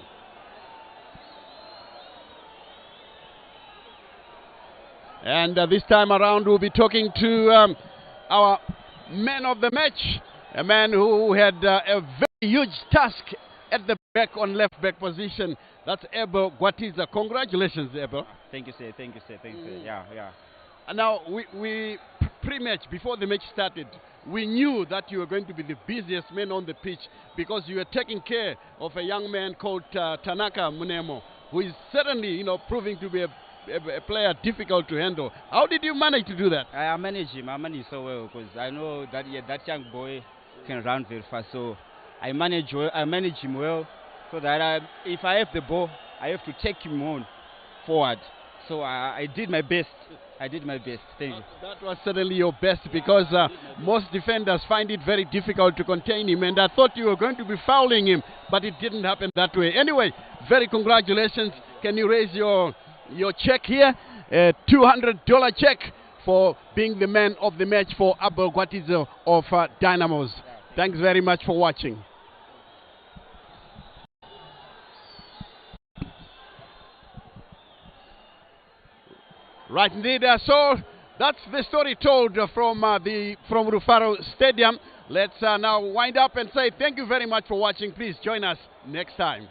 And this time around, we'll be talking to our man of the match, a man who had a very huge task at the back on left back position. That's Abel Gwatiza. Congratulations, Abel. Thank you, sir. Thank you, sir. Yeah. And now, we pre-match, before the match started, we knew that you were going to be the busiest man on the pitch because you were taking care of a young man called Tanaka Munemo, who is certainly, you know, proving to be a player difficult to handle. How did you manage to do that? I manage him. I manage so well because I know that that young boy can run very fast. So I manage him well so that if I have the ball, I have to take him on forward. So I did my best. Thank you. That was certainly your best because most defenders find it very difficult to contain him, and I thought you were going to be fouling him, but it didn't happen that way. Anyway, very congratulations. Can you raise your check here? A $200 check for being the man of the match for Abel Gwatizo of Dynamos. Thanks very much for watching. Right indeed. So that's the story told from Rufaro Stadium. Let's now wind up and say thank you very much for watching. Please join us next time.